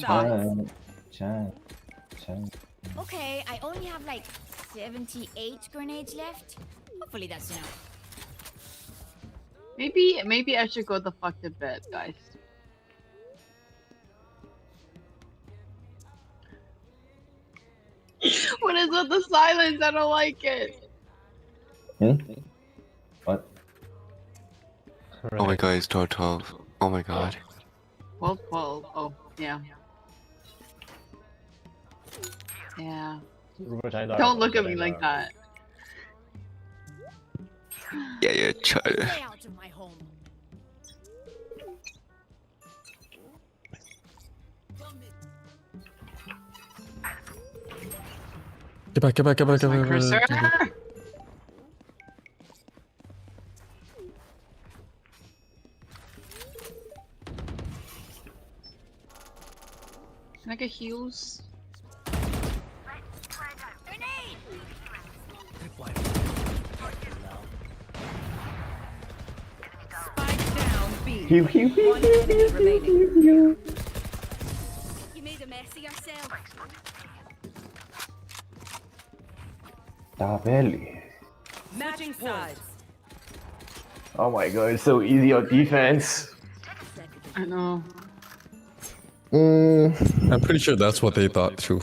sides. Okay, I only have like 78 grenades left. Hopefully that's enough. Maybe I should go the fuck to bed, guys. What is with the silence? I don't like it. Hmm? What? Oh my god, it's 12. Oh my god. 12. Oh, yeah. Yeah. Don't look at me like that. Yeah, try to. Stay out of my home. Get back. Where's my cursor? Can I get heals? Spike down B. Pew, pew, pew, One enemy remaining. You made a mess of yourself. Da belly. Matching sides. Oh my god, it's so easy on defense. I know. I'm pretty sure that's what they thought too.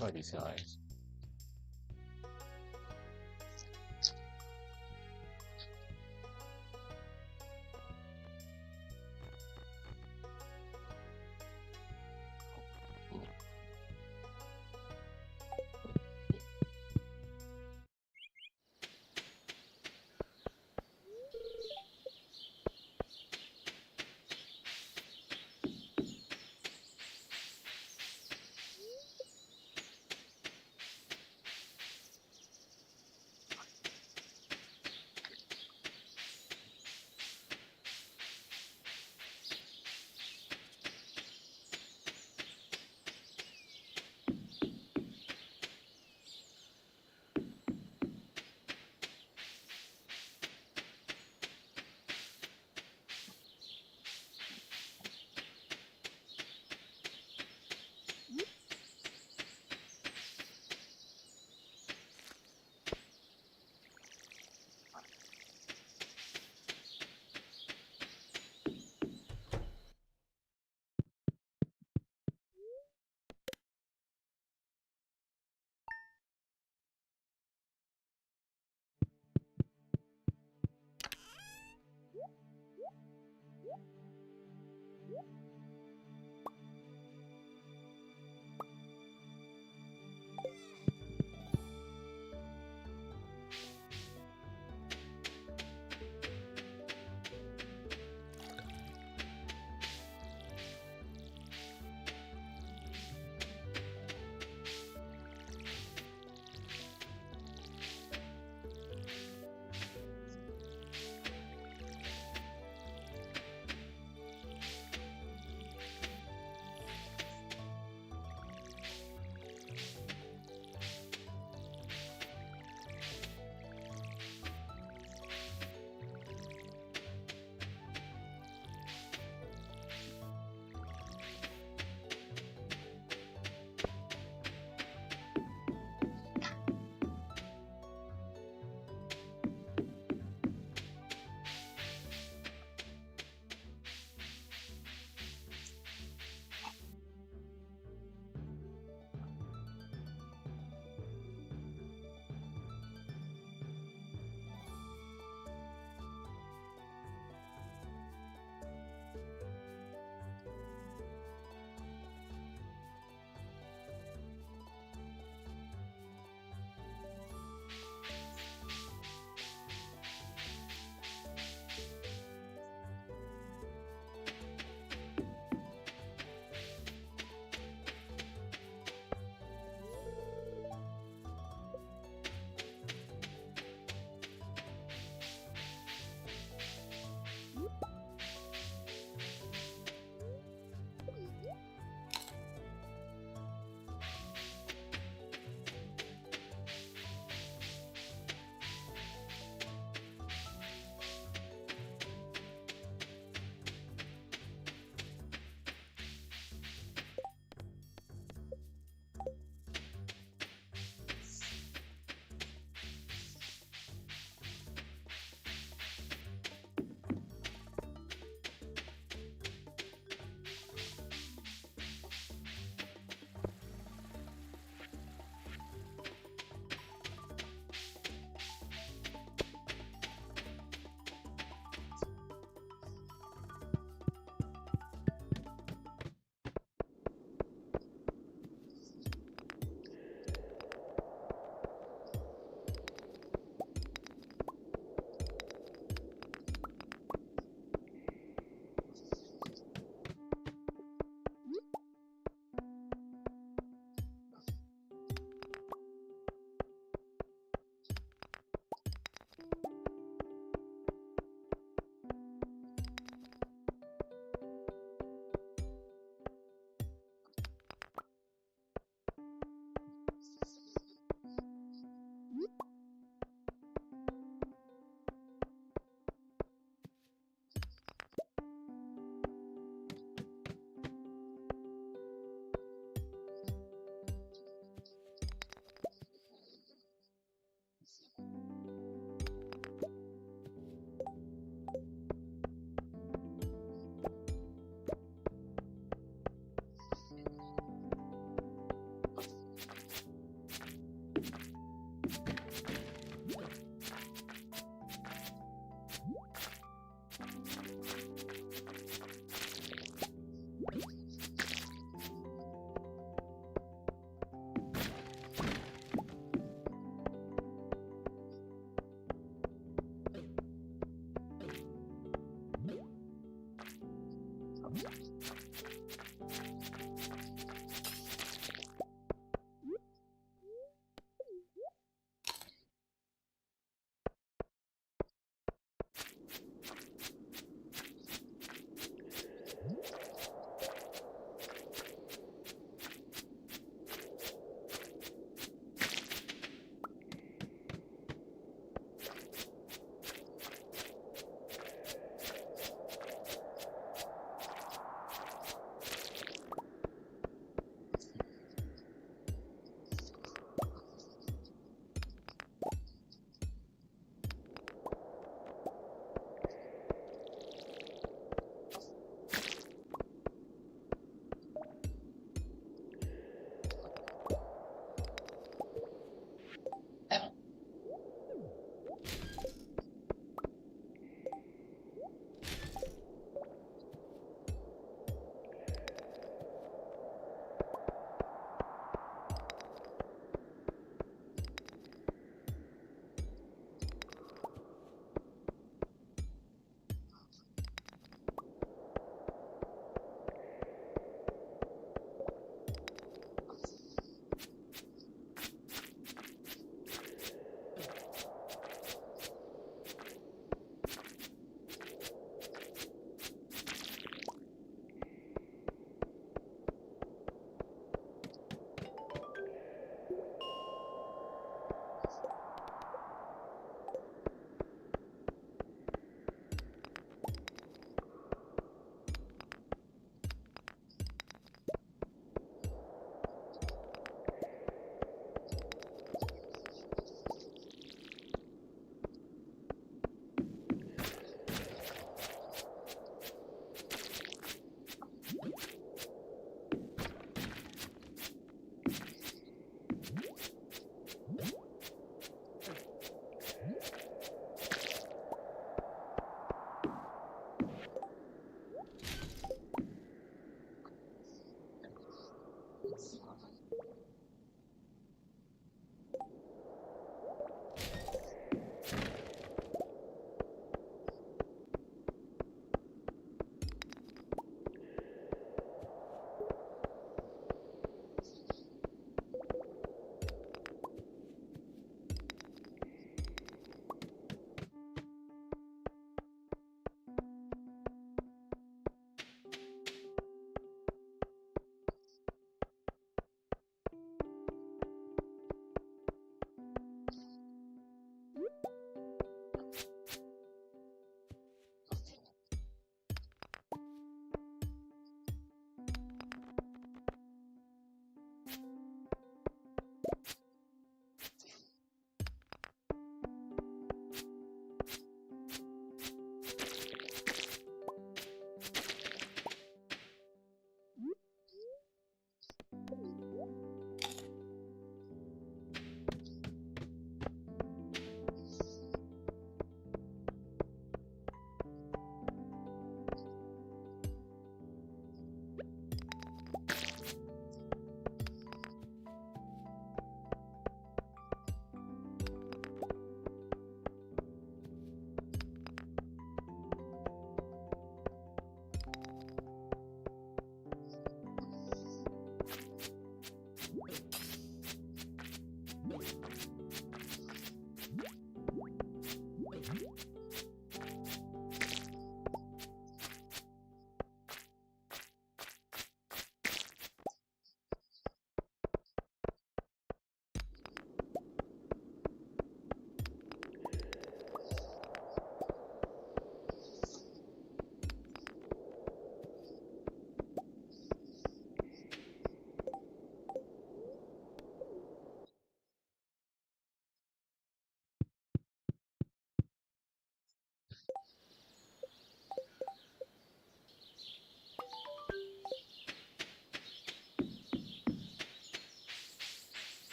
Oh, these guys.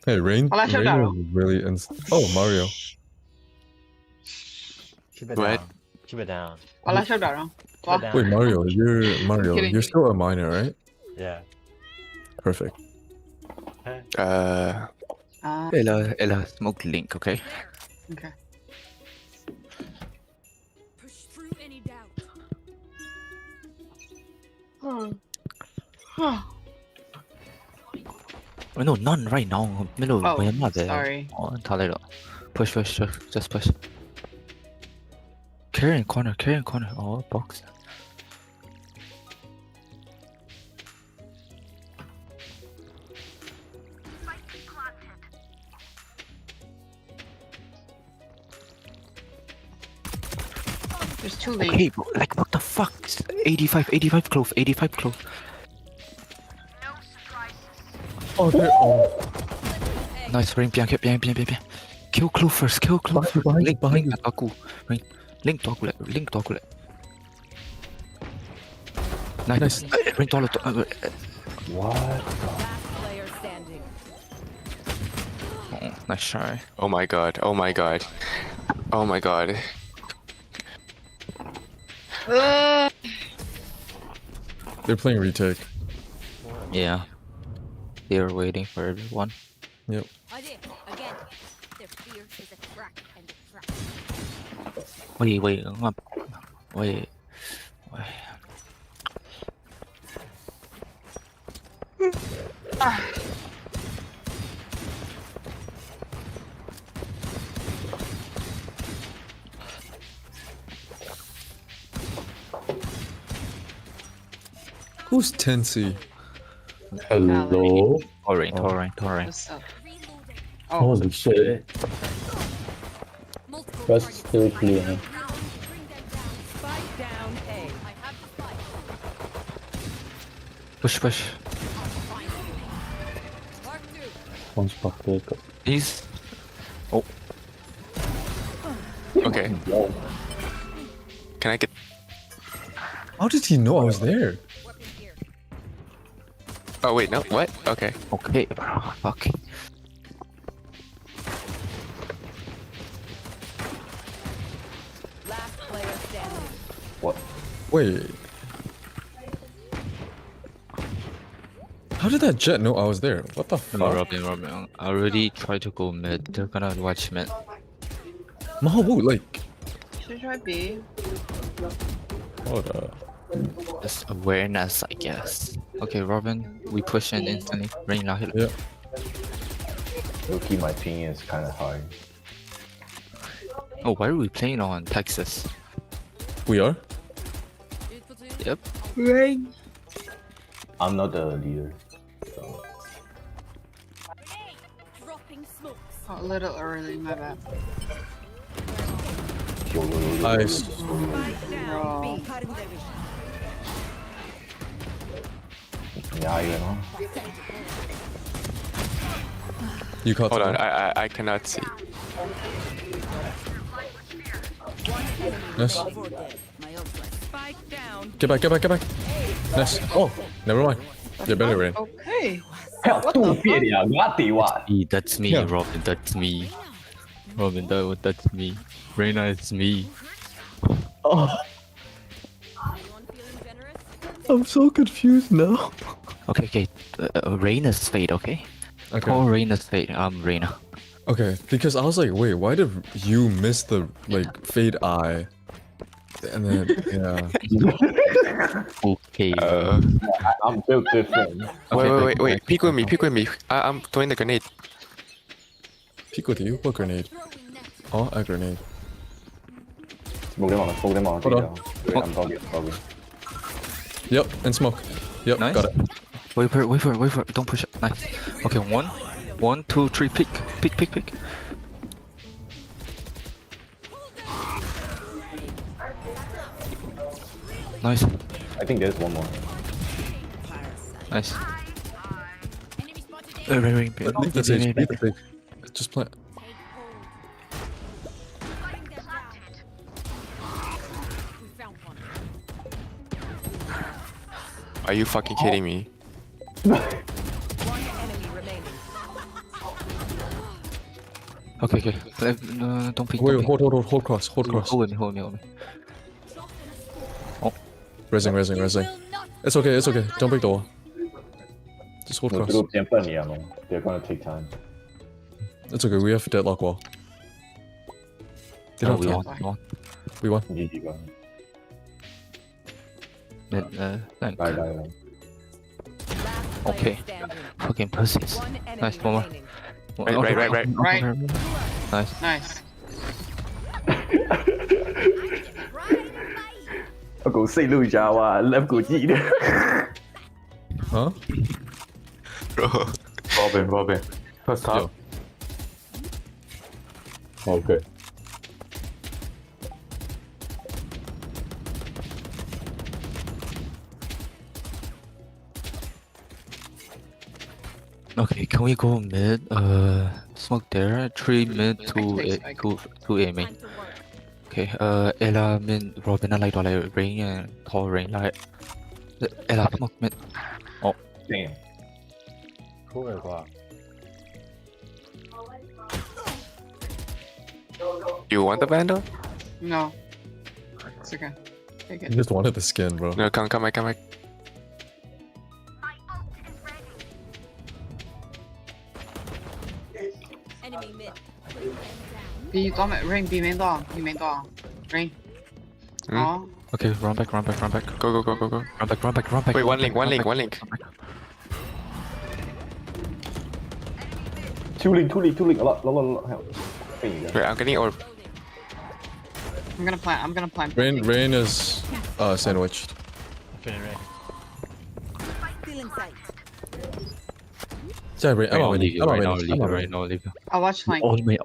Hey, Rain. Wala siya Rain laro. was really Oh, Mario. Keep it What? down. Keep it down. Wala siya laro. Keep it down. Wait, Mario. Mario. kidding. You're still a minor, right? Yeah. Perfect. Ella, smoke link, okay? Okay. Push through any doubt. Oh, no, none right now. Milo, Oh, may not there. sorry. Oh, talero. Push, just push. Carry in corner. Oh, box. There's two lanes. Okay, bro, like what the fuck? 85 clove. Oh, there. Oh. Nice, Rain, bien. Kill clove first, Behind you. Link aku. Rain, link to aku. Nice. Rain, tolong. What? Last player standing. Oh, nice try. Oh my god. They're playing retake. Yeah. They're waiting for everyone. Yep. Idea. Again. Their fear is a crack and a trap. Wait. Who's Tensi? Hello? Torrent. What's up? Reloading. Oh, Holy shit. Multiple That's targets. still clear. Bring them down. Spike down A. I have the fight. Push. Mark two. One's pocket. Please. Oh. Okay. Wow. Can I get? How did he know I was there? Weapon here. Oh wait, no. What? Okay, bro. Fuck. Last player standing. What? Wait. How did that jet know I was there? What the No, fuck? Robin. I already tried to go mid. They're gonna watch mid. Mahabu, like. should try B. Hold up. Just awareness, I guess. Okay, Robin, we push in instantly. Rain now. Yeah. Low-key, my ping is kind of high. Oh, why are we playing on Texas? We are? Yep. I'm not the leader. So. Grenade. Dropping smokes. Oh, a little early, my bad. Nice. Spike down Bro. B. AI 嘅咯。 You caught Hold on, the I cannot see. Nice. Spike down. Get back, get back, get back. Nice. Oh, never mind. You're better, Rain. Okay. 杜別呀，我屌啊！ That's me, Yeah. Robin. That's me. Robin, that's me. Reina, it's me. I'm so confused now. Okay. Reina's fate, okay? Okay. Call Reina's fate. I'm Reina. Okay, because I was like, wait, why did you miss the like fade eye? And then yeah. Okay. I'm built different. Wait. Peek with me. I'm throwing the grenade. Peek with you? What grenade? Oh, a grenade. 冇啲望，冇啲望， Hold on. I'm talking. Yep, and smoke. Yep, Nice. got it. Wait for it. Don't push it. Nice. Okay, 1, 2, 3. Pick. Nice. I think there's one more. Nice. Enemy spotted A. Ring. Leave the stage. Leave the stage. Just plant. Cutting them down. We found one. Are you fucking kidding me? One enemy remaining. Okay. Don't pick. Wait, hold cross. Hold cross. Hold me. Resing. Will not It's okay. Don't break the wall. Just hold 我 cross. 都偏笨你啊咯 They're gonna take time. It's okay. We have deadlock wall. They Oh, don't we have won. We won. GG 㗎， Thank. 拜拜。 Last player Okay. standing. Fucking pussies. One enemy Nice, one more. remaining. Right. Right. Nice. Nice. 我講細路仔話諗個字咧。 Huh? Robin. First half. Okay. Okay, can we go mid? Smoke there. 3 mid, 2 A, 2 A main. time to work. Okay. Ella mid. Robin อะไรต่ออะไร Rain ทอ Rain ไล่ Ella smoke mid. Damn. You want the vandal? No. It's okay. Take You it. just wanted the skin, bro. No, come back. Enemy mid. B 多咪 Rain B 面多，B 面多，Rain。哦， Okay, run back. Go. Run back. Wait, one link. Two link. A lot. Help. Hey, Wait, I'm getting orb. I'm gonna plant. Rain is sandwiched. Still in sight. Yeah, Rain. I'm I'll not leave you right now. Leave you. I'll watch flank. All me.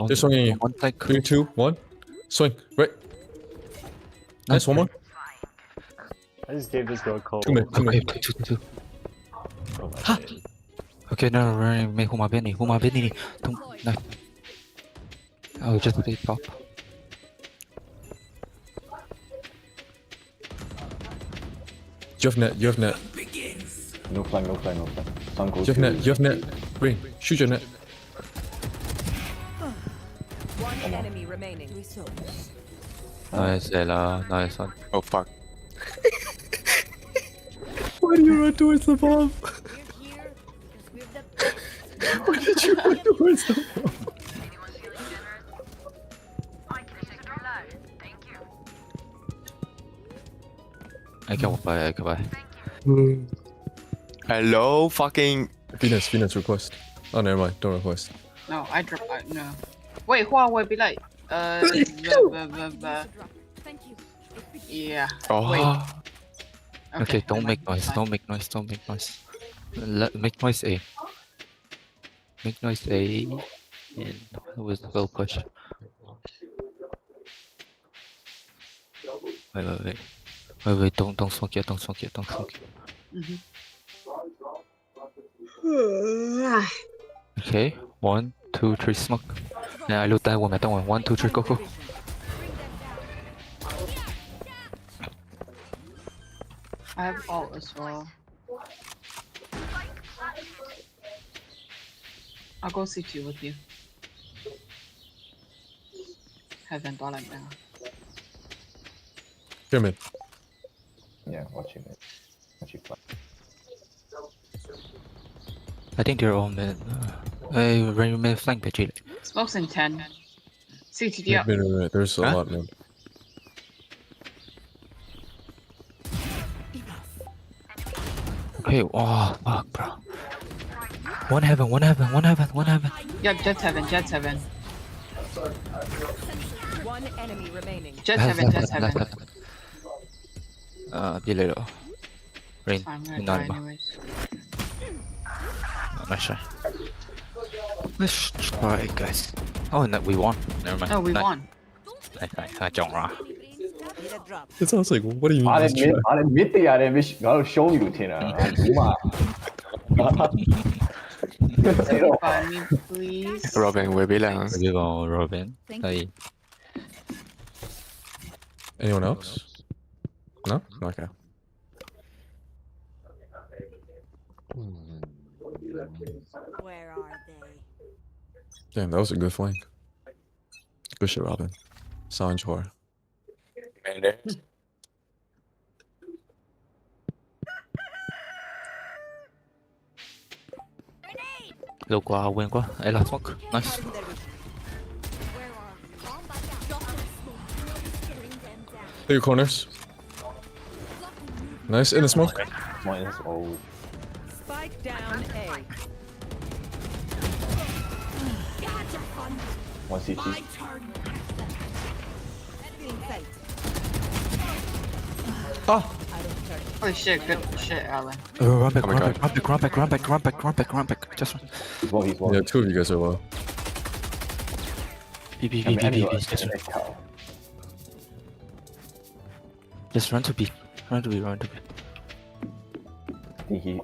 They're swinging you. One flank. 3, 2, 1. Swing. Right. Nice. One more. I just gave this girl a cold. Two mid. Okay, 2. Oh my God. Okay, no, Rain. May humabini. Don't. No. I'll just stay top. You have net. No flank. Sun goes. You have net. Rain, shoot your net. One enemy remaining. Nice, Ella. Nice one. Oh fuck. Why do you run towards the bomb? We're here because we're the best. Why did you run towards the bomb? I can buy. Hello, fucking. Venus request. Oh, never mind. Don't request. No, I drop. No. Wait, Huawei be like. Thank you. Yeah. Oh. Wait. Okay, don't never make mind, noise. fine. Don't make noise. Make noise A. Make noise A. And we'll push. Wait. Don't smoke yet. Mhm. Okay, 1, 2, 3, smoke. Yeah, I loot that one. 1, 2, 3, go, go. I have ult as well. I'll go CT with you. Heaven, darling now. Pyramid. Yeah, watching it. Watching play. I think they're all mid. Hey, remain flank, Pachile. Smokes in 10. CT, Mid, yeah. mid. There's a Huh? lot mid. Okay, oh, fuck, bro. One heaven. Yeah, Jet's heaven, Jet's heaven. One enemy remaining. Jet's heaven, Jet's left heaven. Be little. Rain, I'm gonna not die enough. anyways. Nice try. Let's try, guys. Oh, no, we won. Never mind. Oh, we won. I don't know. Need a drop. It sounds like, what do you mean? 아래 let's 밑 try? 아래 밑에 아래 밑 나를 show you tina. 정말. Buy me, please. Robin will be lang. We go, Robin. Hey. Anyone else? No? Okay. Where are they? Damn, that was a good flank. Good shit, Robin. Sanj Hor. Lâu quá, quên quá. Ê, là smoke. Nice. Hit your corners. Nice. In the smoke. One is old. Spike down A. One CT. Holy shit, good shit, Alan. Run back, Oh my run God. back. Just run. He's low. He's low. Yeah, two of you guys are low. B. Just run to B. Run to B. I think he.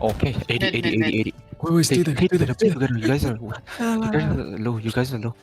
Okay, 80. Wait, stay there. Stay together. You guys are low. You guys are low.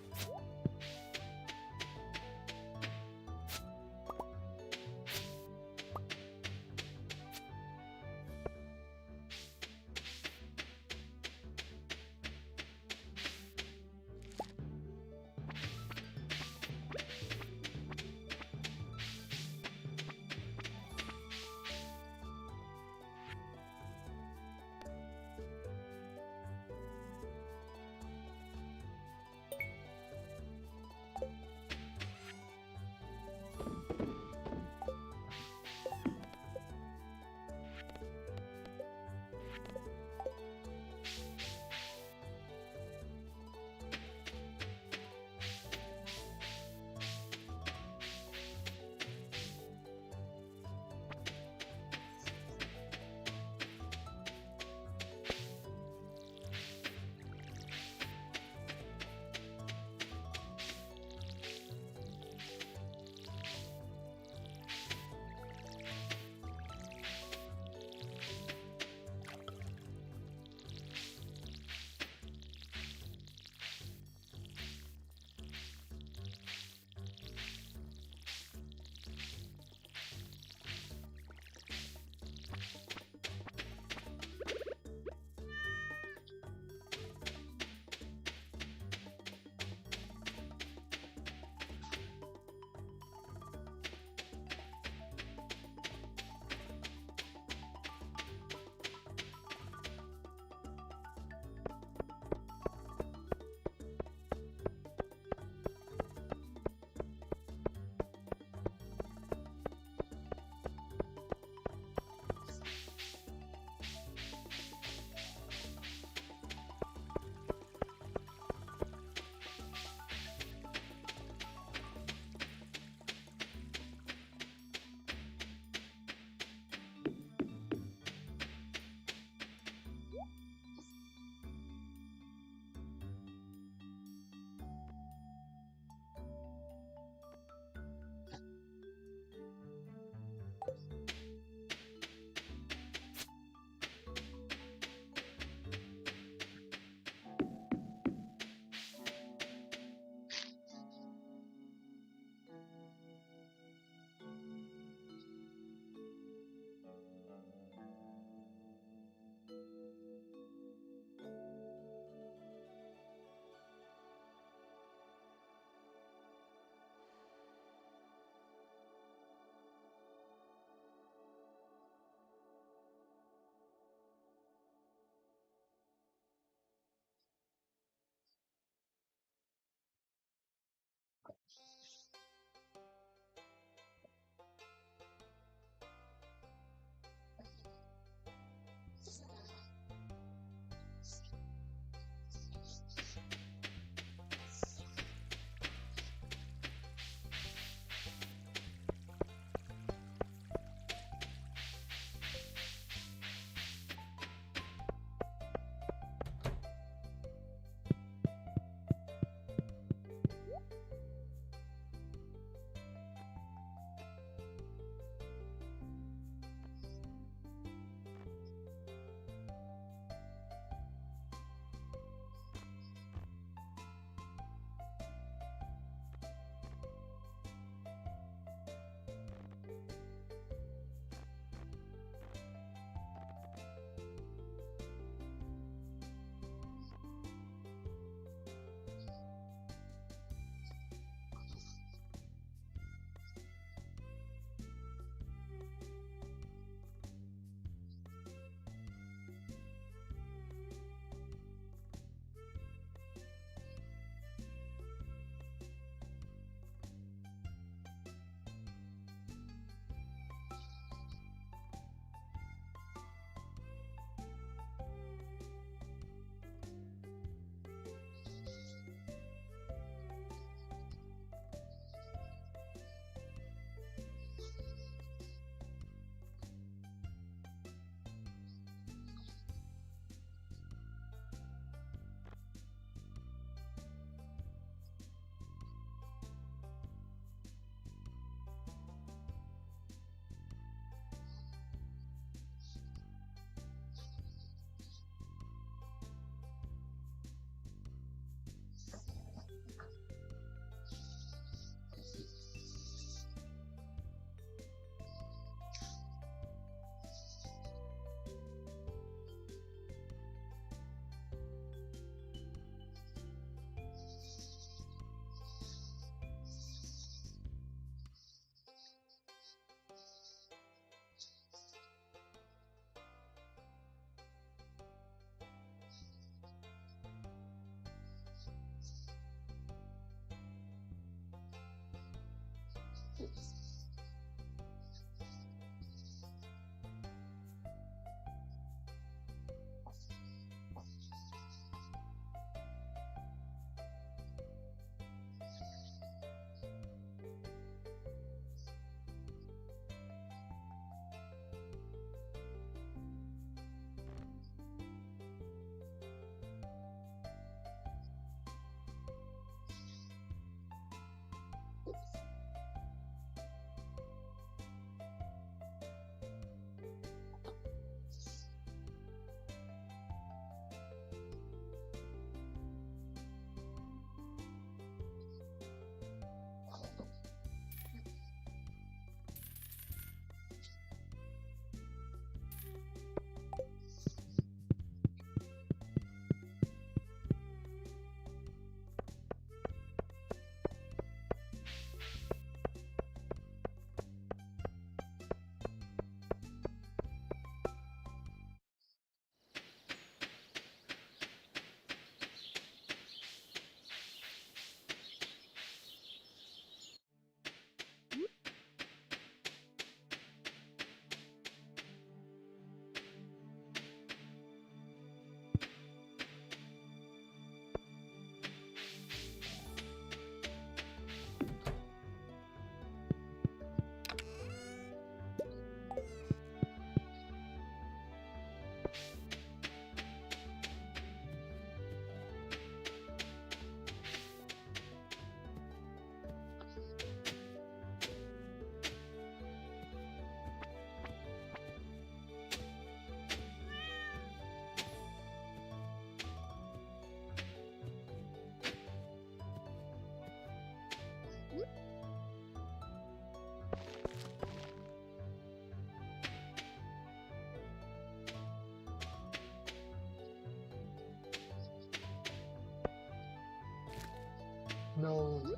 no.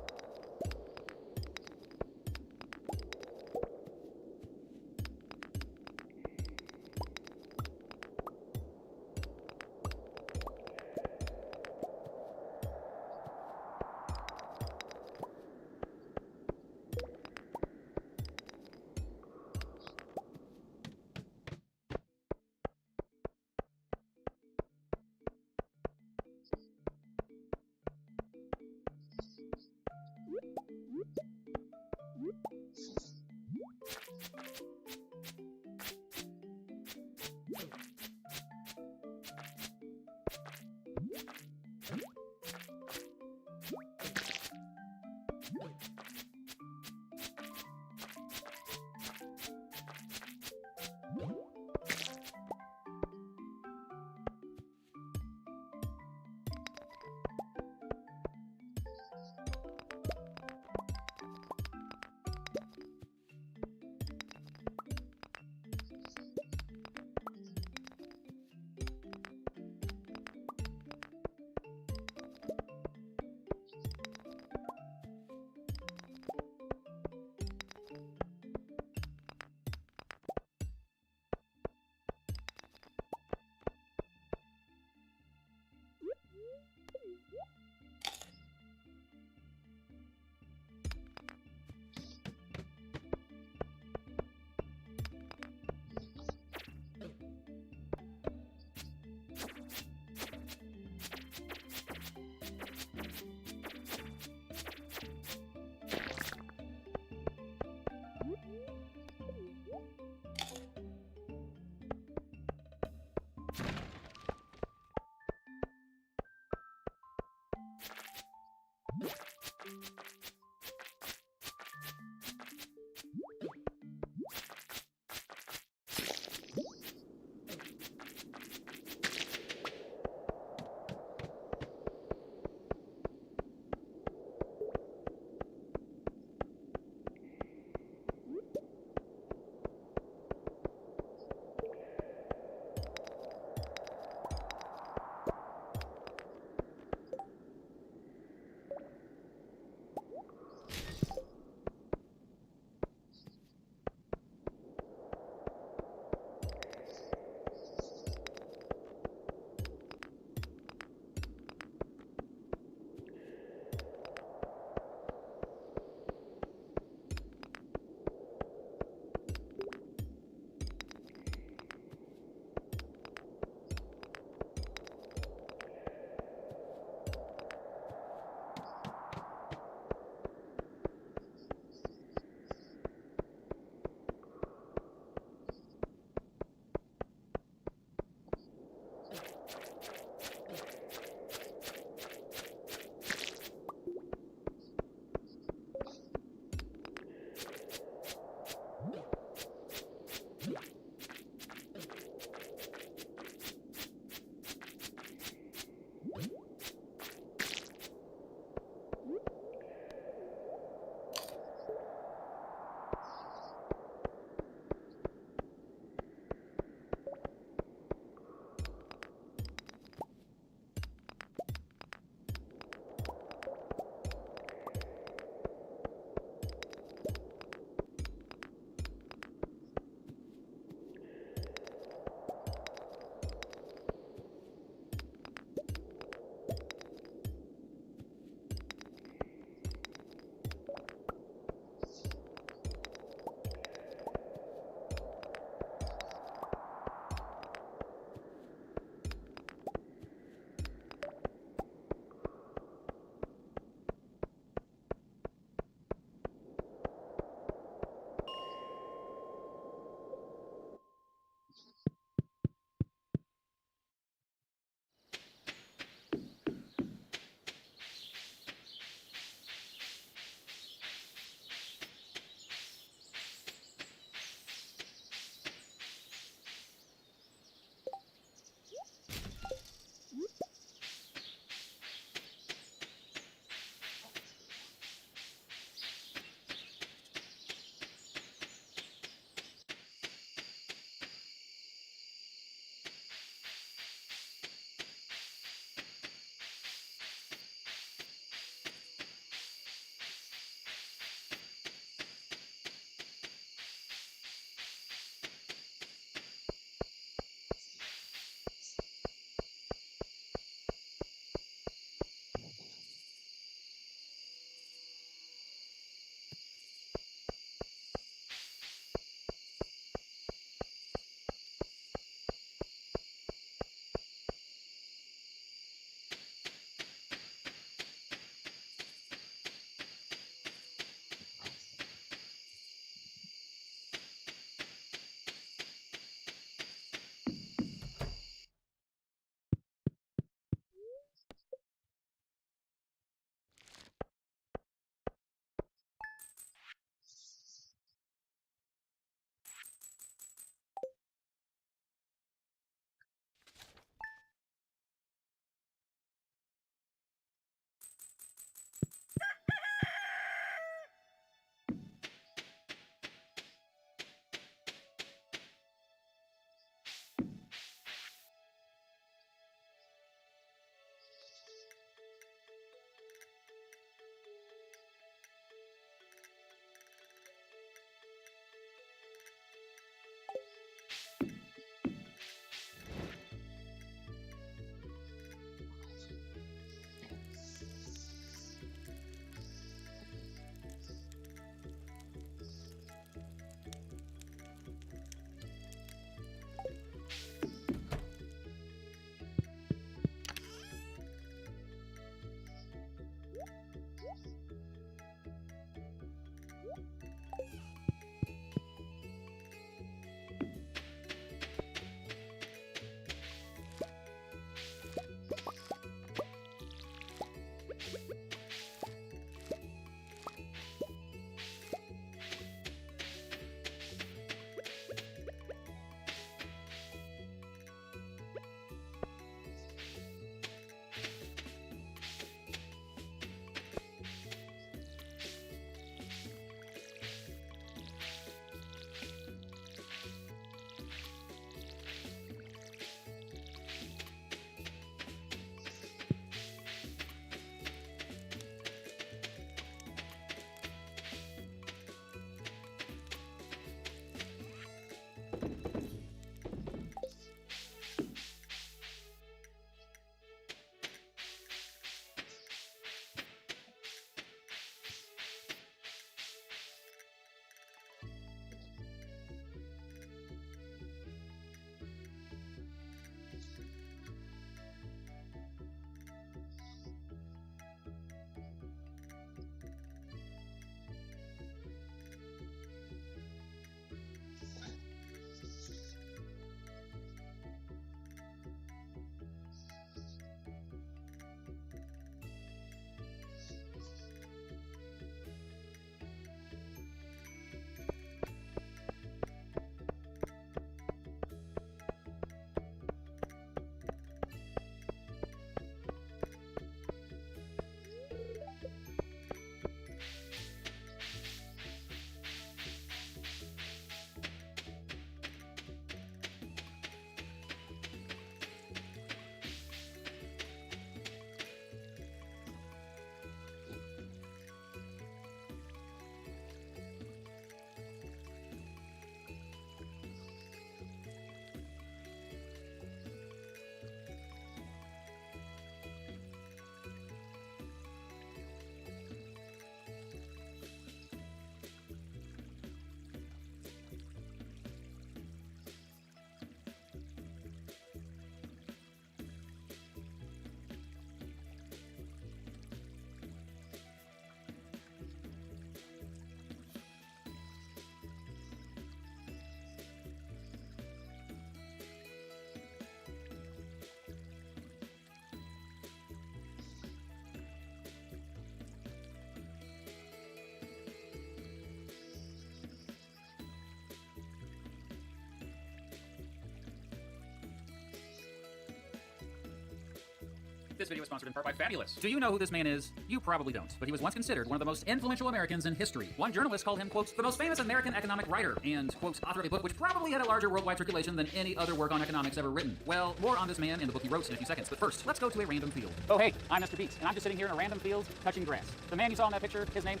This video is sponsored in part by Fabulous. Do you know who this man is? You probably don't, but he was once considered one of the most influential Americans in history. One journalist called him, quote, the most famous American economic writer, and, quote, author of a book which probably had a larger worldwide circulation than any other work on economics ever written. Well, more on this man and the book he wrote in a few seconds, but first, let's go to a random field. Oh hey, I'm Mr. Beats, and I'm just sitting here in a random field touching grass. The man you saw in that picture, his name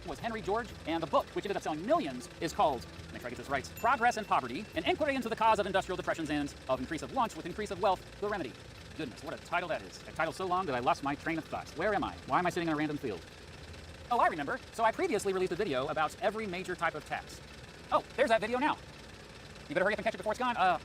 was Henry George, and the book, which ended up selling millions, is called, make sure I get this right, Progress and Poverty, an inquiry into the cause of industrial depressions and of increase of wants with increase of wealth, the remedy. Goodness, what a title that is. A title so long that I lost my train of thought. Where am I? Why am I sitting in a random field? Oh, I remember. So I previously released a video about every major type of tax. Oh, there's that video now. You better hurry up and catch it before it's gone.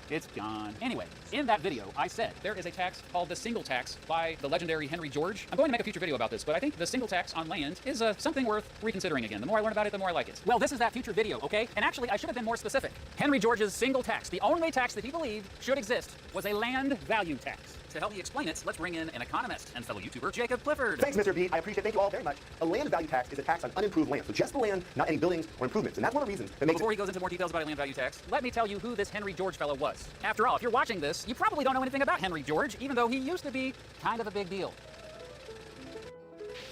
It's gone. Anyway, in that video, I said there is a tax called the single tax by the legendary Henry George. I'm going to make a future video about this, but I think the single tax on land is something worth reconsidering again. The more I learn about it, the more I like it. Well, this is that future video, okay? And actually, I should have been more specific. Henry George's single tax, the only tax that he believed should exist, was a land value tax. To help me explain it, let's bring in an economist and fellow YouTuber, Jacob Clifford. Thanks, Mr. B. I appreciate it. Thank you all very much. A land value tax is a tax on unimproved land. So just the land, not any buildings or improvements. And that's one of the reasons that makes Before he goes into more details about a land value tax, let me tell you who this Henry George fellow was. After all, if you're watching this, you probably don't know anything about Henry George, even though he used to be kind of a big deal.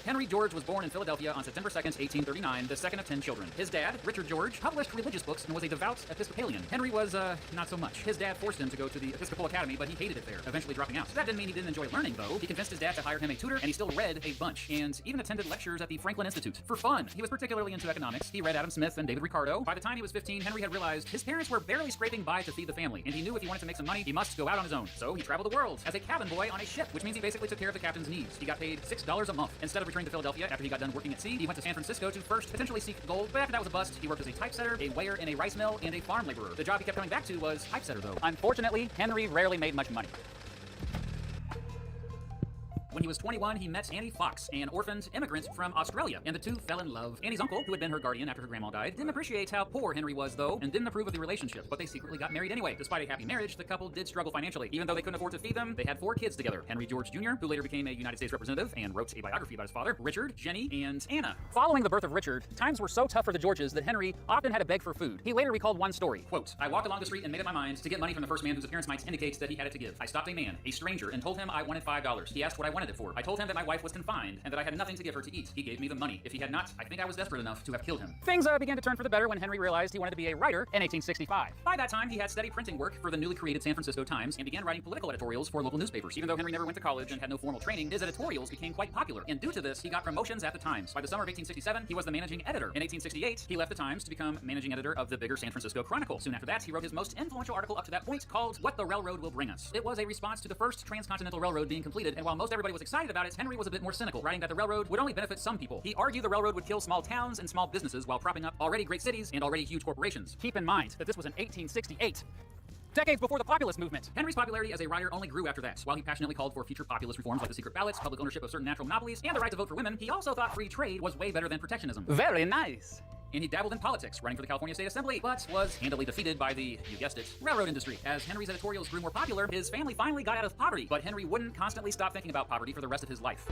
Henry George was born in Philadelphia on September 2nd, 1839, the second of 10 children. His dad, Richard George, published religious books and was a devout Episcopalian. Henry was, not so much. His dad forced him to go to the Episcopal Academy, but he hated it there, eventually dropping out. That didn't mean he didn't enjoy learning, though. He convinced his dad to hire him a tutor, and he still read a bunch, and even attended lectures at the Franklin Institute. For fun, he was particularly into economics. He read Adam Smith and David Ricardo. By the time he was 15, Henry had realized his parents were barely scraping by to feed the family, and he knew if he wanted to make some money, he must go out on his own. So he traveled the world as a cabin boy on a ship, which means he basically took care of the captain's needs. He got paid $6 a month. Instead of returning to Philadelphia after he got done working at sea, he went to San Francisco to first potentially seek gold, but after that was a bust, he worked as a typesetter, a weigher in a rice mill, and a farm laborer. The job he kept coming back to was typesetter, though. Unfortunately, Henry rarely made much money. When he was 21, he met Annie Fox, an orphaned immigrant from Australia, and the two fell in love. Annie's uncle, who had been her guardian after her grandma died, didn't appreciate how poor Henry was, though, and didn't approve of the relationship, but they secretly got married anyway. Despite a happy marriage, the couple did struggle financially. Even though they couldn't afford to feed them, they had 4 kids together. Henry George Jr., who later became a United States representative and wrote a biography about his father, Richard, Jenny, and Anna. Following the birth of Richard, times were so tough for the Georges that Henry often had to beg for food. He later recalled one story, quote, I walked along the street and made up my mind to get money from the first man whose appearance might indicate that he had it to give. I stopped a man, a stranger, and told him I wanted $5. He asked what I wanted it for. I told him that my wife was confined and that I had nothing to give her to eat. He gave me the money. If he had not, I think I was desperate enough to have killed him. Things began to turn for the better when Henry realized he wanted to be a writer in 1865. By that time, he had steady printing work for the newly created San Francisco Times and began writing political editorials for local newspapers. Even though Henry never went to college and had no formal training, his editorials became quite popular, and due to this, he got promotions at the Times. By the summer of 1867, he was the managing editor. In 1868, he left the Times to become managing editor of the bigger San Francisco Chronicle. Soon after that, he wrote his most influential article up to that point called What the Railroad Will Bring Us. It was a response to the first transcontinental railroad being completed, and while most everybody was excited about it, Henry was a bit more cynical, writing that the railroad would only benefit some people. He argued the railroad would kill small towns and small businesses while propping up already great cities and already huge corporations. Keep in mind that this was in 1868. Decades before the populist movement. Henry's popularity as a writer only grew after that. While he passionately called for future populist reforms like the secret ballots, public ownership of certain natural monopolies, and the right to vote for women, he also thought free trade was way better than protectionism. Very nice. And he dabbled in politics, running for the California State Assembly, but was handily defeated by the, you guessed it, railroad industry. As Henry's editorials grew more popular, his family finally got out of poverty, but Henry wouldn't constantly stop thinking about poverty for the rest of his life.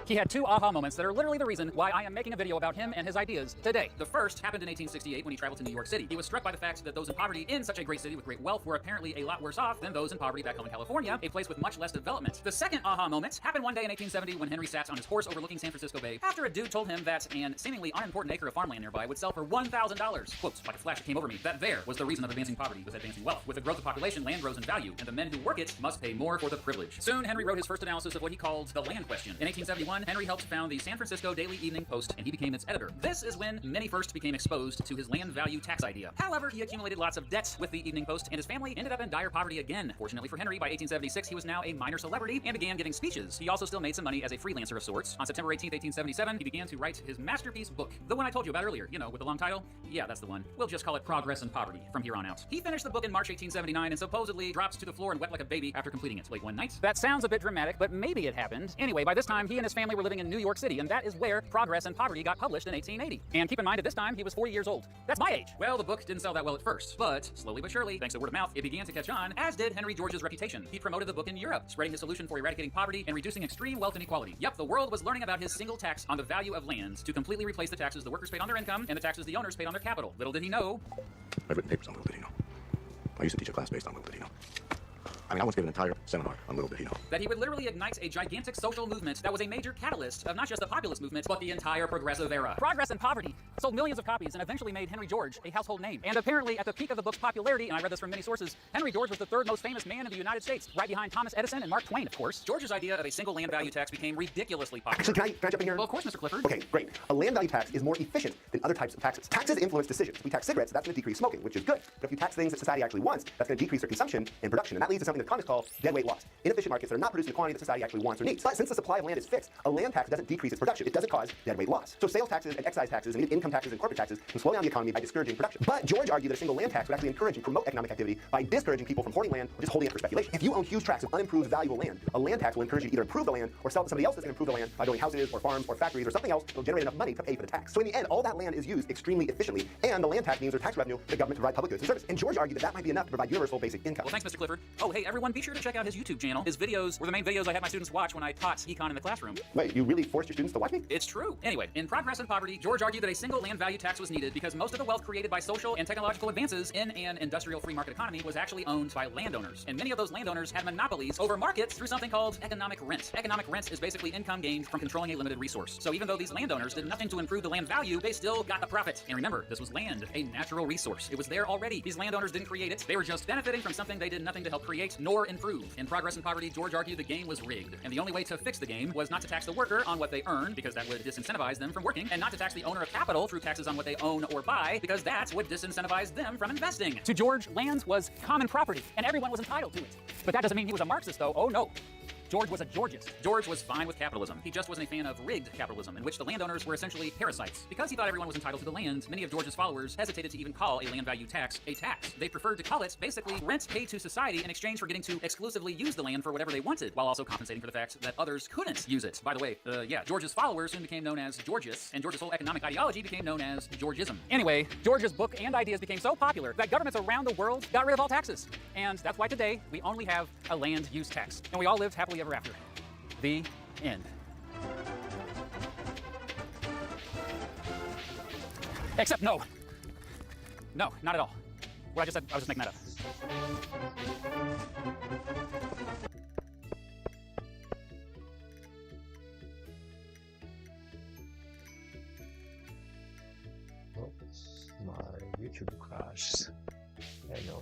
He had 2 aha moments that are literally the reason why I am making a video about him and his ideas today. The first happened in 1868 when he traveled to New York City. He was struck by the fact that those in poverty in such a great city with great wealth were apparently a lot worse off than those in poverty back home in California, a place with much less development. The second aha moment happened one day in 1870 when Henry sat on his horse overlooking San Francisco Bay after a dude told him that an seemingly unimportant acre of farmland nearby would sell for $1,000. Quote, like a flash it came over me, that there was the reason of advancing poverty with advancing wealth. With the growth of population, land grows in value, and the men who work it must pay more for the privilege. Soon, Henry wrote his first analysis of what he called the land question. In 1871, Henry helped found the San Francisco Daily Evening Post, and he became its editor. This is when many first became exposed to his land value tax idea. However, he accumulated lots of debts with the Evening Post, and his family ended up in dire poverty again. Fortunately for Henry, by 1876, he was now a minor celebrity and began giving speeches. He also still made some money as a freelancer of sorts. On September 18th, 1877, he began to write his masterpiece book. The one I told you about earlier, you know, with the long title? Yeah, that's the one. We'll just call it Progress and Poverty from here on out. He finished the book in March 1879 and supposedly drops to the floor and wept like a baby after completing it late one night. That sounds a bit dramatic, but maybe it happened. Anyway, by this time, he and his family were living in New York City, and that is where Progress and Poverty got published in 1880. And keep in mind, at this time, he was 40 years old. That's my age. Well, the book didn't sell that well at first, but slowly but surely, thanks to word of mouth, it began to catch on, as did Henry George's reputation. He promoted the book in Europe, spreading his solution for eradicating poverty and reducing extreme wealth inequality. Yep, the world was learning about his single tax on the value of land to completely replace the taxes the workers paid on their income and the taxes the owners paid on their capital. Little did he know. I've written papers on Little Did He Know. I used to teach a class based on Little Did He Know. I mean, I once gave an entire seminar on Little Bit, That he would literally ignite a gigantic social movement that was a major catalyst of not just the populist movement, but the entire progressive era. Progress and Poverty sold millions of copies and eventually made Henry George a household name. And apparently, at the peak of the book's popularity, and I read this from many sources, Henry George was the third most famous man in the United States, right behind Thomas Edison and Mark Twain, of course. George's idea of a single land value tax became ridiculously popular. Actually, can I jump in here? Well, of course, Mr. Clifford. Okay, great. A land value tax is more efficient than other types of taxes. Taxes influence decisions. If we tax cigarettes, that's going to decrease smoking, which is good. But if you tax things that society actually wants, that's going to decrease their consumption and production. And that leads to something that economists call dead weight loss. Inefficient markets that are not producing the quantity that society actually wants or needs. But since the supply of land is fixed, a land tax doesn't decrease its production. It doesn't cause dead weight loss. So sales taxes and excise taxes and income taxes and corporate taxes can slow down the economy by discouraging production. But George argued that a single land tax would actually encourage and promote economic activity by discouraging people from hoarding land or just holding it for speculation. If you own huge tracts of unimproved, valuable land, a land tax will encourage you to either improve the land or sell it to somebody else that's going to improve the land by building houses or farms or factories or something else that will generate enough money to pay for the tax. So in the end, all that land is used extremely efficiently, and the land tax means there's tax revenue for the government to provide public goods and services. And George argued that that might be enough to provide universal basic income. Well, thanks, Mr. Clifford. Oh, hey, everyone, be sure to check out his YouTube channel. His videos were the main videos I had my students watch when I taught econ in the classroom. Wait, you really forced your students to watch me? It's true. Anyway, in Progress and Poverty, George argued that a single land value tax was needed because most of the wealth created by social and technological advances in an industrial free market economy was actually owned by landowners. And many of those landowners had monopolies over markets through something called economic rent. Economic rent is basically income gained from controlling a limited resource. So even though these landowners did nothing to improve the land value, they still got a profit. And remember, this was land, a natural resource. It was there already. These landowners didn't create it. They were just benefiting from something they did nothing to help create nor improve. In Progress and Poverty, George argued the game was rigged. And the only way to fix the game was not to tax the worker on what they earn, because that would disincentivize them from working, and not to tax the owner of capital through taxes on what they own or buy, because that would disincentivize them from investing. To George, land was common property, and everyone was entitled to it. But that doesn't mean he was a Marxist, though. Oh, no. George was a Georgist. George was fine with capitalism. He just wasn't a fan of rigged capitalism, in which the landowners were essentially parasites. Because he thought everyone was entitled to the land, many of George's followers hesitated to even call a land value tax a tax. They preferred to call it, basically, rent paid to society in exchange for getting to exclusively use the land for whatever they wanted, while also compensating for the fact that others couldn't use it. By the way, George's followers soon became known as Georgists, and George's whole economic ideology became known as Georgism. Anyway, George's book and ideas became so popular that governments around the world got rid of all taxes. And that's why today, we only have a land use tax. And we all lived happily ever after. The end. Except no. No, not at all. What I just said, I was just making that up. Oops, my YouTube crashed. Anyway.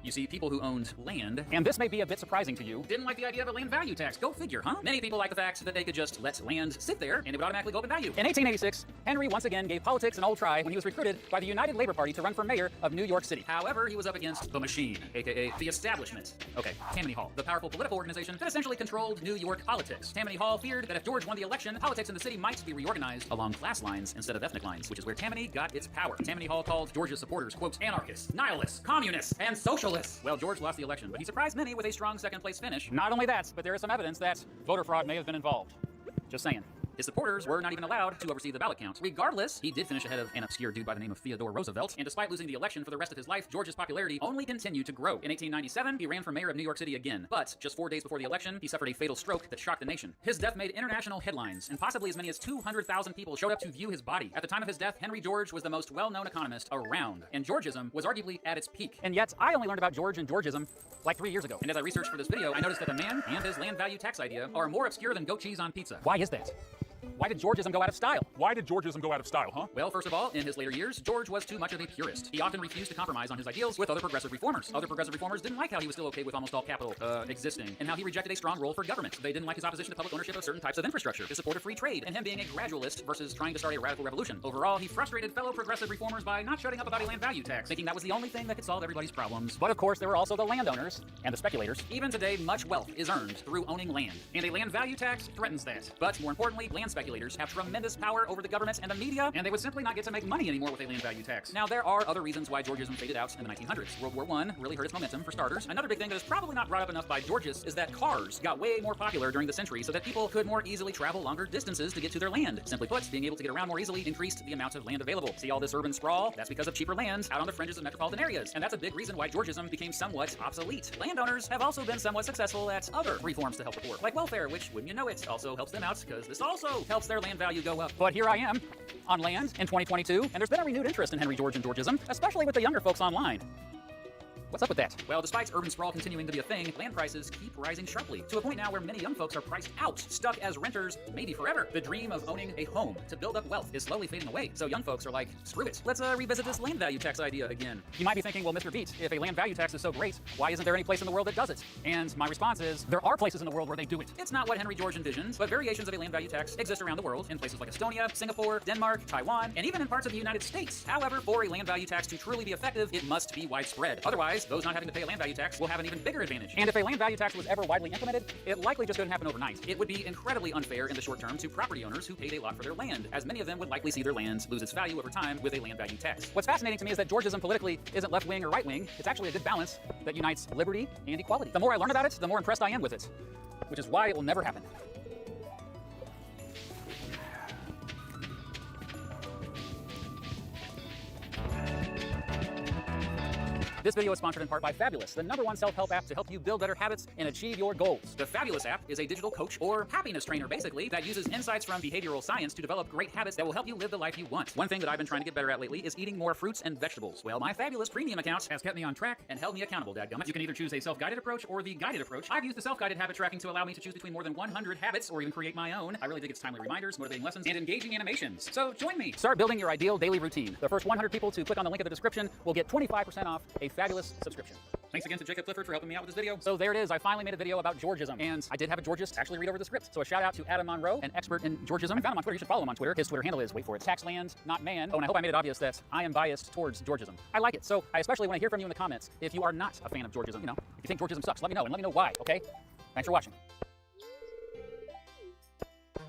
You see, people who owned land, and this may be a bit surprising to you, didn't like the idea of a land value tax. Go figure, huh? Many people like the fact that they could just let land sit there and it would automatically go up in value. In 1886, Henry once again gave politics an old try when he was recruited by the United Labor Party to run for mayor of New York City. However, he was up against the machine, aka the establishment. Okay, Tammany Hall, the powerful political organization that essentially controlled New York politics. Tammany Hall feared that if George won the election, politics in the city might be reorganized along class lines instead of ethnic lines, which is where Tammany got its power. Tammany Hall called George's supporters, quote, anarchists, nihilists, communists, and socialists. Well, George lost the election, but he surprised many with a strong second-place finish. Not only that, but there is some evidence that voter fraud may have been involved. Just saying. His supporters were not even allowed to oversee the ballot count. Regardless, he did finish ahead of an obscure dude by the name of Theodore Roosevelt, and despite losing the election for the rest of his life, George's popularity only continued to grow. In 1897, he ran for mayor of New York City again, but just 4 days before the election, he suffered a fatal stroke that shocked the nation. His death made international headlines, and possibly as many as 200,000 people showed up to view his body. At the time of his death, Henry George was the most well-known economist around, and Georgism was arguably at its peak. And yet, I only learned about George and Georgism like 3 years ago. And as I researched for this video, I noticed that the man and his land value tax idea are more obscure than goat cheese on pizza. Why is that? Why did Georgism go out of style? Why did Georgism go out of style, huh? Well, first of all, in his later years, George was too much of a purist. He often refused to compromise on his ideals with other progressive reformers. Other progressive reformers didn't like how he was still okay with almost all capital existing, and how he rejected a strong role for government. They didn't like his opposition to public ownership of certain types of infrastructure, his support of free trade, and him being a gradualist versus trying to start a radical revolution. Overall, he frustrated fellow progressive reformers by not shutting up about a land value tax, thinking that was the only thing that could solve everybody's problems. But of course, there were also the landowners and the speculators. Even today, much wealth is earned through owning land, and a land value tax threatens that. But more importantly, land speculators have tremendous power over the government and the media, and they would simply not get to make money anymore with a land value tax. Now, there are other reasons why Georgism faded out in the 1900s. World War I really hurt its momentum, for starters. Another big thing that is probably not brought up enough by Georges is that cars got way more popular during the century so that people could more easily travel longer distances to get to their land. Simply put, being able to get around more easily increased the amount of land available. See all this urban sprawl? That's because of cheaper land out on the fringes of metropolitan areas, and that's a big reason why Georgism became somewhat obsolete. Landowners have also been somewhat successful at other reforms to help the poor, like welfare, which, wouldn't you know it, also helps them out because this also helps their land value go up. But here I am on land in 2022, and there's been a renewed interest in Henry George and Georgism, especially with the younger folks online. What's up with that? Well, despite urban sprawl continuing to be a thing, land prices keep rising sharply, to a point now where many young folks are priced out, stuck as renters, maybe forever. The dream of owning a home to build up wealth is slowly fading away, so young folks are like, screw it, let's revisit this land value tax idea again. You might be thinking, well, Mr. Beat, if a land value tax is so great, why isn't there any place in the world that does it? And my response is, there are places in the world where they do it. It's not what Henry George envisions, but variations of a land value tax exist around the world, in places like Estonia, Singapore, Denmark, Taiwan, and even in parts of the United States. However, for a land value tax to truly be effective, it must be widespread. Otherwise, those not having to pay a land value tax will have an even bigger advantage. And if a land value tax was ever widely implemented, it likely just couldn't happen overnight. It would be incredibly unfair in the short term to property owners who paid a lot for their land, as many of them would likely see their land lose its value over time with a land value tax. What's fascinating to me is that Georgism politically isn't left-wing or right-wing. It's actually a good balance that unites liberty and equality. The more I learn about it, the more impressed I am with it, which is why it will never happen. This video is sponsored in part by Fabulous, the #1 self-help app to help you build better habits and achieve your goals. The Fabulous app is a digital coach or happiness trainer, basically, that uses insights from behavioral science to develop great habits that will help you live the life you want. One thing that I've been trying to get better at lately is eating more fruits and vegetables. Well, my Fabulous premium account has kept me on track and held me accountable, dadgummit. You can either choose a self-guided approach or the guided approach. I've used the self-guided habit tracking to allow me to choose between more than 100 habits or even create my own. I really dig its timely reminders, motivating lessons, and engaging animations. So join me. Start building your ideal daily routine. The first 100 people to click on the link in the description will get 25% off a Fabulous subscription. Thanks again to Jacob Clifford for helping me out with this video. So there it is. I finally made a video about Georgism, and I did have a Georgist actually read over the script. So a shout out to Adam Monroe, an expert in Georgism. I found him on Twitter. You should follow him on Twitter. His Twitter handle is, wait for it, Taxland, not man. Oh, and I hope I made it obvious that I am biased towards Georgism. I like it. So I especially want to hear from you in the comments. If you are not a fan of Georgism, you know, if you think Georgism sucks, let me know, and let me know why, okay? Thanks for watching.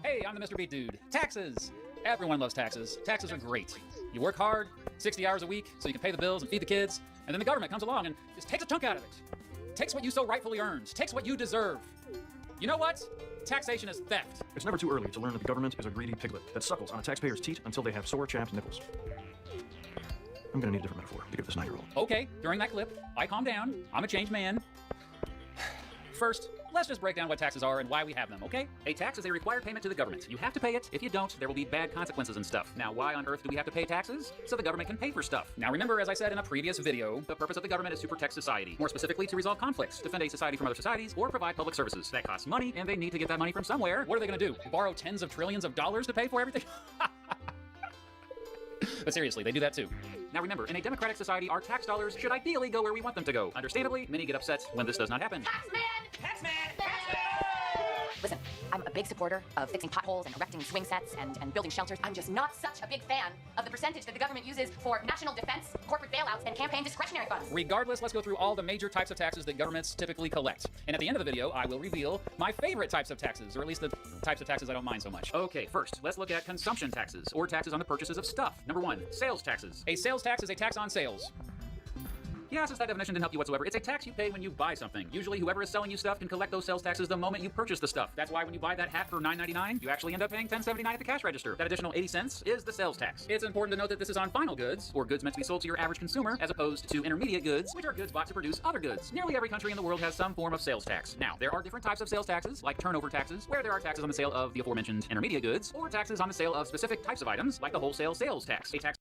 Hey, I'm the Mr. Beat Dude. Taxes. Everyone loves taxes. Taxes are great. You work hard, 60 hours a week, so you can pay the bills and feed the kids, and then the government comes along and just takes a chunk out of it. Takes what you so rightfully earned. Takes what you deserve. You know what? Taxation is theft. It's never too early to learn that the government is a greedy piglet that suckles on a taxpayer's teat until they have sore, chapped nipples. I'm gonna need a different metaphor to give this 9-year-old. Okay, during that clip, I calmed down. I'm a changed man. First, let's just break down what taxes are and why we have them, okay? A tax is a required payment to the government. You have to pay it. If you don't, there will be bad consequences and stuff. Now, why on earth do we have to pay taxes? So the government can pay for stuff. Now, remember, as I said in a previous video, the purpose of the government is to protect society. More specifically, to resolve conflicts, defend a society from other societies, or provide public services. That costs money, and they need to get that money from somewhere. What are they gonna do? Borrow tens of trillions of dollars to pay for everything? But seriously, they do that too. Now remember, in a democratic society, our tax dollars should ideally go where we want them to go. Understandably, many get upset when this does not happen. Taxman! Taxman! Listen, I'm a big supporter of fixing potholes and erecting swing sets and building shelters. I'm just not such a big fan of the percentage that the government uses for national defense, corporate bailouts, and campaign discretionary funds. Regardless, let's go through all the major types of taxes that governments typically collect. And at the end of the video, I will reveal my favorite types of taxes, or at least the types of taxes I don't mind so much. Okay, first, let's look at consumption taxes, or taxes on the purchases of stuff. Number 1, sales taxes. A sales tax is a tax on sales. Yeah, since that definition didn't help you whatsoever, it's a tax you pay when you buy something. Usually, whoever is selling you stuff can collect those sales taxes the moment you purchase the stuff. That's why when you buy that hat for $9.99, you actually end up paying $10.79 at the cash register. That additional 80 cents is the sales tax. It's important to note that this is on final goods, or goods meant to be sold to your average consumer, as opposed to intermediate goods, which are goods bought to produce other goods. Nearly every country in the world has some form of sales tax. Now, there are different types of sales taxes, like turnover taxes, where there are taxes on the sale of the aforementioned intermediate goods, or taxes on the sale of specific types of items, like the wholesale sales tax. A tax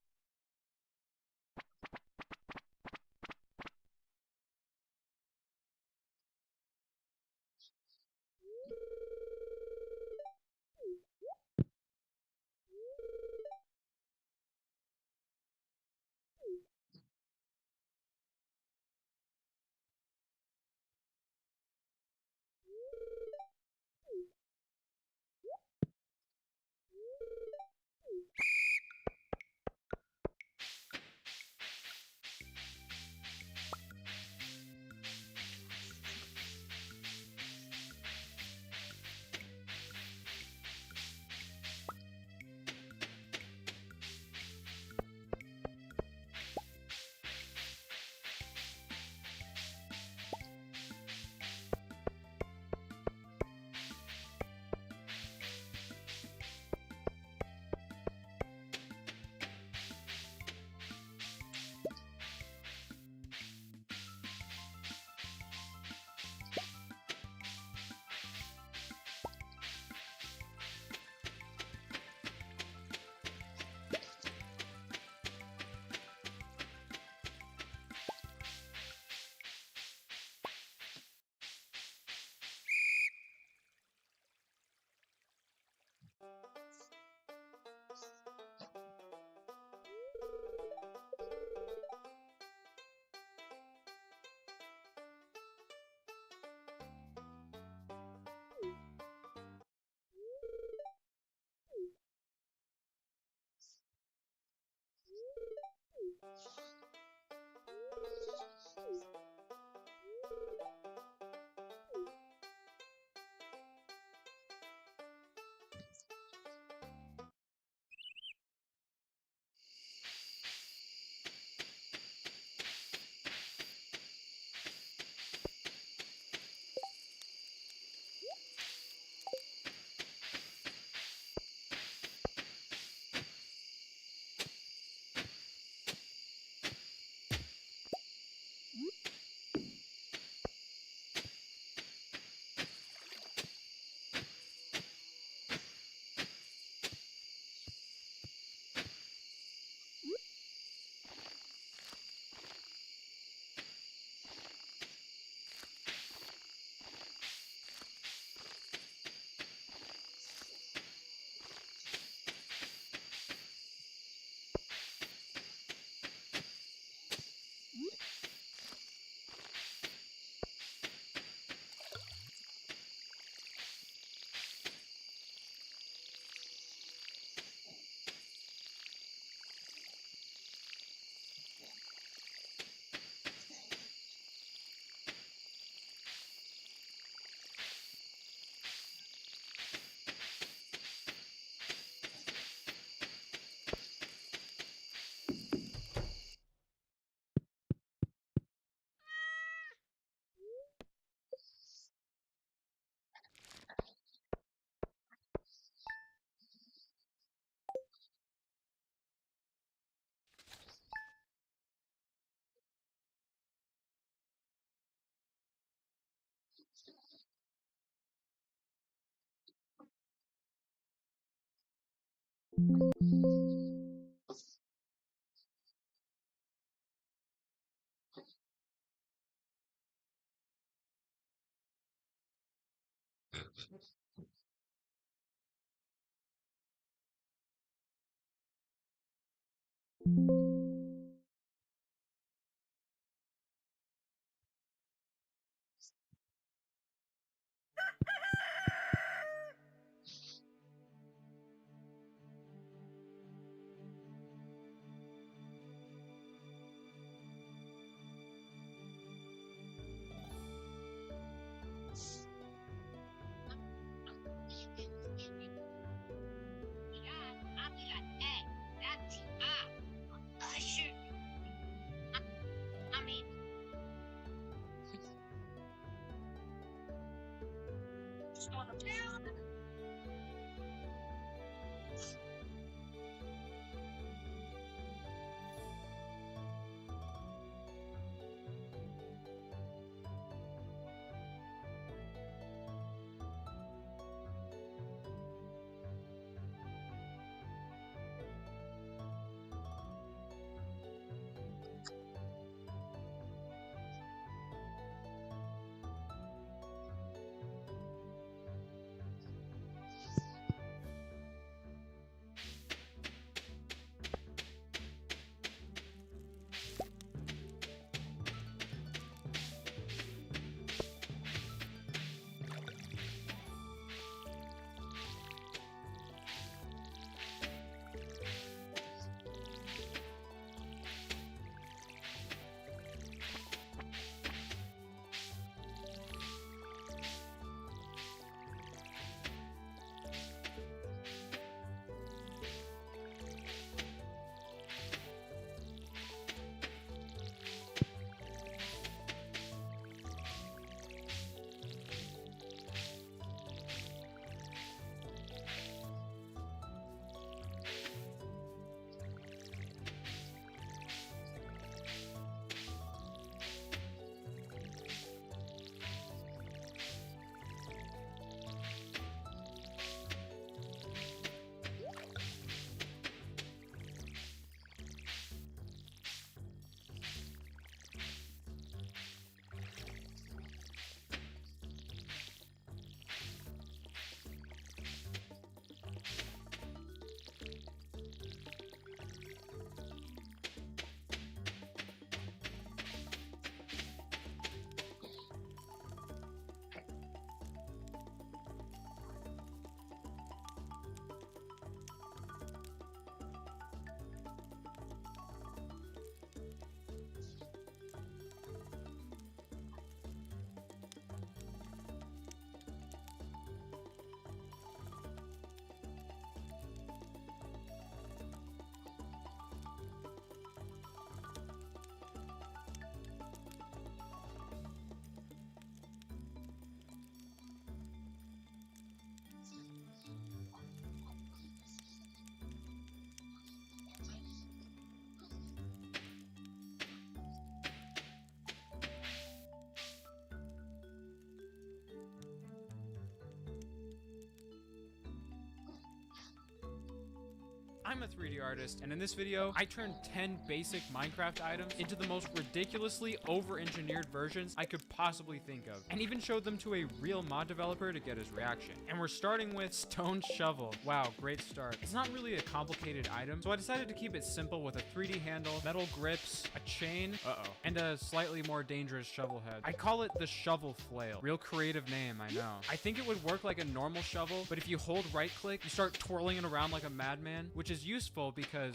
I'm a 3D artist, and in this video, I turned 10 basic Minecraft items into the most ridiculously over-engineered versions I could possibly think of, and even showed them to a real mod developer to get his reaction. And we're starting with Stone Shovel. Wow, great start. It's not really a complicated item, so I decided to keep it simple with a 3D handle, metal grips, a chain, and a slightly more dangerous shovel head. I call it the Shovel Flail. Real creative name, I know. I think it would work like a normal shovel, but if you hold right-click, you start twirling it around like a madman, which is useful because...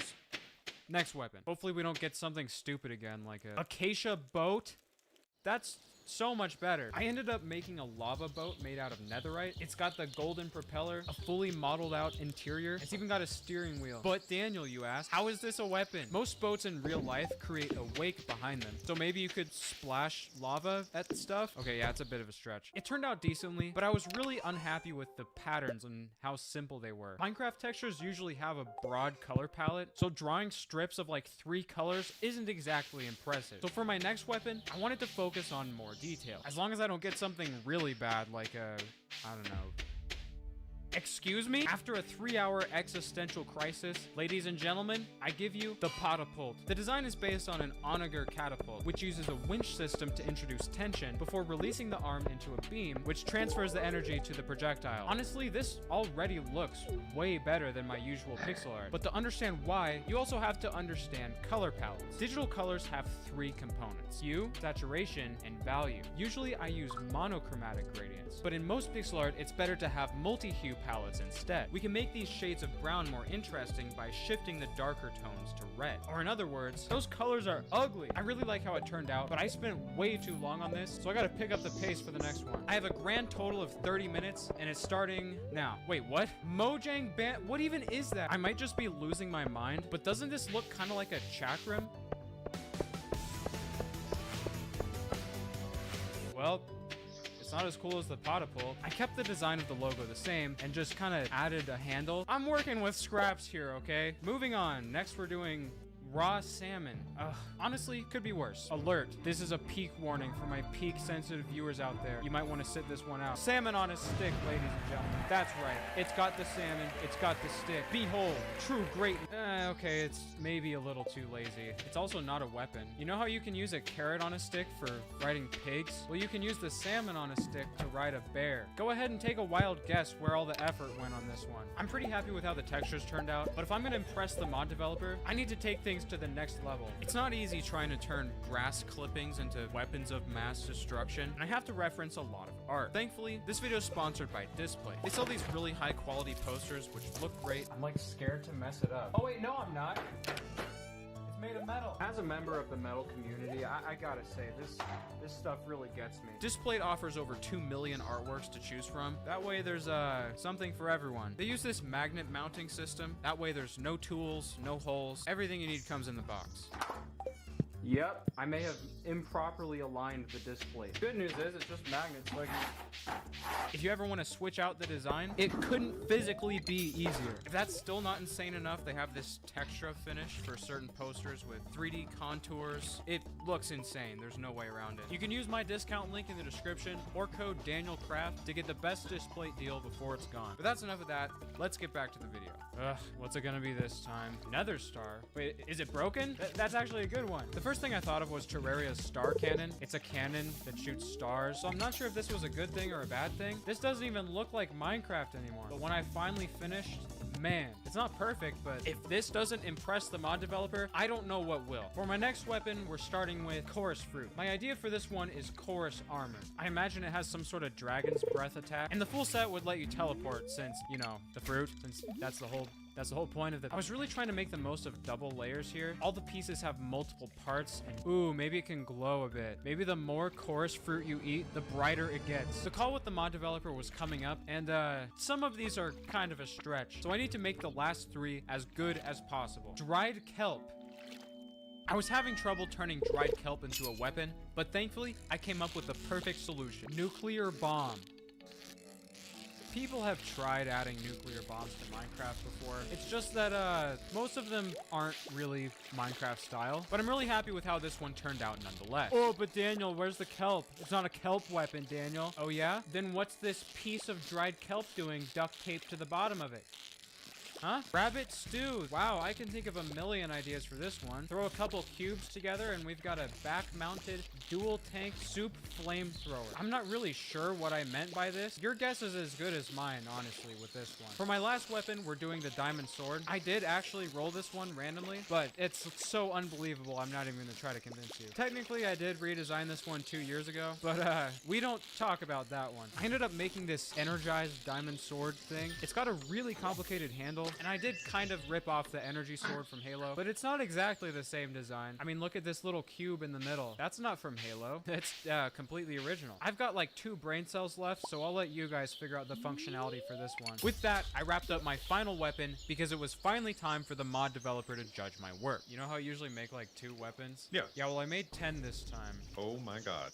Next weapon. Hopefully we don't get something stupid again, like a acacia boat. That's so much better. I ended up making a lava boat made out of netherite. It's got the golden propeller, a fully modeled out interior. It's even got a steering wheel. But Daniel, you ask, how is this a weapon? Most boats in real life create a wake behind them. So maybe you could splash lava at stuff? Okay, yeah, it's a bit of a stretch. It turned out decently, but I was really unhappy with the patterns and how simple they were. Minecraft textures usually have a broad color palette, so drawing strips of like 3 colors isn't exactly impressive. So for my next weapon, I wanted to focus on more detail. As long as I don't get something really bad like a, I don't know. Excuse me? After a 3-hour existential crisis, ladies and gentlemen, I give you the Potapult. The design is based on an onager catapult, which uses a winch system to introduce tension before releasing the arm into a beam, which transfers the energy to the projectile. Honestly, this already looks way better than my usual pixel art, but to understand why, you also have to understand color palettes. Digital colors have 3 components: hue, saturation, and value. Usually I use monochromatic gradients, but in most pixel art, it's better to have multi-hue palettes instead. We can make these shades of brown more interesting by shifting the darker tones to red. Or in other words, those colors are ugly. I really like how it turned out, but I spent way too long on this, so I gotta pick up the pace for the next one. I have a grand total of 30 minutes, and it's starting now. Wait, what? Mojang Ban- what even is that? I might just be losing my mind, but doesn't this look kind of like a chakram? Well, It's not as cool as the Potapole. I kept the design of the logo the same and just kind of added a handle. I'm working with scraps here, okay? Moving on. Next, we're doing raw salmon. Ugh, honestly, could be worse. Alert, this is a peak warning for my peak sensitive viewers out there. You might want to sit this one out. Salmon on a stick, ladies and gentlemen. That's right. It's got the salmon, it's got the stick. Behold, true great. Okay, it's maybe a little too lazy. It's also not a weapon. You know how you can use a carrot on a stick for riding pigs? Well, you can use the salmon on a stick to ride a bear. Go ahead and take a wild guess where all the effort went on this one. I'm pretty happy with how the textures turned out, but if I'm gonna impress the mod developer, I need to take things to the next level. It's not easy trying to turn grass clippings into weapons of mass destruction, and I have to reference a lot of art. Thankfully, this video is sponsored by Display. They sell these really high quality posters which look great. I'm like scared to mess it up. Oh wait, no I'm not. It's made of metal. As a member of the metal community, I gotta say, this stuff really gets me. Display offers over 2 million artworks to choose from. That way there's something for everyone. They use this magnet mounting system. That way there's no tools, no holes. Everything you need comes in the box. Yep, I may have improperly aligned the display. Good news is it's just magnets. Like, if you ever want to switch out the design, it couldn't physically be easier. If that's still not insane enough, they have this texture finish for certain posters with 3D contours. It looks insane. There's no way around it. You can use my discount link in the description or code DanielCraft to get the best display deal before it's gone. But that's enough of that. Let's get back to the video. Ugh, what's it gonna be this time? Nether Star. Wait, is it broken? That's actually a good one. The first thing I thought of was Terraria's Star Cannon. It's a cannon that shoots stars, so I'm not sure if this was a good thing or a bad thing. This doesn't even look like Minecraft anymore. But when I finally finished, man, it's not perfect, but if this doesn't impress the mod developer, I don't know what will. For my next weapon, we're starting with Chorus Fruit. My idea for this one is Chorus Armor. I imagine it has some sort of dragon's breath attack, and the full set would let you teleport since, you know, the fruit, since that's the whole point of it. I was really trying to make the most of double layers here. All the pieces have multiple parts, and ooh, maybe it can glow a bit. Maybe the more chorus fruit you eat, the brighter it gets. The call with the mod developer was coming up, and some of these are kind of a stretch. So I need to make the last 3 as good as possible. Dried kelp. I was having trouble turning dried kelp into a weapon, but thankfully, I came up with the perfect solution. Nuclear bomb. People have tried adding nuclear bombs to Minecraft before. It's just that most of them aren't really Minecraft style, but I'm really happy with how this one turned out nonetheless. Oh, but Daniel, where's the kelp? It's not a kelp weapon, Daniel. Oh yeah? Then what's this piece of dried kelp doing duct taped to the bottom of it? Huh? Rabbit stew. Wow, I can think of a million ideas for this one. Throw a couple cubes together and we've got a back-mounted dual tank soup flamethrower. I'm not really sure what I meant by this. Your guess is as good as mine, honestly, with this one. For my last weapon, we're doing the diamond sword. I did actually roll this one randomly, but it's so unbelievable, I'm not even gonna try to convince you. Technically, I did redesign this one 2 years ago, but we don't talk about that one. I ended up making this energized diamond sword thing. It's got a really complicated handle, and I did kind of rip off the energy sword from Halo, but it's not exactly the same design. I mean, look at this little cube in the middle. That's not from Halo. It's completely original. I've got like 2 brain cells left, so I'll let you guys figure out the functionality for this one. With that, I wrapped up my final weapon because it was finally time for the mod developer to judge my work. You know how I usually make like 2 weapons? Yeah. Yeah, well, I made 10 this time. Oh my god.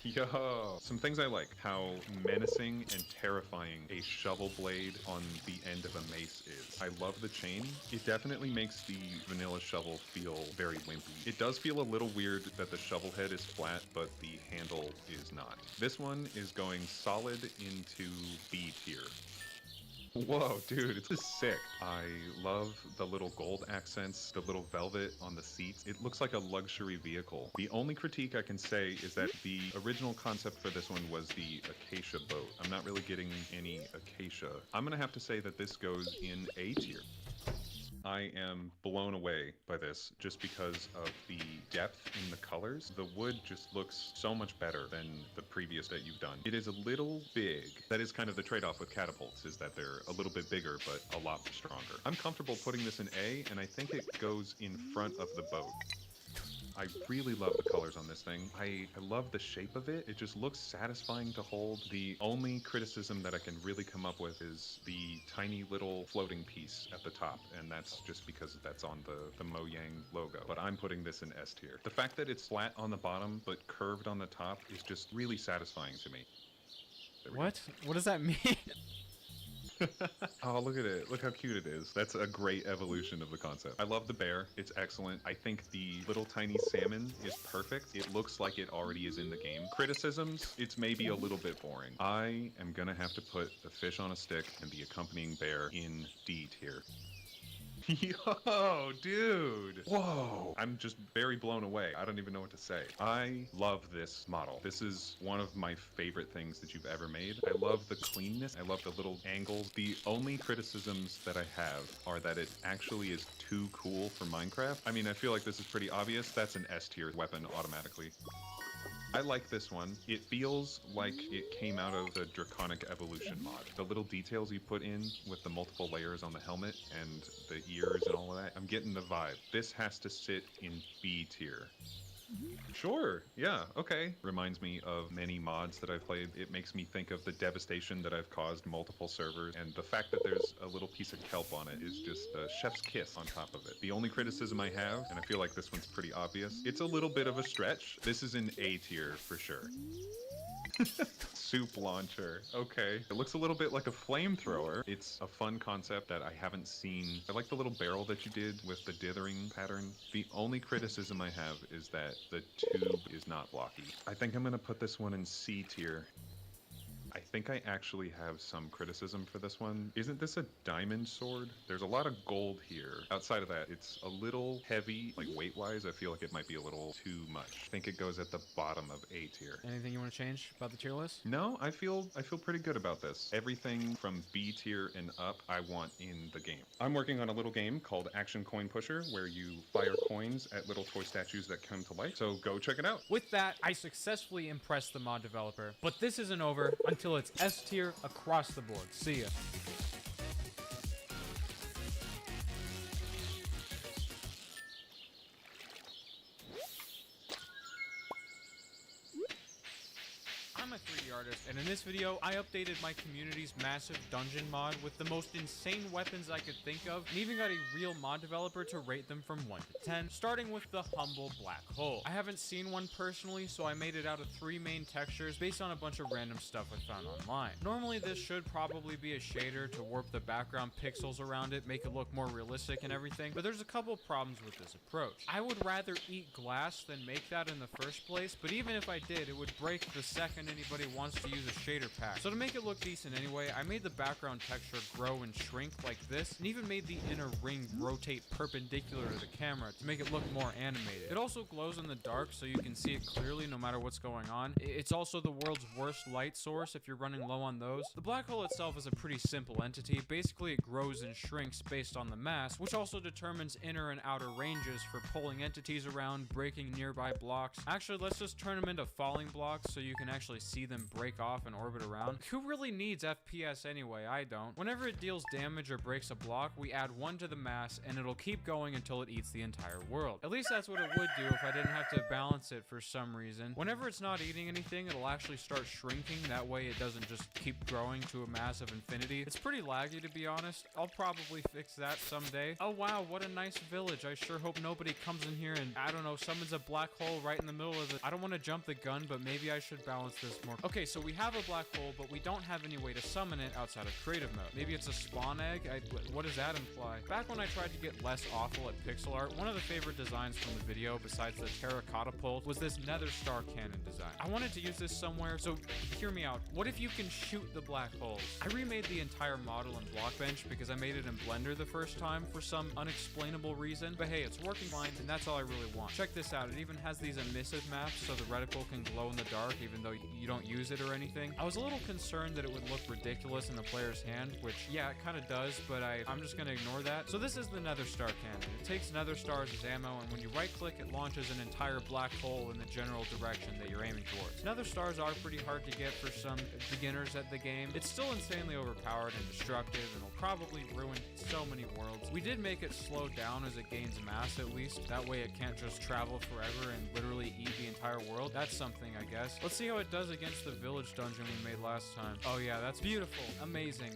Yo, some things I like. How menacing and terrifying a shovel blade on the end of a mace is. I love the chain. It definitely makes the vanilla shovel feel very wimpy. It does feel a little weird that the shovel head is flat, but the handle is not. This one is going solid into B tier. Whoa, dude, it's just sick. I love the little gold accents, the little velvet on the seats. It looks like a luxury vehicle. The only critique I can say is that the original concept for this one was the acacia boat. I'm not really getting any acacia. I'm gonna have to say that this goes in A tier. I am blown away by this just because of the depth in the colors. The wood just looks so much better than the previous that you've done. It is a little big. That is kind of the trade-off with catapults, is that they're a little bit bigger, but a lot stronger. I'm comfortable putting this in A, and I think it goes in front of the boat. I really love the colors on this thing. I love the shape of it. It just looks satisfying to hold. The only criticism that I can really come up with is the tiny little floating piece at the top, and that's just because that's on the Mojang logo. But I'm putting this in S tier. The fact that it's flat on the bottom but curved on the top is just really satisfying to me. What? What does that mean? Oh, look at it. Look how cute it is. That's a great evolution of the concept. I love the bear. It's excellent. I think the little tiny salmon is perfect. It looks like it already is in the game. Criticisms, it's maybe a little bit boring. I am gonna have to put the fish on a stick and the accompanying bear in D tier. Yo, dude. Whoa. I'm just very blown away. I don't even know what to say. I love this model. This is one of my favorite things that you've ever made. I love the cleanness. I love the little angles. The only criticisms that I have are that it actually is too cool for Minecraft. I mean, I feel like this is pretty obvious. That's an S tier weapon automatically. I like this one. It feels like it came out of the Draconic Evolution mod. The little details you put in with the multiple layers on the helmet and the ears and all of that, I'm getting the vibe. This has to sit in B tier. Sure, yeah, okay. Reminds me of many mods that I've played. It makes me think of the devastation that I've caused multiple servers, and the fact that there's a little piece of kelp on it is just a chef's kiss on top of it. The only criticism I have, and I feel like this one's pretty obvious, it's a little bit of a stretch. This is in A tier for sure. Soup launcher. Okay. It looks a little bit like a flamethrower. It's a fun concept that I haven't seen. I like the little barrel that you did with the dithering pattern. The only criticism I have is that the tube is not blocky. I think I'm gonna put this one in C tier. I think I actually have some criticism for this one. Isn't this a diamond sword? There's a lot of gold here. Outside of that, it's a little heavy, like weight-wise. I feel like it might be a little too much. I think it goes at the bottom of A tier. Anything you want to change about the tier list? No, I feel pretty good about this. Everything from B tier and up, I want in the game. I'm working on a little game called Action Coin Pusher, where you fire coins at little toy statues that come to life. So go check it out. With that, I successfully impressed the mod developer, but this isn't over until it's S tier across the board. See ya. I'm a 3D artist, and in this video, I updated my community's massive dungeon mod with the most insane weapons I could think of, and even got a real mod developer to rate them from 1 to 10, starting with the humble black hole. I haven't seen one personally, so I made it out of 3 main textures based on a bunch of random stuff I found online. Normally, this should probably be a shader to warp the background pixels around it, make it look more realistic and everything, but there's a couple problems with this approach. I would rather eat glass than make that in the first place, but even if I did, it would break the second anybody wants to use a shader pack. So to make it look decent anyway, I made the background texture grow and shrink like this, and even made the inner ring rotate perpendicular to the camera to make it look more animated. It also glows in the dark so you can see it clearly no matter what's going on. It's also the world's worst light source if you're running low on those. The black hole itself is a pretty simple entity. Basically, it grows and shrinks based on the mass, which also determines inner and outer ranges for pulling entities around, breaking nearby blocks. Actually, let's just turn them into falling blocks so you can actually see them break off and orbit around. Who really needs FPS anyway? I don't. Whenever it deals damage or breaks a block, we add 1 to the mass, and it'll keep going until it eats the entire world. At least that's what it would do if I didn't have to balance it for some reason. Whenever it's not eating anything, it'll actually start shrinking. That way it doesn't just keep growing to a mass of infinity. It's pretty laggy, to be honest. I'll probably fix that someday. Oh wow, what a nice village. I sure hope nobody comes in here and, I don't know, summons a black hole right in the middle of it. I don't want to jump the gun, but maybe I should balance this more. Okay, so we have a black hole, but we don't have any way to summon it outside of creative mode. Maybe it's a spawn egg? What does that imply? Back when I tried to get less awful at pixel art, one of the favorite designs from the video, besides the terracotta pole, was this nether star cannon design. I wanted to use this somewhere, so hear me out. What if you can shoot the black holes? I remade the entire model in Blockbench because I made it in Blender the first time for some unexplainable reason, but hey, it's working fine, and that's all I really want. Check this out. It even has these emissive maps so the reticle can glow in the dark even though you don't use it. it or anything. I was a little concerned that it would look ridiculous in the player's hand, which, yeah, it kind of does, but I'm just going to ignore that. So this is the Nether Star Cannon. It takes Nether Stars as ammo, and when you right-click, it launches an entire black hole in the general direction that you're aiming towards. Nether Stars are pretty hard to get for some beginners at the game. It's still insanely overpowered and destructive, and will probably ruin so many worlds. We did make it slow down as it gains mass, at least. That way it can't just travel forever and literally eat the entire world. That's something, I guess. Let's see how it does against the village dungeon we made last time. Oh yeah, that's beautiful. Amazing.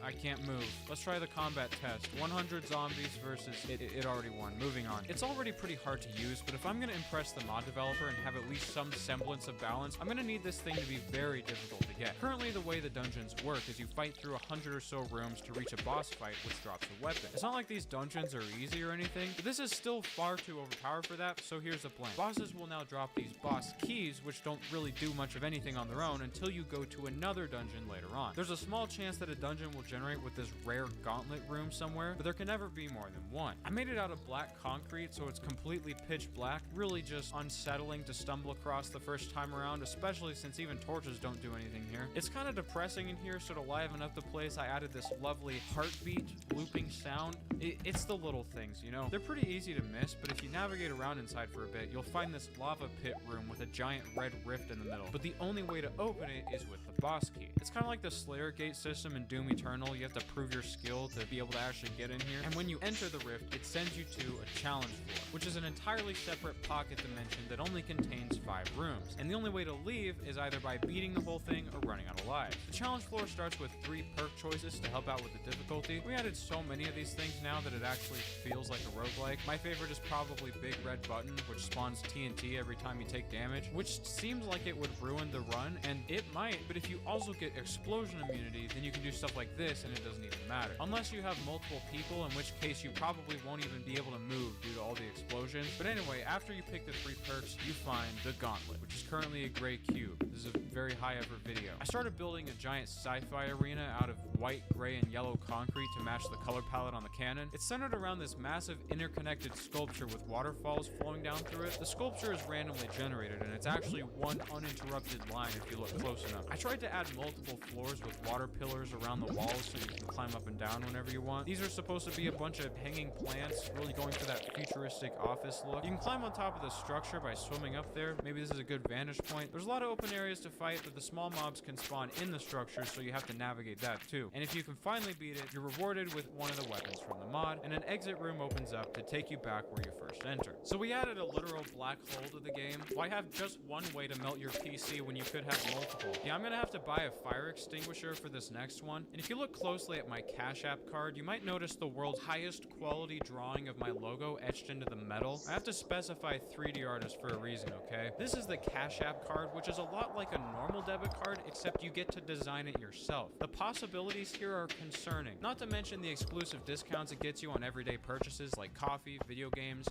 I can't move. Let's try the combat test. 100 zombies versus it already won. Moving on. It's already pretty hard to use, but if I'm gonna impress the mod developer and have at least some semblance of balance, I'm gonna need this thing to be very difficult to get. Currently, the way the dungeons work is you fight through 100 or so rooms to reach a boss fight, which drops a weapon. It's not like these dungeons are easy or anything, but this is still far too overpowered for that, so here's the plan. Bosses will now drop these boss keys, which don't really do much of anything on their own until you go to another dungeon later on. There's a small chance that a dungeon will generate with this rare gauntlet room somewhere, but there can never be more than one. I made it out of black concrete, so it's completely pitch black, really just unsettling to stumble across the first time around, especially since even torches don't do anything here. It's kind of depressing in here, so to liven up the place, I added this lovely heartbeat looping sound. It's the little things, you know? They're pretty easy to miss, but if you navigate around inside for a bit, you'll find this lava pit room with a giant red rift in the middle, but the only way to open it is with the boss key. It's kind of like the Slayer Gate system in Doom Eternal. You have to prove your skill to be able to actually get in here, and when you enter the rift, it sends you to a challenge floor, which is an entirely separate pocket dimension that only contains 5 rooms, and the only way to leave is either by beating the whole thing or running out of lives. The challenge floor starts with 3 perk choices to help out with the difficulty. We added so many of these things now that it actually feels like a roguelike. My favorite is probably Big Red Button, which spawns TNT every time you take damage, which seems like it would ruin the run, and it might, but if you also get explosion immunity, then you can do stuff like this and it doesn't even matter. Unless you have multiple people, in which case you probably won't even be able to move due to all the explosions. But anyway, after you pick the 3 perks, you find the gauntlet, which is currently a gray cube. This is a very high effort video. I started building a giant sci-fi arena out of white, gray, and yellow concrete to match the color palette on the cannon. It's centered around this massive interconnected sculpture with waterfalls flowing down through it. The sculpture is randomly generated, and it's actually one uninterrupted line if you look close enough. I tried to add multiple floors with water pillars around the walls so you can climb up and down whenever you want. These are supposed to be a bunch of hanging plants, really going for that futuristic office look. You can climb on top of the structure by swimming up there. Maybe this is a good vantage point. There's a lot of open areas to fight, but the small mobs can spawn in the structure, so you have to navigate that too. And if you can finally beat it, you're rewarded with one of the weapons from the mod, and an exit room opens up to take you back where you first entered. So we added a literal black hole to the game. Why have just one way to melt your PC when you could have multiple? Yeah, I'm gonna have to buy a fire extinguisher for this next one. And if you look closely at my Cash App card, you might notice the world's highest quality drawing of my logo etched into the metal. I have to specify 3D artist for a reason, okay? This is the Cash App card, which is a lot like a normal debit card, except you get to design it yourself. The possibilities here are concerning, not to mention the exclusive discounts it gets you on everyday purchases like coffee, video games,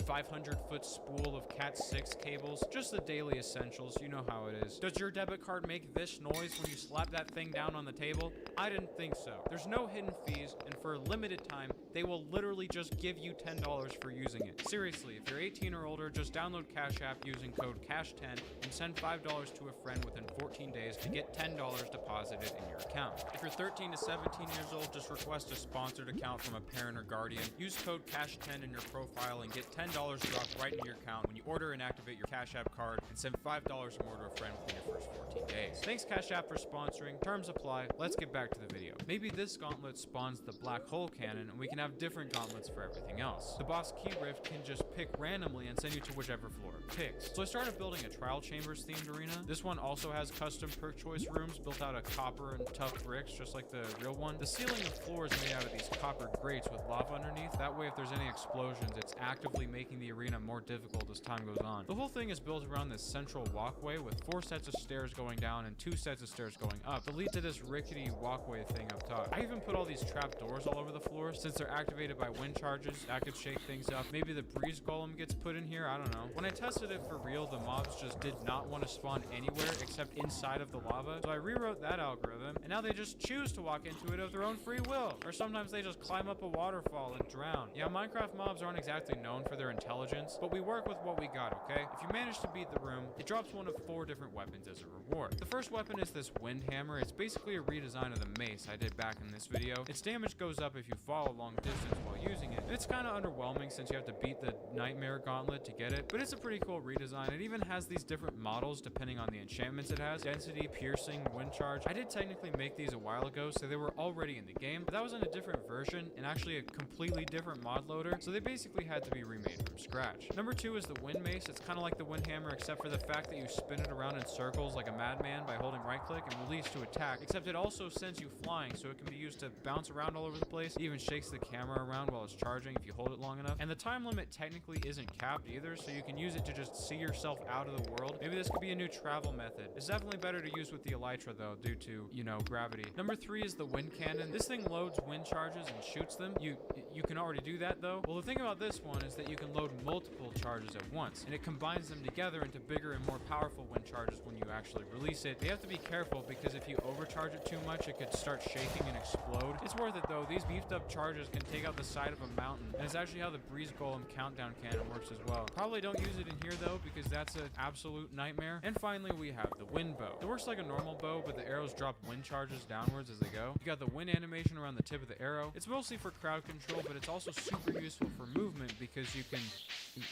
500-foot spool of Cat 6 cables, just the daily essentials, you know how it is. Does your debit card make this noise when you slap that thing down on the table? I didn't think so. There's no hidden fees, and for a limited time, they will literally just give you $10 for using it. Seriously, if you're 18 or older, just download Cash App using code CASH10 and send $5 to a friend within 14 days to get $10 deposited in your account. If you're 13 to 17 years old, just request a sponsored account from a parent or guardian. Use code CASH10 in your profile and get $10 dropped right into your account when you order and activate your Cash App card, and send $5 or more to a friend within your first 14 days. Thanks Cash App for sponsoring. Terms apply. Let's get back to the video. Maybe this gauntlet spawns the black hole cannon, and we can have different gauntlets for everything else. The boss key rift can just pick randomly and send you to whichever floor it picks. So I started building a trial chambers themed arena. This one also has custom perk choice rooms built out of copper and tough bricks, just like the real one. The ceiling and floor is made out of these copper grates with lava underneath. That way if there's any explosions, it's actively making the arena more difficult as time goes on. The whole thing is built around this central walkway with 4 sets of stairs going down and 2 sets of stairs going up to lead to this rickety walkway thing up top. I even put all these trap doors all over the floor since they're activated by wind charges. That could shake things up. Maybe the breeze golem gets put in here, I don't know. When I tested it for real, the mobs just did not want to spawn anywhere except inside of the lava, so I rewrote that algorithm, and now they just choose to walk into it of their own free will. Or sometimes they just climb up a waterfall and drown. Yeah, Minecraft mobs aren't exactly known for their intelligence, but we work with what we we got, okay? If you manage to beat the room, it drops one of 4 different weapons as a reward. The first weapon is this wind hammer. It's basically a redesign of the mace I did back in this video. Its damage goes up if you fall a long distance while using it. And it's kind of underwhelming since you have to beat the nightmare gauntlet to get it, but it's a pretty cool redesign. It even has these different models depending on the enchantments it has: density, piercing, wind charge. I did technically make these a while ago, so they were already in the game, but that was in a different version and actually a completely different mod loader, so they basically had to be remade from scratch. Number 2 is the wind mace. It's kind of like the wind hammer, except for the fact that you spin it around in circles like a madman by holding right click and release to attack, except it also sends you flying, so it can be used to bounce around all over the place. It even shakes the camera around while it's charging if you hold it long enough. And the time limit technically isn't capped either, so you can use it to just see yourself out of the world. Maybe this could be a new travel method. It's definitely better to use with the elytra though, due to, you know, gravity. Number 3 is the wind cannon. This thing loads wind charges and shoots them. You can already do that though. Well, the thing about this one is that you can load multiple charges at once, and it combines them together into bigger and more powerful wind charges when you actually release it. You have to be careful because if you overcharge it too much, it could start shaking and explode. It's worth it though. These beefed up charges can take out the side of a mountain, and it's actually how the breeze golem countdown cannon works as well. Probably don't use it in here though because that's an absolute nightmare. And finally, we have the wind bow. It works like a normal bow, but the arrows drop wind charges downwards as they go. You got the wind animation around the tip of the arrow. It's mostly for crowd control, but it's also super useful for movement because you can...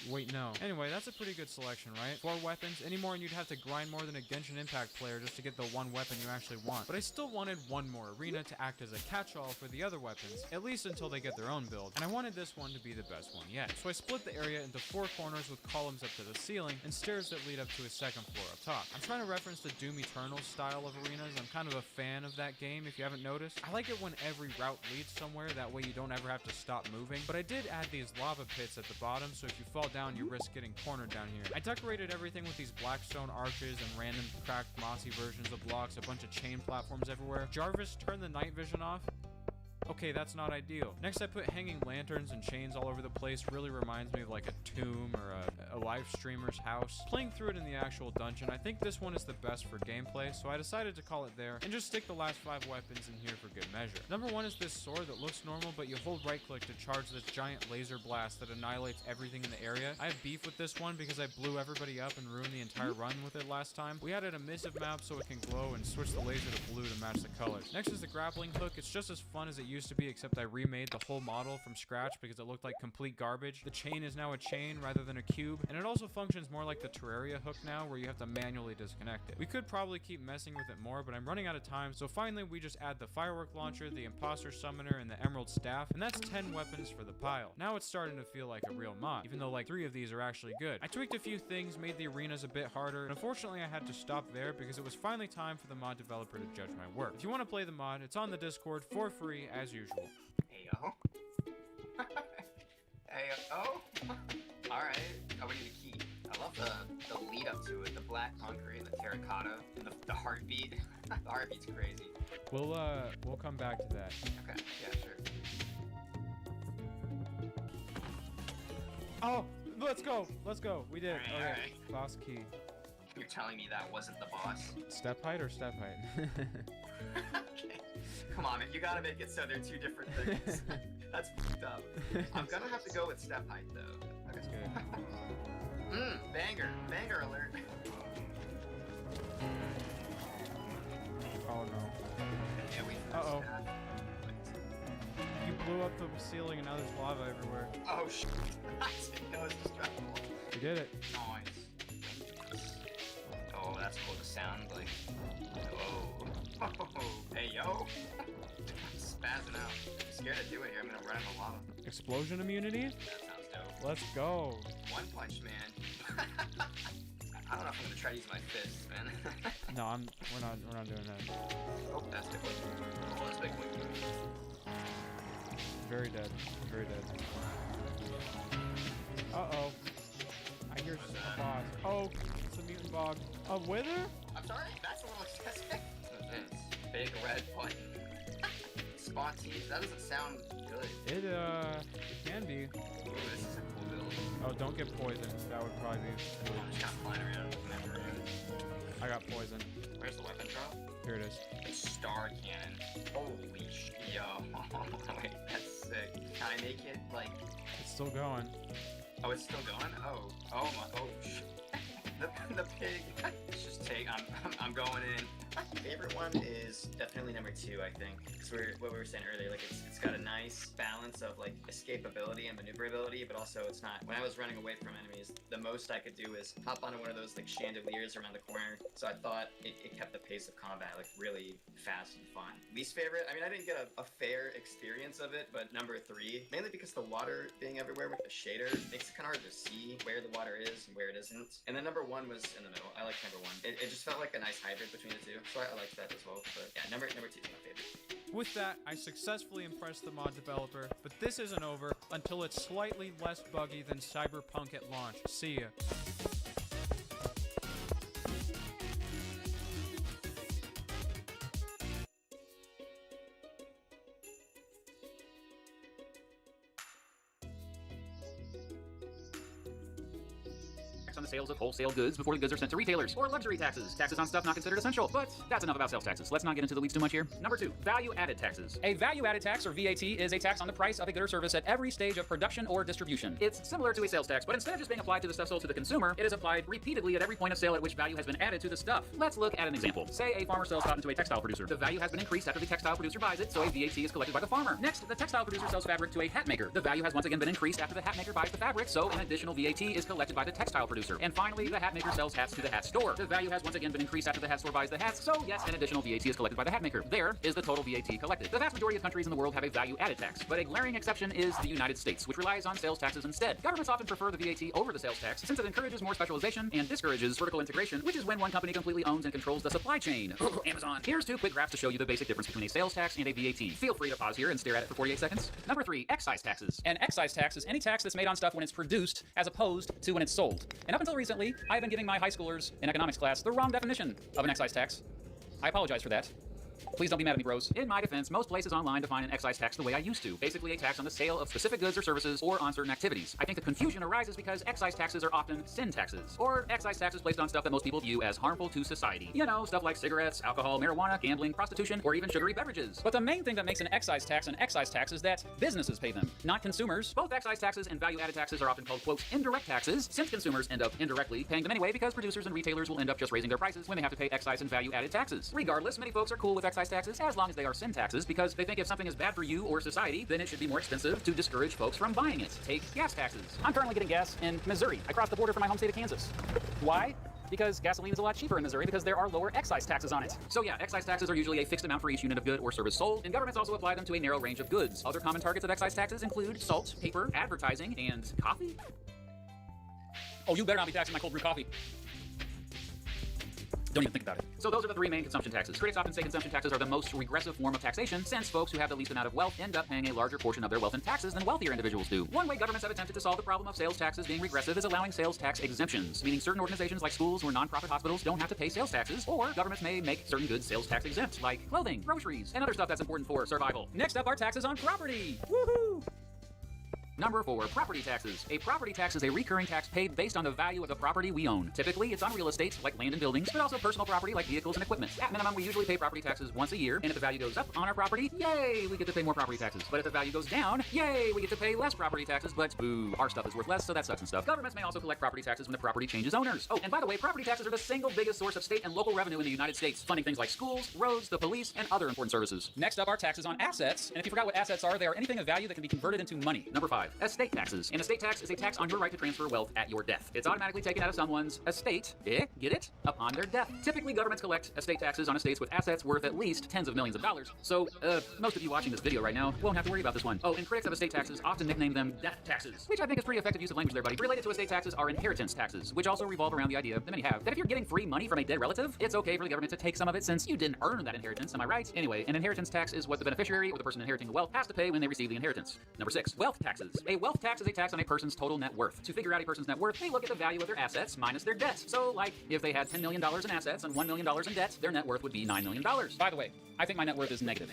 Wait, no. Anyway, that's a pretty good selection, right? 4 weapons. Any more and you'd have to grind more than a Genshin Impact player just to get the one weapon you actually want. But I still wanted one more arena to act as a catch-all for the other weapons, at least until they get their own build. And I wanted this one to be the best one yet. So I split the area into 4 corners with columns up to the ceiling and stairs that lead up to a second floor up top. I'm trying to reference the Doom Eternal style of arenas. I'm kind of a fan of that game, if you haven't noticed. I like it when every route leads somewhere, that way you don't ever have to stop moving. But I did add these lava pits at the bottom, so if you fall down, you risk getting cornered down here. I decorated everything with these blackstone arches and random cracked mossy versions of blocks, a bunch of chain platforms everywhere. Jarvis, turn the night vision off. Okay, that's not ideal. Next, I put hanging lanterns and chains all over the place. Really reminds me of like a tomb or a live streamer's house. Playing through it in the actual dungeon, I think this one is the best for gameplay, so I decided to call it there and just stick the last 5 weapons in here for good measure. Number 1 is this sword that looks normal, but you hold right click to charge this giant laser blast that annihilates everything in the area. I have beef with this one because I blew everybody up and ruined the entire run with it last time. We added a missive map so it can glow and switch the laser to blue to match the colors. Next is the grappling hook. It's just as fun as it used to be, except I remade the whole model from scratch because it looked like complete garbage. The chain is now a chain rather than a cube, and it also functions more like the Terraria hook now, where you have to manually disconnect it. We could probably keep messing with it more, but I'm running out of time, so finally we just add the firework launcher, the imposter summoner, and the emerald staff, and that's 10 weapons for the pile. Now it's starting to feel like a real mod, even though like 3 of these are actually good. I tweaked a few things, made the arenas a bit harder, and unfortunately I had to stop there because it was finally time for the mod developer to judge my work. If you want to play the mod, it's on the Discord for free as usual. Hey yo. Hey yo. Alright. Oh, we need a key. I love the lead up to it, the black concrete and the terracotta and the heartbeat. The heartbeat's crazy. We'll come back to that. Okay, yeah, sure. Oh, let's go. Let's go. We did. All Okay. right. Boss key. You're telling me that wasn't the boss? Step height or step height? Okay. Come on, man. You gotta make it so they're 2 different things. That's fucked up. I'm gonna have to go with step height, though. That's good. Banger. Banger alert. Oh, no. Yeah, we Uh-oh. You blew up the ceiling and now there's lava everywhere. Oh, shit. I didn't know it was destructible. You did it. Nice. Oh, that's cool to sound like. Whoa. Oh, hey, yo. I'm spazzing out. I'm scared to do it here. I'm gonna run out of lava. Explosion immunity? That sounds dope. Let's go. One punch, man. I don't know if I'm gonna try to use my fists, man. No, we're not doing that. Oh, that's good. Oh, that's big one. Very dead. Very dead. Uh-oh. I hear a boss. Oh, it's a mutant bog. A wither? I'm sorry, that's a little excessive. What's this? Big red button. Spot teeth, that doesn't sound good. It can be. Ooh, this is a cool build. Oh, don't get poisoned. That would probably be I'm just kind of flying around. I got poisoned. Where's the weapon drop? Here it is. Star cannon. Holy shit. Yo. Wait, that's sick. Can I make it, like... It's still going. Oh, it's still going? Oh my, oh shit. The pig. Let's just take, I'm going in. My favorite one is definitely number 2, I think. It's what we were saying earlier, like it's got a nice balance of like escapability and maneuverability, but also it's not, when I was running away from enemies, the most I could do is hop onto one of those like chandeliers around the corner. So I thought it kept the pace of combat like really fast and fun. Least favorite, I mean, I didn't get a fair experience of it, but number 3, mainly because the water being everywhere with the shader makes it kind of hard to see where the water is and where it isn't. And then number 1 was in the middle. I like number 1. It just felt like a nice hybrid between the two, so I liked that as well. But yeah, number 2 is my favorite. With that, I successfully impressed the mod developer, but this isn't over until it's slightly less buggy than Cyberpunk at launch. See ya. On the sales of wholesale goods before the goods are sent to retailers, or luxury taxes, taxes on stuff not considered essential. But that's enough about sales taxes. Let's not get into the weeds too much here. Number 2, value-added taxes. A value-added tax, or VAT, is a tax on the price of a good or service at every stage of production or distribution. It's similar to a sales tax, but instead of just being applied to the stuff sold to the consumer, it is applied repeatedly at every point of sale at which value has been added to the stuff. Let's look at an example. Say a farmer sells cotton to a textile producer. The value has been increased after the textile producer buys it, so a VAT is collected by the farmer. Next, the textile producer sells fabric to a hat maker. The value has once again been increased after the hat maker buys the fabric, so an additional VAT is collected by the textile producer. And finally, the hat maker sells hats to the hat store. The value has once again been increased after the hat store buys the hats, so yes, an additional VAT is collected by the hat maker. There is the total VAT collected. The vast majority of countries in the world have a value-added tax, but a glaring exception is the United States, which relies on sales taxes instead. Governments often prefer the VAT over the sales tax since it encourages more specialization and discourages vertical integration, which is when one company completely owns and controls the supply chain. Amazon. Here's 2 quick graphs to show you the basic difference between a sales tax and a VAT. Feel free to pause here and stare at it for 48 seconds. Number 3, excise taxes. An excise tax is any tax that's made on stuff when it's produced as opposed to when it's sold. And up until recently, I've been giving my high schoolers in economics class the wrong definition of an excise tax. I apologize for that. Please don't be mad at me, bros. In my defense, most places online define an excise tax the way I used to. Basically a tax on the sale of specific goods or services or on certain activities. I think the confusion arises because excise taxes are often sin taxes, or excise taxes placed on stuff that most people view as harmful to society. You know, stuff like cigarettes, alcohol, marijuana, gambling, prostitution, or even sugary beverages. But the main thing that makes an excise tax is that businesses pay them, not consumers. Both excise taxes and value-added taxes are often called, quote, indirect taxes, since consumers end up indirectly paying them anyway because producers and retailers will end up just raising their prices when they have to pay excise and value-added taxes. Regardless, many folks are cool with excise taxes as long as they are sin taxes because they think if something is bad for you or society, then it should be more expensive to discourage folks from buying it. Take gas taxes. I'm currently getting gas in Missouri. I crossed the border from my home state of Kansas. Why? Because gasoline is a lot cheaper in Missouri because there are lower excise taxes on it. So yeah, excise taxes are usually a fixed amount for each unit of good or service sold, and governments also apply them to a narrow range of goods. Other common targets of excise taxes include salt, paper, advertising, and coffee. Oh, you better not be taxing my cold brew coffee. Don't even think about it. So those are the 3 main consumption taxes. Critics often say consumption taxes are the most regressive form of taxation since folks who have the least amount of wealth end up paying a larger portion of their wealth in taxes than wealthier individuals do. One way governments have attempted to solve the problem of sales taxes being regressive is allowing sales tax exemptions, meaning certain organizations like schools or nonprofit hospitals don't have to pay sales taxes, or governments may make certain goods sales tax exempt, like clothing, groceries, and other stuff that's important for survival. Next up are taxes on property. Woohoo! Number 4, property taxes. A property tax is a recurring tax paid based on the value of the property we own. Typically, it's on real estate, like land and buildings, but also personal property, like vehicles and equipment. At minimum, we usually pay property taxes once a year, and if the value goes up on our property, yay, we get to pay more property taxes. But if the value goes down, yay, we get to pay less property taxes, but boo, our stuff is worth less, so that sucks and stuff. Governments may also collect property taxes when the property changes owners. Oh, and by the way, property taxes are the single biggest source of state and local revenue in the United States, funding things like schools, roads, the police, and other important services. Next up are taxes on assets, and if you forgot what assets are, they are anything of value that can be converted into money. Number 5, estate taxes. An estate tax is a tax on your right to transfer wealth at your death. It's automatically taken out of someone's estate, get it? Upon their death. Typically, governments collect estate taxes on estates with assets worth at least tens of millions of dollars. So, most of you watching this video right now won't have to worry about this one. Oh, and critics of estate taxes often nickname them death taxes, which I think is pretty effective use of language there, buddy. Related to estate taxes are inheritance taxes, which also revolve around the idea that many have that if you're getting free money from a dead relative, it's okay for the government to take some of it since you didn't earn that inheritance, am I right? Anyway, an inheritance tax is what the beneficiary or the person inheriting the wealth has to pay when they receive the inheritance. Number 6, wealth taxes. A wealth tax is a tax on a person's total net worth. To figure out a person's net worth, they look at the value of their assets minus their debt. So, like, if they had $10 million in assets and $1 million in debt, their net worth would be $9 million. By the way, I think my net worth is negative.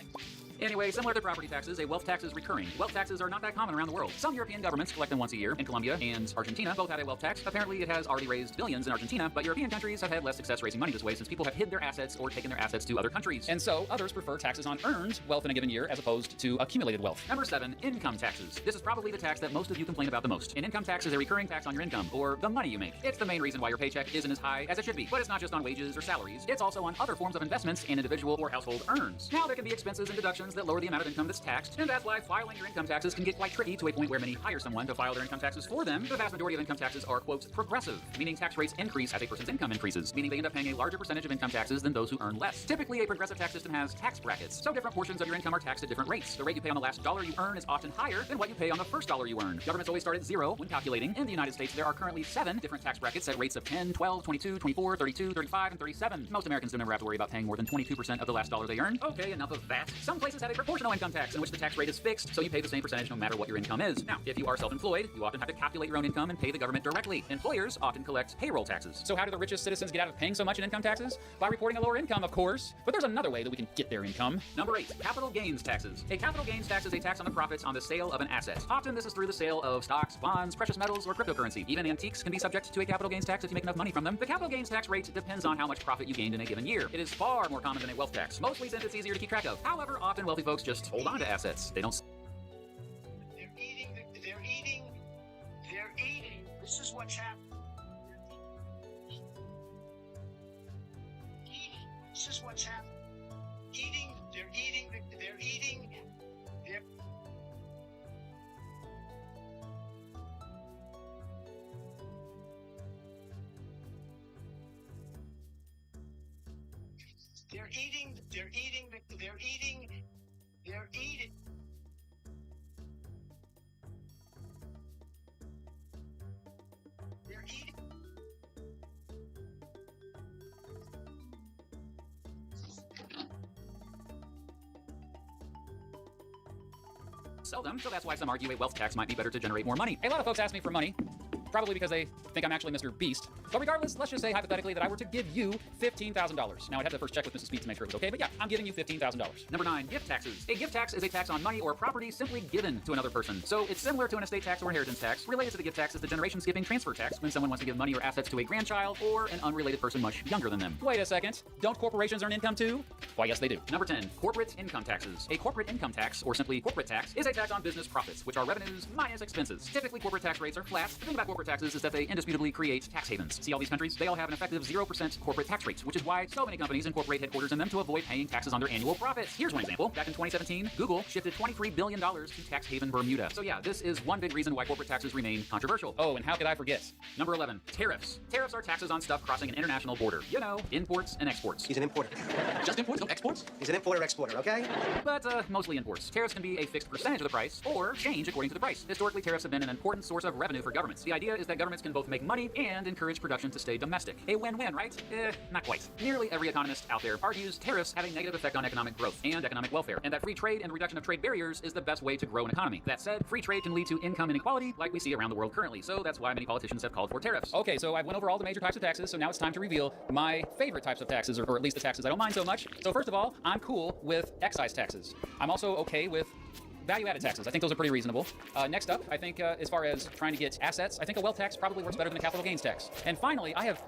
Anyway, similar to property taxes, a wealth tax is recurring. Wealth taxes are not that common around the world. Some European governments collect them once a year. In Colombia and Argentina, both have a wealth tax. Apparently, it has already raised billions in Argentina, but European countries have had less success raising money this way since people have hid their assets or taken their assets to other countries. And so, others prefer taxes on earned wealth in a given year as opposed to accumulated wealth. Number 7, income taxes. This is probably the tax that most of you complain about the most. An income tax is a recurring tax on your income, or the money you make. It's the main reason why your paycheck isn't as high as it should be. But it's not just on wages or salaries. It's also on other forms of investments an individual or household earns. Now, there can be expenses and deductions that lower the amount of income that's taxed, and that's why filing your income taxes can get quite tricky to a point where many hire someone to file their income taxes for them. The vast majority of income taxes are, quote, progressive, meaning tax rates increase as a person's income increases, meaning they end up paying a larger percentage of income taxes than those who earn less. Typically, a progressive tax system has tax brackets, so different portions of your income are taxed at different rates. The rate you pay on the last dollar you earn is often higher than what you pay on the first dollar you earn. Governments always start at 0 when calculating. In the United States, there are currently 7 different tax brackets at rates of 10, 12, 22, 24, 32, 35, and 37. Most Americans don't ever have to worry about paying more than 22% of the last dollar they earn. Okay, enough of that. Some places have a proportional income tax in which the tax rate is fixed, so you pay the same percentage no matter what your income is. Now, if you are self-employed, you often have to calculate your own income and pay the government directly. Employers often collect payroll taxes. So how do the richest citizens get out of paying so much in income taxes? By reporting a lower income, of course. But there's another way that we can get their income. Number 8, capital gains taxes. A capital gains tax is a tax on the profits on the sale of an asset. Often this is through the sale of stocks, bonds, precious metals, or cryptocurrency. Even antiques can be subject to a capital gains tax if you make enough money from them. The capital gains tax rate depends on how much profit you gained in a given year. It is far more common than a wealth tax, mostly since it's easier to keep track of. However, often wealthy folks just hold on to assets. They don't. They're eating. This is what's happening. Eating. This is what's happening. Eating. They're eating. They're eating. They're eating. They're eating. They're eating. They're eating. They're eating. Sell them, so that's why some argue a wealth tax might be better to generate more money. A lot of folks ask me for money, probably because they think I'm actually Mr. Beast. But regardless, let's just say hypothetically that I were to give you $15,000. Now, I'd have to first check with Mrs. Speed to make sure it was okay, but yeah, I'm giving you $15,000. Number 9, gift taxes. A gift tax is a tax on money or property simply given to another person. So it's similar to an estate tax or inheritance tax. Related to the gift tax is the generation skipping transfer tax when someone wants to give money or assets to a grandchild or an unrelated person much younger than them. Wait a second, don't corporations earn income too? Why, yes, they do. Number 10, corporate income taxes. A corporate income tax, or simply corporate tax, is a tax on business profits, which are revenues minus expenses. Typically, corporate tax rates are flat. The thing about corporate taxes is that they indisputably create tax havens. See all these countries? They all have an effective 0% corporate tax rate, which is why so many companies incorporate headquarters in them to avoid paying taxes on their annual profits. Here's one example. Back in 2017, Google shifted $23 billion to tax haven Bermuda. So yeah, this is one big reason why corporate taxes remain controversial. Oh, and how could I forget? Number 11, tariffs. Tariffs are taxes on stuff crossing an international border. You know, imports and exports. He's an importer. Just imports, no exports? He's an importer-exporter, okay? But mostly imports. Tariffs can be a fixed percentage of the price or change according to the price. Historically, tariffs have been an important source of revenue for governments. The idea is that governments can both make money and encourage production to stay domestic. A win-win, right? Not quite. Nearly every economist out there argues tariffs have a negative effect on economic growth and economic welfare, and that free trade and reduction of trade barriers is the best way to grow an economy. That said, free trade can lead to income inequality like we see around the world currently, so that's why many politicians have called for tariffs. Okay, so I've went over all the major types of taxes, so now it's time to reveal my favorite types of taxes, or at least the taxes I don't mind so much. So first of all, I'm cool with excise taxes. I'm also okay with value-added taxes. I think those are pretty reasonable. Next up, I think as far as trying to get assets, I think a wealth tax probably works better than a capital gains tax. And finally, I have,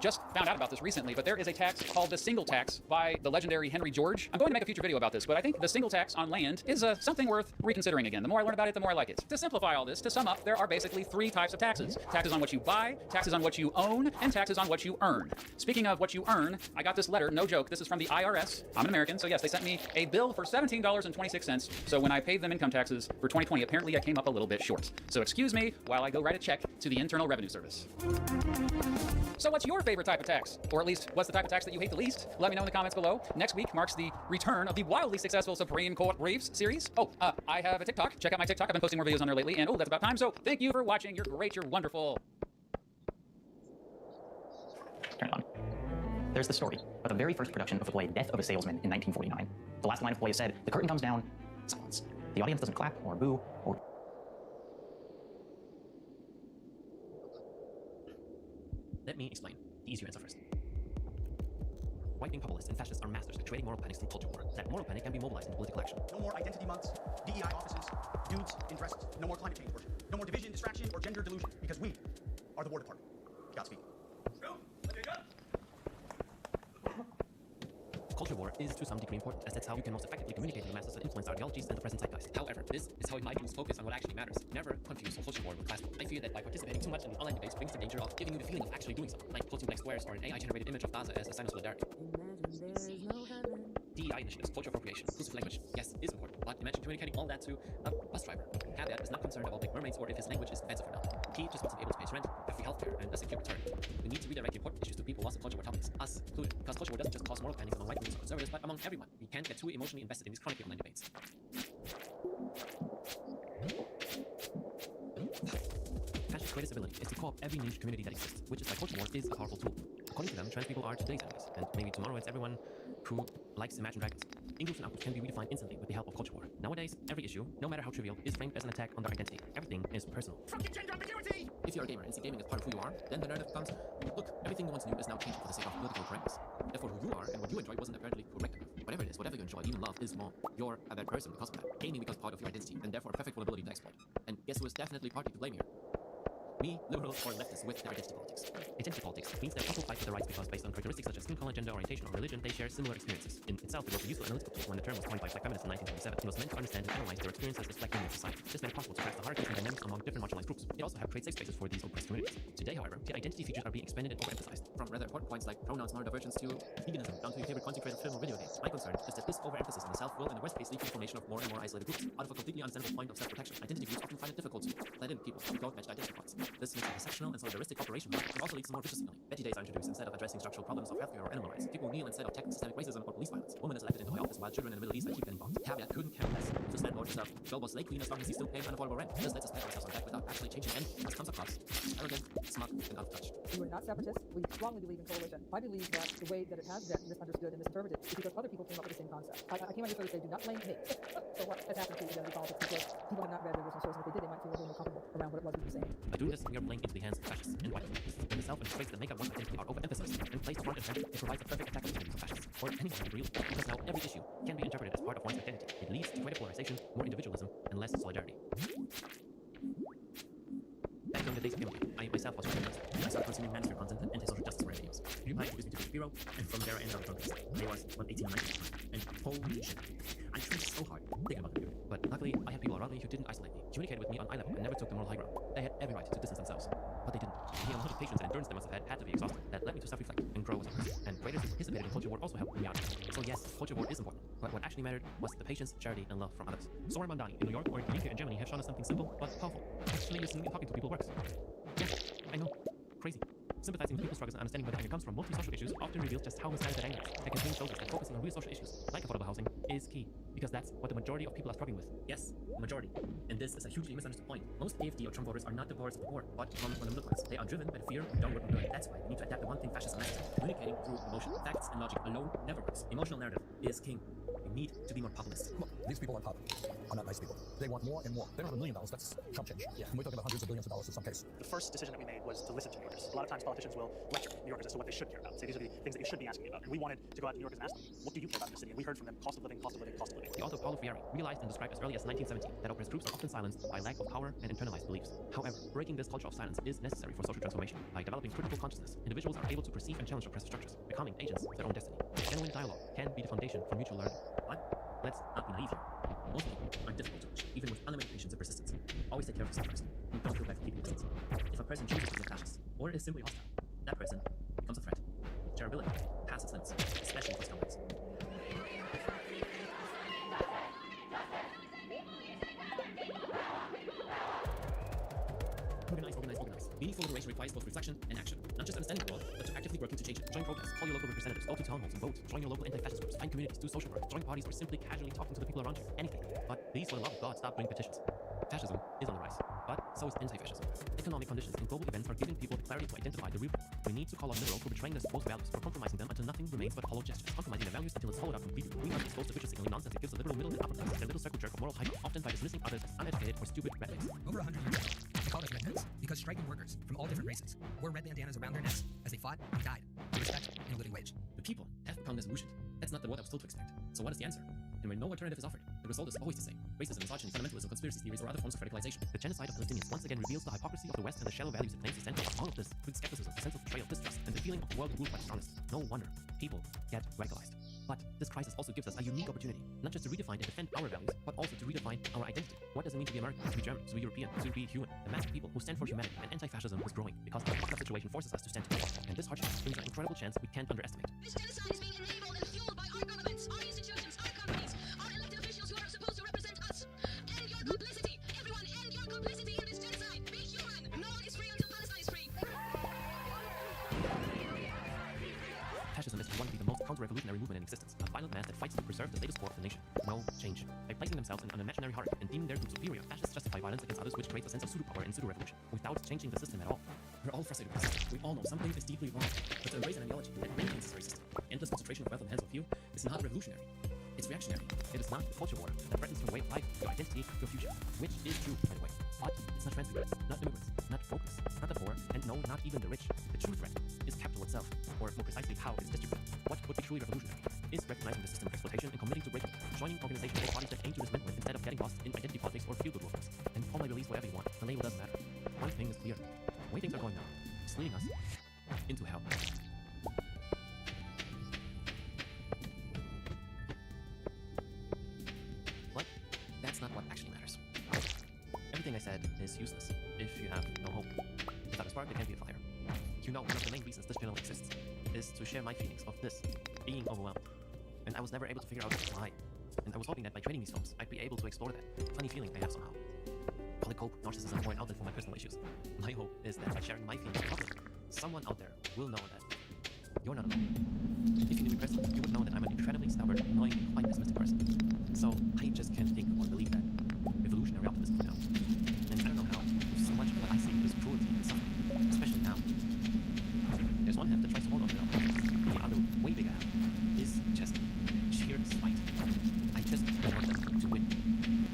just found out about this recently, but there is a tax called the single tax by the legendary Henry George. I'm going to make a future video about this, but I think the single tax on land is something worth reconsidering again. The more I learn about it, the more I like it. To simplify all this, to sum up, there are basically 3 types of taxes. Taxes on what you buy, taxes on what you own, and taxes on what you earn. Speaking of what you earn, I got this letter, no joke, this is from the IRS. I'm an American, so yes, they sent me a bill for $17.26. So when I paid them income taxes for 2020, apparently I came up a little bit short. So excuse me while I go write a check to the Internal Revenue Service. So what's your favorite type of tax? Or at least, what's the type of tax that you hate the least? Let me know in the comments below. Next week marks the return of the wildly successful Supreme Court Briefs series. I have a TikTok. Check out my TikTok. I've been posting more videos on there lately. And that's about time. So thank you for watching. You're great. You're wonderful. Turn it on. There's the story of the very first production of the play Death of a Salesman in 1949. The last line of the play is said, "The curtain comes down, silence. The audience doesn't clap or boo or..." Let me explain. The easier answer first. Right-wing populists and fascists are masters at creating moral panics through culture war. That moral panic can be mobilized into political action. No more identity months, DEI offices, dudes in dresses. No more climate change worship. No more division, distraction, or gender delusion, because we are the War Department. Godspeed. Culture war is to some degree important, as that's how you can most effectively communicate to the masses that influence ideologies and the present zeitgeist. However, this is how we might lose focus on what actually matters. Never confuse culture war with class war. I fear that by participating too much in the online debates brings the danger of giving you the feeling of actually doing something, like posting black squares or an AI-generated image of Gaza as a sign of solidarity. DEI initiatives, culture appropriation, inclusive language, yes, is important, but imagine communicating all that to a bus driver. Caveat is not concerned about big mermaids or if his language is offensive or not. He just wants to be able to pay his rent, have free healthcare, and a secure return. We need to redirect the important issues to people lost in culture war topics, us included, because culture war doesn't just cause moral panics among white and conservatives, but among everyone. We can't get too emotionally invested in these chronic online debates. Fascist greatest ability is to co-op every niche community that exists, which is why culture war is a powerful tool. According to them, trans people are today's enemies, and maybe tomorrow it's everyone who likes Imagine Dragons. In-groups and out-groups can be redefined instantly with the help of culture war. Nowadays, every issue, no matter how trivial, is framed as an attack on their identity. Everything is personal. Fucking gender ambiguity! If you're a gamer and see gaming as part of who you are, then the narrative becomes, look, everything you want to do is now changing for the sake of political correctness. Therefore, who you are and what you enjoy wasn't apparently correct enough. Whatever it is, whatever you enjoy, even love, is wrong. You're a bad person because of that. Gaming becomes part of your identity, and therefore a perfect vulnerability to exploit. And guess who is definitely partly to blame here? Me, liberals, or leftists with their identity politics. Identity politics means that people fight for their rights because based on characteristics such as skin color, gender orientation, or religion, they share similar experiences. In itself, it was a useful analytical tool when the term was coined by black feminists in 1927. It was meant to understand and analyze their experiences as black women in society. This made it possible to grasp the hierarchies and dynamics among different marginalized groups. It also helped create safe spaces for these oppressed communities. Today, however, the identity features are being expanded and overemphasized. From rather important points like pronouns, neurodivergence to veganism, down to your favorite content creator film or video games. My concern is that this overemphasis on the self will in the worst case lead to the formation of more and more isolated groups. Out of a completely understandable point of self-protection, identity groups often find it difficult to let in people who don't match identity points. This makes intersectional and solidaristic cooperation, but it also leads to more vicious feeling. Petty days are introduced instead of addressing structural problems of healthcare or animal rights. People kneel instead of tackling systemic racism or police violence. Women is elected into high office while children in the Middle East keep getting bombed. Caveat couldn't care less. This landlord is a global slave queen as long as he still pays unaffordable rent. This lets us pat ourselves on the back without actually changing anything. This comes across arrogant, smug, and out of touch. We are not separatists. We strongly believe in coalition. I believe that the way that it has been misunderstood and misinterpreted is because other people came up with the same concept. I came out here to say, do not blame me for what has happened to identity politics, because people have not read their original source, and if they did, they might feel a little more comfortable around what it was we were saying. By doing this, we are playing into the hands of fascists and white nationalists. When the self and traits that make up one's identity are overemphasized and placed front and center, it provides a perfect attack opportunity for fascists, or anyone who really, because now every issue can be interpreted as part of one's identity. It leads to greater polarization, more individualism, and less solidarity. Back in the days of gaming, I myself was journalist. I started consuming manosphere content and anti-social justice related videos. PewDiePie introduced me to Hero, and from there I ended up on this. I was 18 or 19 at the time, and holy shit, I tried so hard thinking about the video. But luckily, I had people around me who didn't isolate me, communicated with me on eye level, and never took the moral high ground. They had every right to distance themselves, but they didn't. The amount of patience and endurance they must have had to be exhausted. That led me to self-reflect and grow as a person. And creators who participated in culture war also helped me out. So yes, culture war is important, but what actually mattered was the patience, charity, and love from others. Sora Mamdani in New York or Yinka in Germany have shown us something simple but powerful. Actually listening and talking to people works. Yes, I know. Crazy. Sympathizing with people's struggles and understanding where the anger comes from multi-social issues often reveals just how misguided that anger is. The campaign shows us that focusing on real social issues, like affordable housing, is key, because that's what the majority of people are struggling with. Yes, majority. And this is a hugely misunderstood point. Most AFD or Trump voters are not the poorest of the poor, but come from the middle class. They are driven by the fear of downward mobility. That's why we need to adapt the one thing fascism masters: communicating through emotion. Facts and logic alone never works. Emotional narrative is king. We need to be more populist. Look, these people on top are not nice people. They want more and more. They don't have $1 million. That's chump change. Yeah. And we're talking about hundreds of billions of dollars in some cases. The first decision that we made was to listen to New Yorkers. A lot of times politicians will lecture New Yorkers as to what they should care about. Say these are the things that you should be asking me about. And we wanted to go out to New Yorkers and ask them, what do you care about in the city? And we heard from them cost of living, cost of living, cost of living. The author Paulo Freire realized and described as early as 1917 that oppressed groups are often silenced by lack of power and internalized beliefs. However, breaking this culture of silence is necessary for social transformation. By developing critical consciousness, individuals are able to perceive and challenge oppressive structures, becoming agents of their own destiny. Genuine dialogue can be the foundation for mutual learning. But let's not be naive here. Most people are difficult to reach, even with unlimited patience and persistence. Always take care of yourself first, and don't feel bad for keeping distance. If a person chooses to be a fascist, or is simply hostile, that person becomes a threat. Shareability has its limits, especially for scumbags. Organize. Meaningful liberation requires both reflection and action. Not just understanding the world, but to actively working to change it. Join protests, call your local representatives, go to town halls and vote. Join your local anti-fascist groups, find communities, do social work, join parties, or simply casually talking to the people around you. Anything. But please, for the love of God, stop doing petitions. Fascism is on the rise, but so is anti-fascism. Economic conditions and global events are giving people the clarity to identify the real. We need to call out liberals for betraying their supposed values, for compromising them until nothing remains but hollow gestures, compromising their values until it's hollowed out completely. We must expose the vicious signaling nonsense that gives the liberal middle and upper class their little circle jerk of moral high ground, often by dismissing others as uneducated or stupid rednecks. Over 100 years ago, they called us rednecks because striking workers from all different races wore red bandanas around their necks as they fought and died for respect and a living wage. The people have become this still to expect. So what is the answer? And when no alternative is offered, the result is always the same. Racism, misogyny, fundamentalism, conspiracy theories, or other forms of radicalization. The genocide of Palestinians once again reveals the hypocrisy of the West and the shallow values it claims to stand for. All of this brings skepticism, a sense of betrayal, distrust, and the feeling of the world ruled by the strongest. No wonder people get radicalized. But this crisis also gives us a unique opportunity, not just to redefine and defend our values, but also to redefine our identity. What does it mean to be American, to be German, to be European, to be human? The mass of people who stand for humanity and anti-fascism is growing because the fucked up situation forces us to stand together. And this hardship brings an incredible chance we can't underestimate. This genocide is being enabled and fueled by our governments, our institutions, our companies, our elected officials who are supposed to represent us. End your complicity. Everyone, end your complicity in this genocide. Be human. No one is free until Palestine is free. Fascism is one of the most counter-revolutionary movement in existence, a violent mass that fights to preserve the status quo of the nation. No change. By placing themselves in an imaginary hierarchy and deeming their group superior, fascists justify violence against others, which creates a sense of pseudo-power and pseudo-revolution, without changing the system at all. We're all frustrated with this. We all know something is deeply wrong, but to embrace an ideology that maintains this very system, endless concentration of wealth in the hands of few, is not revolutionary. It's reactionary. It is not a culture war that threatens your way of life, your identity, your future, which is true, by the way. But it's not transmigrants, not immigrants, not brokers, not the poor, and no, not even the rich. The true threat is capital itself, or more precisely, how it is distributed. What would be truly revolutionary is recognizing the system of exploitation and committing to breaking it, joining organizations or bodies that aim to dismantle it instead of getting lost in identity politics or feel-good movements. And call my beliefs whatever you want, the label doesn't matter. One thing is clear. The way things are going now is leading us into hell. But that's not what actually matters. Everything I said is useless if you have no hope. Without a spark, there can't be a fire. You know, one of the main reasons this channel exists is to share my feelings of this, being overwhelmed. And I was never able to figure out why. And I was hoping that by trading these films, I'd be able to explore that funny feeling I have somehow. Call it cope, narcissism, or an outlet for my personal issues. My hope is that by sharing my feelings publicly, someone out there will know that you're not alone. If you knew me personally, you would know that I'm an incredibly stubborn, annoying, and quite pessimistic person. So I just can't think or believe that evolutionary optimism now. And I don't know how, so much of what I see is cruelty and suffering, especially now. There's one half that tries to hold on to it. The other, way bigger half, is just sheer spite. I just want them to win.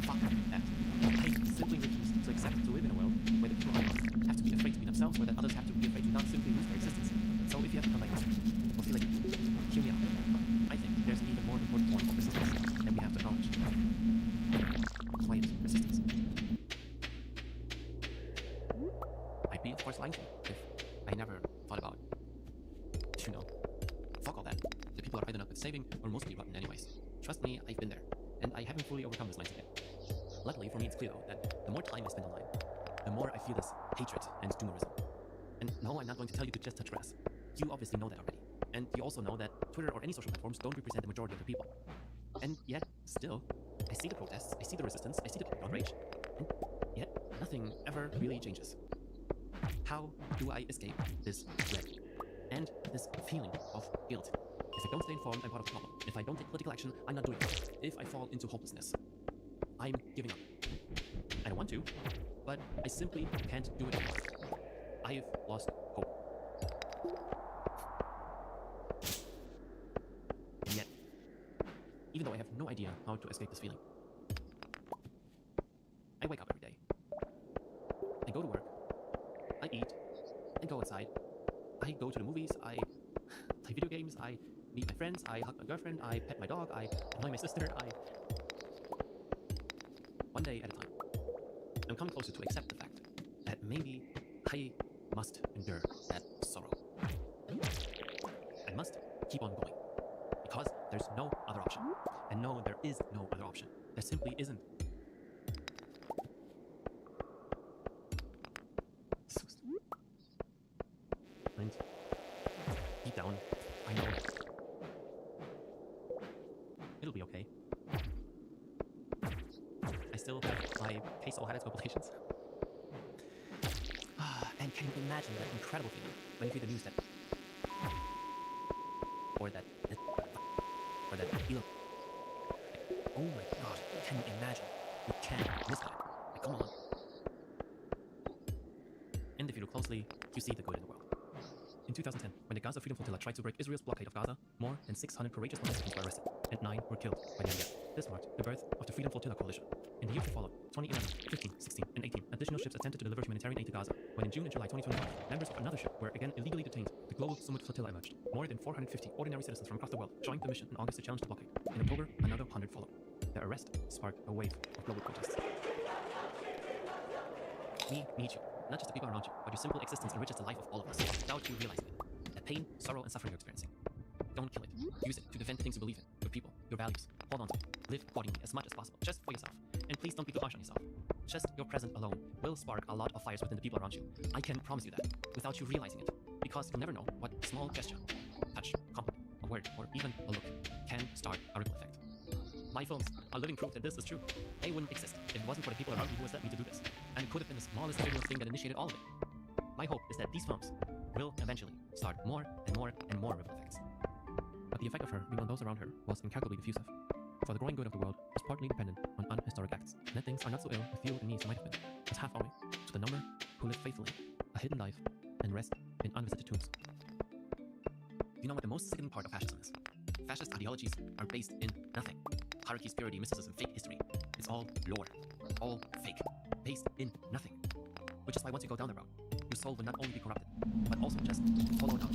Fuck that. I simply refuse to accept to live in a world where the people I love have to be afraid to be themselves, where that others have to be afraid to not simply lose their existence. So if you have to come like this, or feel like it, hear me out. I think there's an even more important form of resistance that we have to acknowledge. Quiet resistance. I'd be, of course, lying to you if I never thought about, you know, fuck all that. The people are either not good saving or mostly rotten anyways. Trust me, I've been there, and I haven't fully overcome this mindset yet. Luckily for me, it's clear though that the more time I spend online, the more I feel this hatred and doomerism. And no, I'm not going to tell you to just touch grass. You obviously know that already. And you also know that Twitter or any social platforms don't represent the majority of the people. And yet, still, I see the protests, I see the resistance, I see the outrage, and yet nothing ever really changes. How do I escape this dread and this feeling of guilt? If I don't stay informed, I'm part of the problem. If I don't take political action, I'm not doing it. If I fall into hopelessness, I'm giving up. I don't want to, but I simply can't do it anymore. I've lost hope. And yet, even though I have no idea how to escape this feeling, I wake up every day. I go to work. I eat. I go outside. I go to the movies. I play video games. I meet my friends. I hug my girlfriend. I pet my dog. I annoy my sister. One day at a time, I'm coming closer to accept the fact that maybe I must endure that sorrow. I must keep on going, because there's no other option. And no, there is no other option. There simply isn't. So stupid. And deep down, I know that it'll be okay. I still have my peso highlights compilations. And can you imagine that incredible feeling when you hear the news that, or that feeling? Oh my god, can you imagine? You can't miss that. Like, come on. And if you look closely, you see the good in the world. In 2010, when the Gaza Freedom Flotilla tried to break Israel's blockade of Gaza, more than 600 courageous Palestinians were arrested, and 9 were killed by the IDF. This marked the birth of the Freedom Flotilla Coalition. In the years that followed, 2011, 15, 16, and 18, additional ships attempted to deliver humanitarian aid to Gaza, when in June and July 2025, members of another ship were again illegally detained. The global Sumut flotilla emerged. More than 450 ordinary citizens from across the world joined the mission in August to challenge the blockade. In October, another 100 followed. Their arrest sparked a wave of global protests. We need you. Not just the people around you, but your simple existence enriches the life of all of us, without you realizing it. The pain, sorrow, and suffering you're experiencing. Don't kill it. Use it to defend the things you believe in, your people, your values. Hold on to it. Live accordingly as much as possible, just for yourself. And please don't be too harsh on yourself. Just your presence alone will spark a lot of fires within the people around you. I can promise you that, without you realizing it. Because you never know what small gesture, touch, compliment, a word, or even a look can start a ripple effect. My films are living proof that this is true. They wouldn't exist if it wasn't for the people around me who has led me to do this. And it could have been the smallest trivial thing that initiated all of it. My hope is that these films will eventually start more and more and more ripple effects. But the effect of her being on those around her was incalculably diffusive. For the growing good of the world was partly dependent on unhistoric acts. And that things are not so ill with you and me as they might have been, was half our way to the number who live faithfully, a hidden life, and rest in unvisited tombs. Do you know what the most sickening part of fascism is? Fascist ideologies are based in nothing. Hierarchies, purity, mysticism, fake history. It's all lore. All fake. Based in nothing. Which is why once you go down the road, your soul will not only be corrupted, but also just hollowed out,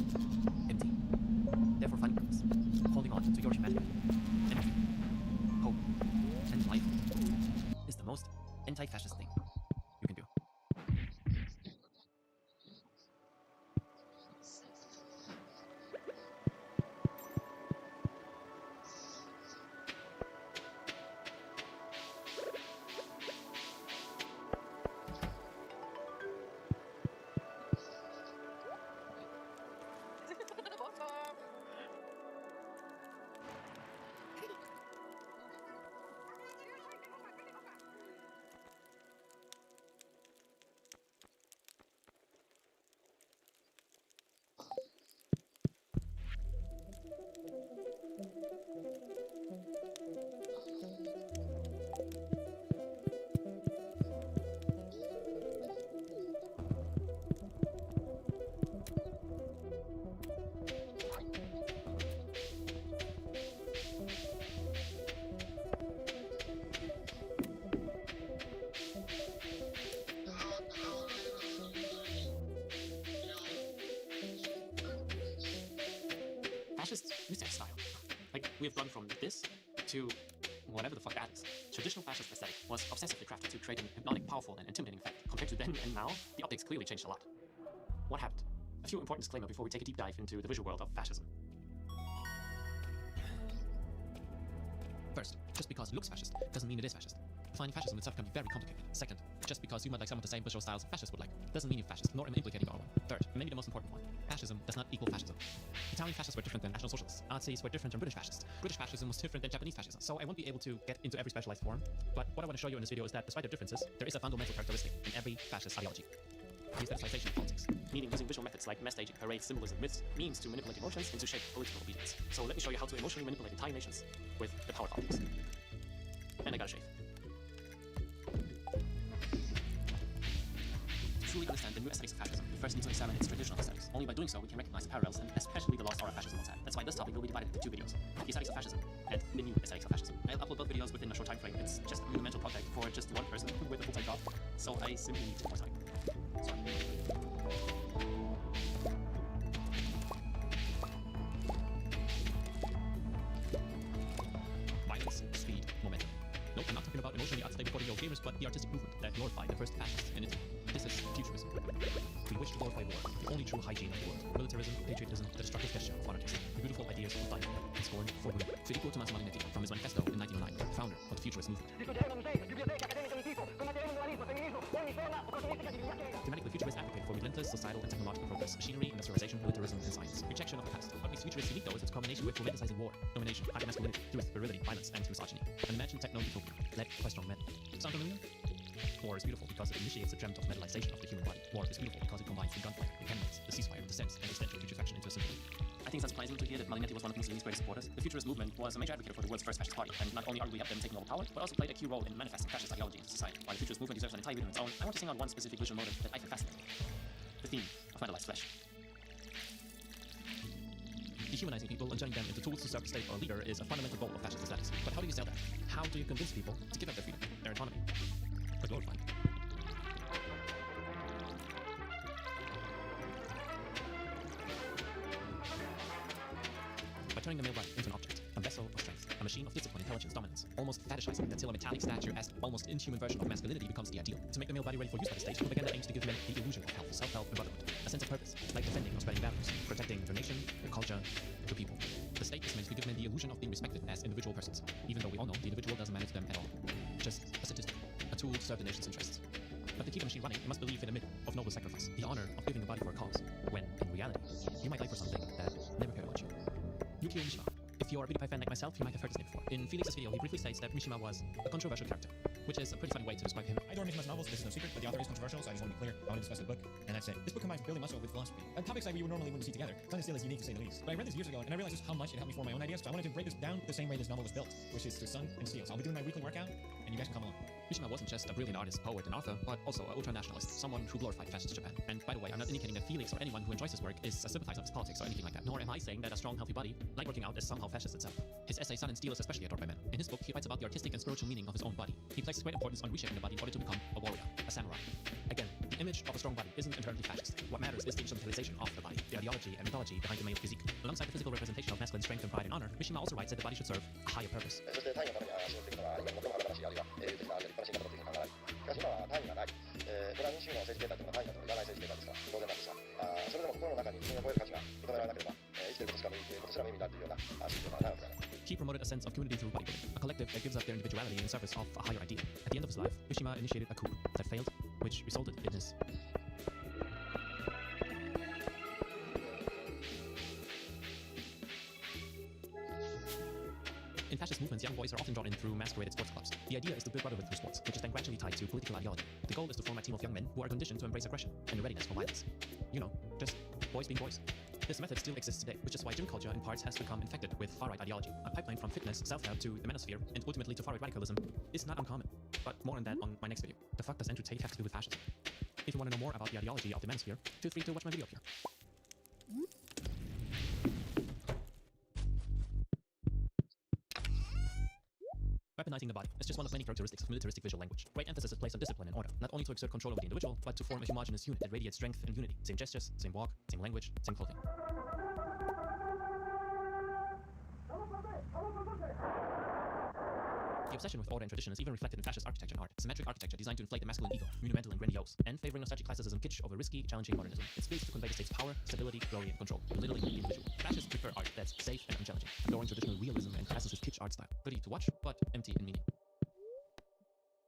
empty. Therefore finding purpose, holding on to your humanity, empathy, hope, and life is the most anti-fascist thing you can do. Fascist music style. Like, we have gone from this to whatever the fuck that is. Traditional fascist aesthetic was obsessively crafted to create an hypnotic, powerful, and intimidating effect. Compared to then and now, the optics clearly changed a lot. What happened? A few important disclaimers before we take a deep dive into the visual world of fascism. First, just because it looks fascist doesn't mean it is fascist. Defining fascism itself can be very complicated. Second, just because you might like some of the same visual styles fascists would like, doesn't mean you're fascist, nor am I implicating our one. Third, and maybe the most important one, fascism does not equal fascism. Italian fascists were different than National Socialists. Nazis were different from British fascists. British fascism was different than Japanese fascism. So I won't be able to get into every specialized form, but what I want to show you in this video is that despite the differences, there is a fundamental characteristic in every fascist ideology. The aestheticization of politics, meaning using visual methods like mass staging, parades, symbolism, myths, means to manipulate emotions and to shape political obedience. So let me show you how to emotionally manipulate entire nations with the power of politics. And I gotta shave. To truly understand the new aesthetics of fascism, we first need to examine its traditional aesthetics. Only by doing so, we can recognize the parallels and especially the lost aura fascism once had. That's why this topic will be divided into two videos: the aesthetics of fascism and the new aesthetics of fascism. I'll upload both videos within a short time frame. It's just a monumental project for just one person with a full-time job, so I simply need more time. Sorry. Violence, speed, momentum. Nope, I'm not talking about emotionally unstable 40-year-old gamers, but the artistic movement that glorified the first fascists in Italy. This is futurism. We wish to glorify war, the only true hygiene of the world. Militarism, patriotism, the destructive gesture of monarchism, the beautiful ideas of life, and scorn for women. Federico Tommaso Marinetti, from his manifesto in 1909, founder of the futurist movement. Thematically, futurists advocate for relentless societal and technological progress, machinery, industrialization, militarism, and science. Rejection of the past. What makes futurists unique, though, is its combination with romanticizing war, domination, hypermasculinity, truth, virility, violence, and misogyny. An imagined techno-utopia led by strong men. Sound familiar? War is beautiful because it initiates the dreamt of metallization of the human body. War is beautiful because it combines the gunfire, the cannons, the ceasefire, the sense, and the stench of putrefaction into a simple loop. I think it's unsurprising to hear that Marinetti was one of Mussolini's greatest supporters. The futurist movement was a major advocate for the world's first fascist party, and not only arguably helped them taking over power, but also played a key role in manifesting fascist ideology into society. While the futurist movement deserves an entire video on its own, I want to sing out one specific visual motive that I find fascinating: the theme of metallized flesh. Dehumanizing people and turning them into tools to serve the state or a leader is a fundamental goal of fascist aesthetics. But how do you sell that? How do you convince people to give up their freedom, their autonomy, or glorify it? turning the male body into an object, a vessel of strength, a machine of discipline, intelligence, dominance, almost fetishizing until a metallic statue-esque, almost inhuman version of masculinity becomes the ideal. To make the male body ready for use by the state, propaganda aims to give men the illusion of health, self-help, and brotherhood, a sense of purpose, like defending or spreading values, protecting your nation, your culture, your people. The state is meant to give men the illusion of being respected as individual persons, even though we all know the individual doesn't matter to them at all. Just a statistic, a tool to serve the nation's interests. But to keep the machine running, you must believe in a myth of noble sacrifice, the honor of giving a body for a cause, when, in reality, you might die for something that never cared about you. Yukio Mishima. If you're a PewDiePie fan like myself, you might have heard his name before. In Felix's video, he briefly states that Mishima was a controversial character, which is a pretty funny way to describe him. I adore Mishima's novels, this is no secret, but the author is controversial, so I just want to be clear. I want to discuss the book, and that's it. This book combines building muscle with philosophy. Topics that we normally wouldn't see together. Something still is unique to say the least. But I read this years ago, and I realized just how much it helped me form my own ideas, so I wanted to break this down the same way this novel was built, which is through sun and steel. So I'll be doing my weekly workout, and you guys can come along. Mishima wasn't just a brilliant artist, poet, and author, but also an ultra-nationalist, someone who glorified fascist Japan. And by the way, I'm not indicating that Felix or anyone who enjoys his work is a sympathizer of his politics or anything like that, nor am I saying that a strong, healthy body, like working out, is somehow fascist itself. His essay Sun and Steel is especially adored by men. In his book, he writes about the artistic and spiritual meaning of his own body. He places great importance on reshaping the body in order to become a warrior, a samurai. Again, the image of a strong body isn't inherently fascist. What matters is the instrumentalization of the body, the ideology and mythology behind the male physique. Alongside the physical representation of masculine strength and pride and honor, Mishima also writes that the body should serve a higher purpose. He promoted a sense of community through bodybuilding, a collective that gives up their individuality in service of a higher idea. At the end of his life, Mishima initiated a coup that failed, which resulted in his In fascist movements, young boys are often drawn in through masqueraded sports clubs. The idea is to build brotherhood through sports, which is then gradually tied to political ideology. The goal is to form a team of young men who are conditioned to embrace aggression and a readiness for violence. You know, just boys being boys. This method still exists today, which is why gym culture in parts has become infected with far-right ideology. A pipeline from fitness, self-help to the manosphere, and ultimately to far-right radicalism is not uncommon. But more on that on my next video. The fuck does Andrew Tate have to do with fascism? If you want to know more about the ideology of the manosphere, feel free to watch my video up here. Weaponizing the body is just one of many characteristics of militaristic visual language. Great emphasis is placed on discipline and order, not only to exert control over the individual, but to form a homogeneous unit that radiates strength and unity. Same gestures, same walk, same language, same clothing. The obsession with order and tradition is even reflected in fascist architecture and art. Symmetric architecture designed to inflate the masculine ego, monumental and grandiose, and favoring nostalgic classicism, kitsch over risky, challenging modernism. It's built to convey the state's power, stability, glory, and control, literally the individual. Fascists prefer art that's safe and unchallenging, adoring traditional realism and classicist kitsch art style. Pretty to watch, but empty in meaning.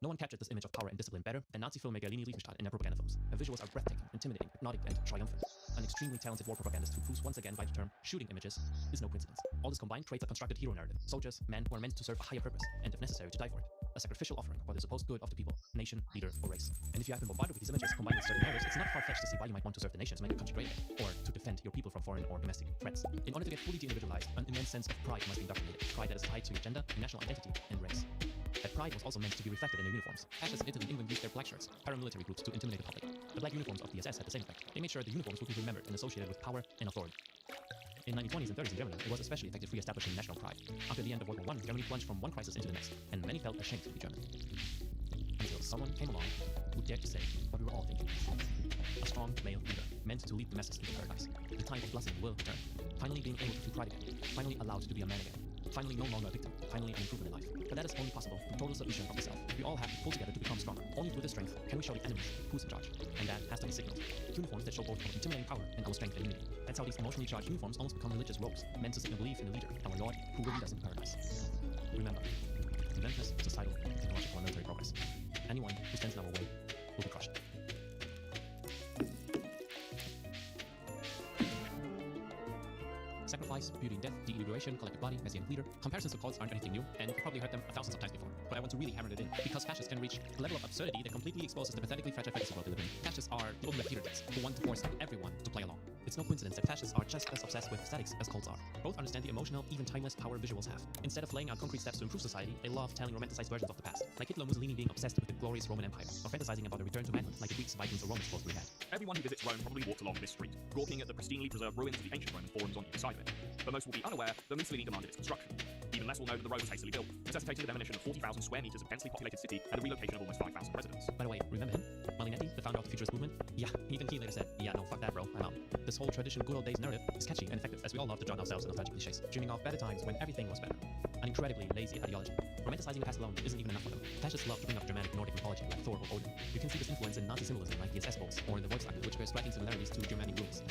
No one captured this image of power and discipline better than Nazi filmmaker Leni Riefenstahl in their propaganda films. Her visuals are breathtaking, intimidating, hypnotic, and triumphant. An extremely talented war propagandist who proves once again by the term shooting images is no coincidence. All this combined creates a constructed hero narrative. Soldiers, men who are meant to serve a higher purpose, and if necessary, to die for it. A sacrificial offering for the supposed good of the people, nation, leader, or race. And if you have been bombarded with these images combined with certain narratives, it's not far-fetched to see why you might want to serve the nation to make your country great, or to defend your people from foreign or domestic threats. In order to get fully de-individualized, an immense sense of pride must be indoctrinated. Pride that is tied to your gender, your national identity, and race. That pride was also meant to be reflected in their uniforms. Fascists in Italy and England used their black shirts, paramilitary groups, to intimidate the public. The black uniforms of the SS had the same effect. They made sure the uniforms would be remembered and associated with power and authority. In the 1920s and 30s in Germany, it was especially effective re-establishing national pride. After the end of World War I, Germany plunged from one crisis into the next, and many felt ashamed to be German. Until someone came along who dared to say what we were all thinking. A strong male leader, meant to lead the masses into paradise. The time of blessing will return. Finally being able to feel pride again. Finally allowed to be a man again. Finally no longer a victim. Finally an improvement in life. But that is only possible through total submission of the self. We all have to pull together to become stronger. Only through this strength can we show the enemies who's in charge. And that has to be signaled. Uniforms that show both our intimidating power and our strength and unity. That's how these emotionally charged uniforms almost become religious robes, meant to signal belief in the leader, our Lord, who will lead us in paradise. Remember, relentless societal, technological, and military progress. Anyone who stands in our way will be crushed. Sacrifice, beauty and death, de-individuation, collective body, messianic leader. Comparisons to cults aren't anything new, and you've probably heard them thousands of times before. But I want to really hammer it in, because fascists can reach a level of absurdity that completely exposes the pathetically fragile fantasy world we live in. Fascists are the ultimate Peter-Dits, who want to force everyone to play along. It's no coincidence that fascists are just as obsessed with aesthetics as cults are. Both understand the emotional, even timeless power visuals have. Instead of laying out concrete steps to improve society, they love telling romanticized versions of the past. Like Hitler and Mussolini being obsessed with the glorious Roman Empire, or fantasizing about a return to manhood like the Greeks, Vikings, or Romans supposedly had. Everyone who visits Rome probably walked along this street, gawking at the pristinely preserved ruins of the ancient Roman forums on either side of it. But most will be unaware that Mussolini demanded its construction. Even less will know that the road was hastily built, necessitating the demolition of 40,000 square meters of densely populated city and the relocation of almost 5,000 residents. By the way, remember him? Marinetti, the founder of the Futurist movement? Yeah, even he later said, yeah, no, fuck that, bro, I'm out. The this whole traditional good old days narrative is catchy and effective, as we all love to drown ourselves in nostalgic cliches, dreaming of better times when everything was better. An incredibly lazy ideology. Romanticizing the past alone isn't even enough for them. Fascists love to bring up Germanic Nordic mythology like Thor or Odin. You can see this influence in Nazi symbolism like the SS bolts or the Volkswagen, which bear striking similarities to Germanic runes.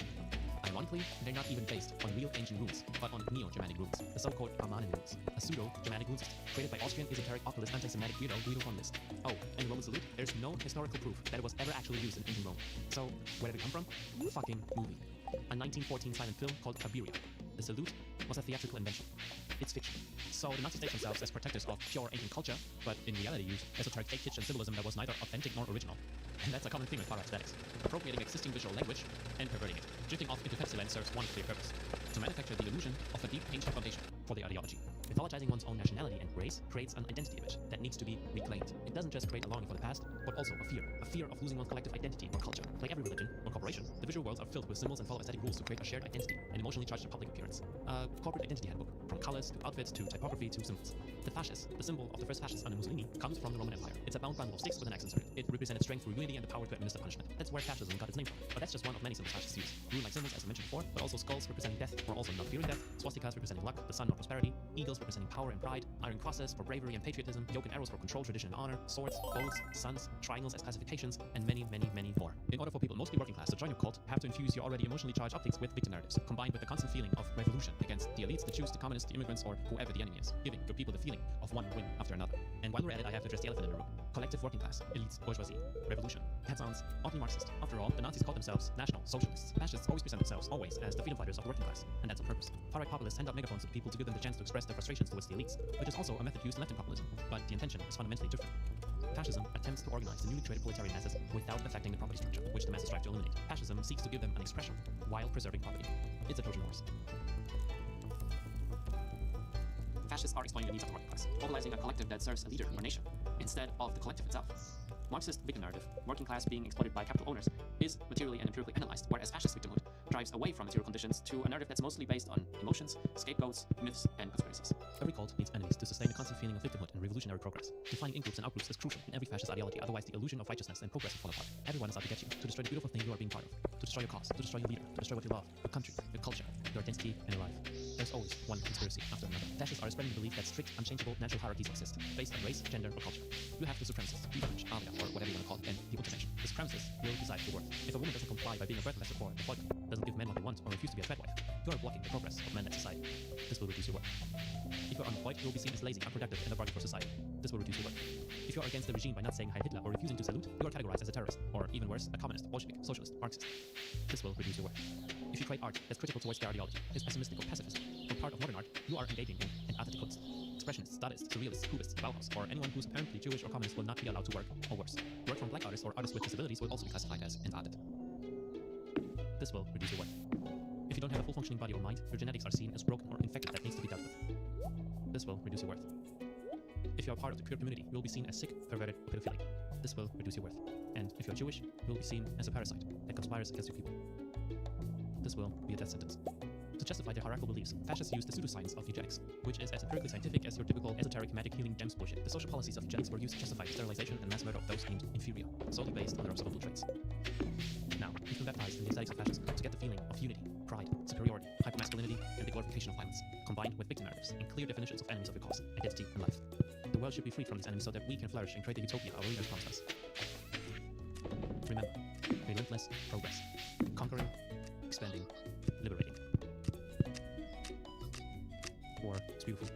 Ironically, they're not even based on real ancient runes, but on Neo-Germanic runes, the so-called Armanen runes, a pseudo-Germanic rune system created by Austrian esoteric occultist anti-Semitic weirdo Guido von List. Oh, and Roman salute, there's no historical proof that it was ever actually used in ancient Rome. So, where did it come from? Fucking movie. A 1914 silent film called Cabiria. The salute was a theatrical invention. It's fiction. So the Nazis state themselves as protectors of pure ancient culture, but in reality use esoteric fake kitchen symbolism that was neither authentic nor original. And that's a common theme with far-right aesthetics. Appropriating existing visual language and perverting it. Drifting off into fantasyland serves one clear purpose: to manufacture the illusion of a deep ancient foundation for the ideology. Mythologizing one's own nationality and race creates an identity image that needs to be reclaimed. It doesn't just create a longing for the past, but also a fear of losing one's collective identity or culture. Like every religion or corporation, the visual worlds are filled with symbols and follow aesthetic rules to create a shared identity and emotionally charged public appearance. A corporate identity handbook, from colors to outfits to typography to symbols. The fasces, the symbol of the first fascist under Mussolini, comes from the Roman Empire. It's a bound bundle of sticks with an axe inserted. It represented strength through unity and the power to administer punishment. That's where fascism got its name from. But that's just one of many symbols fascists use. Rune-like symbols, as I mentioned before, but also skulls representing death or also not fearing death, swastikas representing luck, the sun or prosperity, eagles representing power and pride, iron crosses for bravery and patriotism, yoke and arrows for control, tradition and honor, swords, bows, suns, triangles as classifications, and many, many, many more. In order for people mostly working class to join your cult, have to infuse your already emotionally charged optics with victim narratives, combined with the constant feeling of revolution against the elites, the Jews, the communists, the immigrants, or whoever the enemy is, giving your people the feeling of one win after another. And while we're at it, I have to address the elephant in the room. Collective working class, elites, bourgeoisie, revolution. That sounds oddly Marxist. After all, the Nazis called themselves National Socialists. Fascists always present themselves, always, as the freedom fighters of the working class, and that's on purpose. Far-right populists hand out megaphones to the people to give them the chance to express their frustrations towards the elites, which is also a method used in left-wing populism, but the intention is fundamentally different. Fascism attempts to organize the newly created proletarian masses without affecting the property structure, which the masses strive to eliminate. Fascism seeks to give them an expression while preserving property. It's a Trojan horse. Fascists are exploiting the needs of the working class, mobilizing a collective that serves a leader or nation, instead of the collective itself. Marxist victim narrative, working class being exploited by capital owners, is materially and empirically analyzed, whereas fascist victimhood drives away from material conditions to a narrative that's mostly based on emotions, scapegoats, myths, and conspiracies. Every cult needs enemies to sustain a constant feeling of victimhood and revolutionary progress. Defining in-groups and out-groups is crucial in every fascist ideology, otherwise the illusion of righteousness and progress will fall apart. Everyone is out to get you, to destroy the beautiful thing you are being part of, to destroy your cause, to destroy your leader, to destroy what you love, your country, your culture, your identity, and your life. There's always one conspiracy after another. Fascists are spreading the belief that strict, unchangeable natural hierarchies exist, based on race, gender, or culture. You have the supremacists, the French, Aria, or whatever you want to call it, and people to mention. The supremacists will decide your worth. If a woman doesn't comply by being a birth investor for the folk, doesn't give men what they want, or refuse to be a threat wife, you are blocking the progress of men in society. This will reduce your worth. If you're unemployed, you will be seen as lazy, unproductive, and a bargain for society. This will reduce your worth. If you are against the regime by not saying Heil Hitler or refusing to salute, you are categorized as a terrorist, or even worse, a communist, Bolshevik, socialist, Marxist. This will reduce your worth. If you create art that's critical towards their ideology, is pessimistic or pacifist, or part of modern art, you are engaging in an artistic kunst. Expressionists, Dadists, Surrealists, Cubists, Bauhaus, or anyone who's apparently Jewish or communist will not be allowed to work, or worse. Work from black artists or artists with disabilities will also be classified as entartet. This will reduce your worth. If you don't have a full functioning body or mind, your genetics are seen as broken or infected that needs to be dealt with. This will reduce your worth. If you are part of the queer community, you will be seen as sick, perverted, or pedophilic. This will reduce your worth. And if you are Jewish, you will be seen as a parasite that conspires against your people. This will be a death sentence. To justify their hierarchical beliefs, fascists use the pseudoscience of eugenics, which is as empirically scientific as your typical esoteric magic healing gems bullshit. The social policies of eugenics were used to justify the sterilization and mass murder of those deemed inferior, solely based on their observable traits. Now, you've been baptized in the aesthetics of fascism to get the feeling of unity, pride, superiority, hypermasculinity, and the glorification of violence, combined with victim narratives and clear definitions of enemies of your cause, identity, and life. The world should be freed from these enemies so that we can flourish and create the utopia our leaders promised us. Remember, relentless progress. Conquering, expanding, liberating. War is beautiful.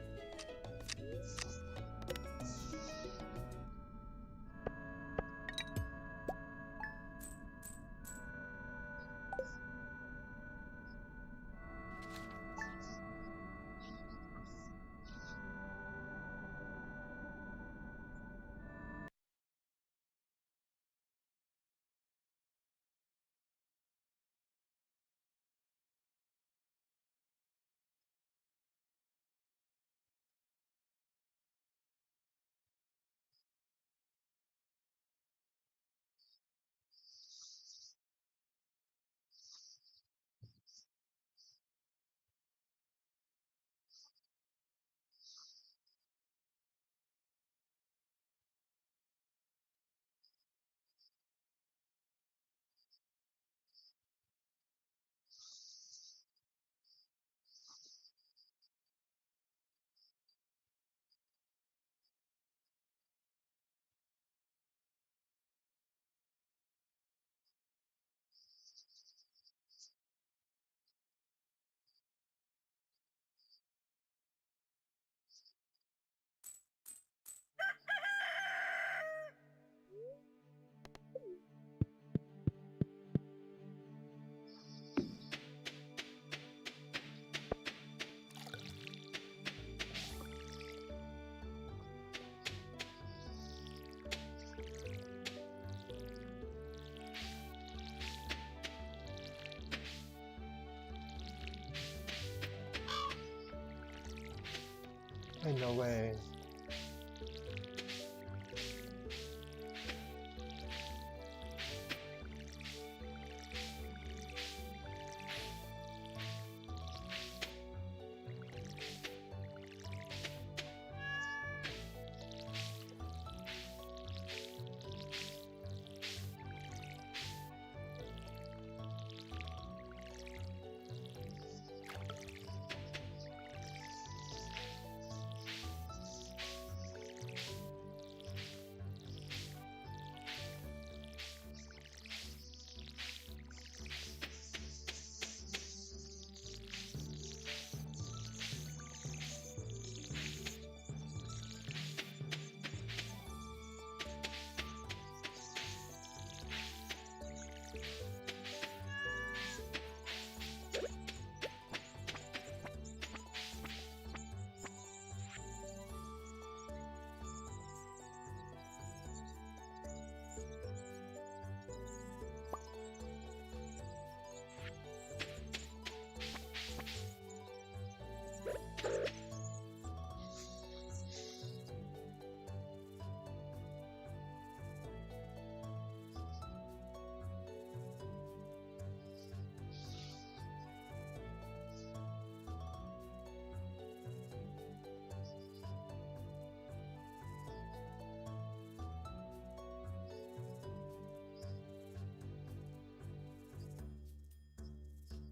Ain't no way.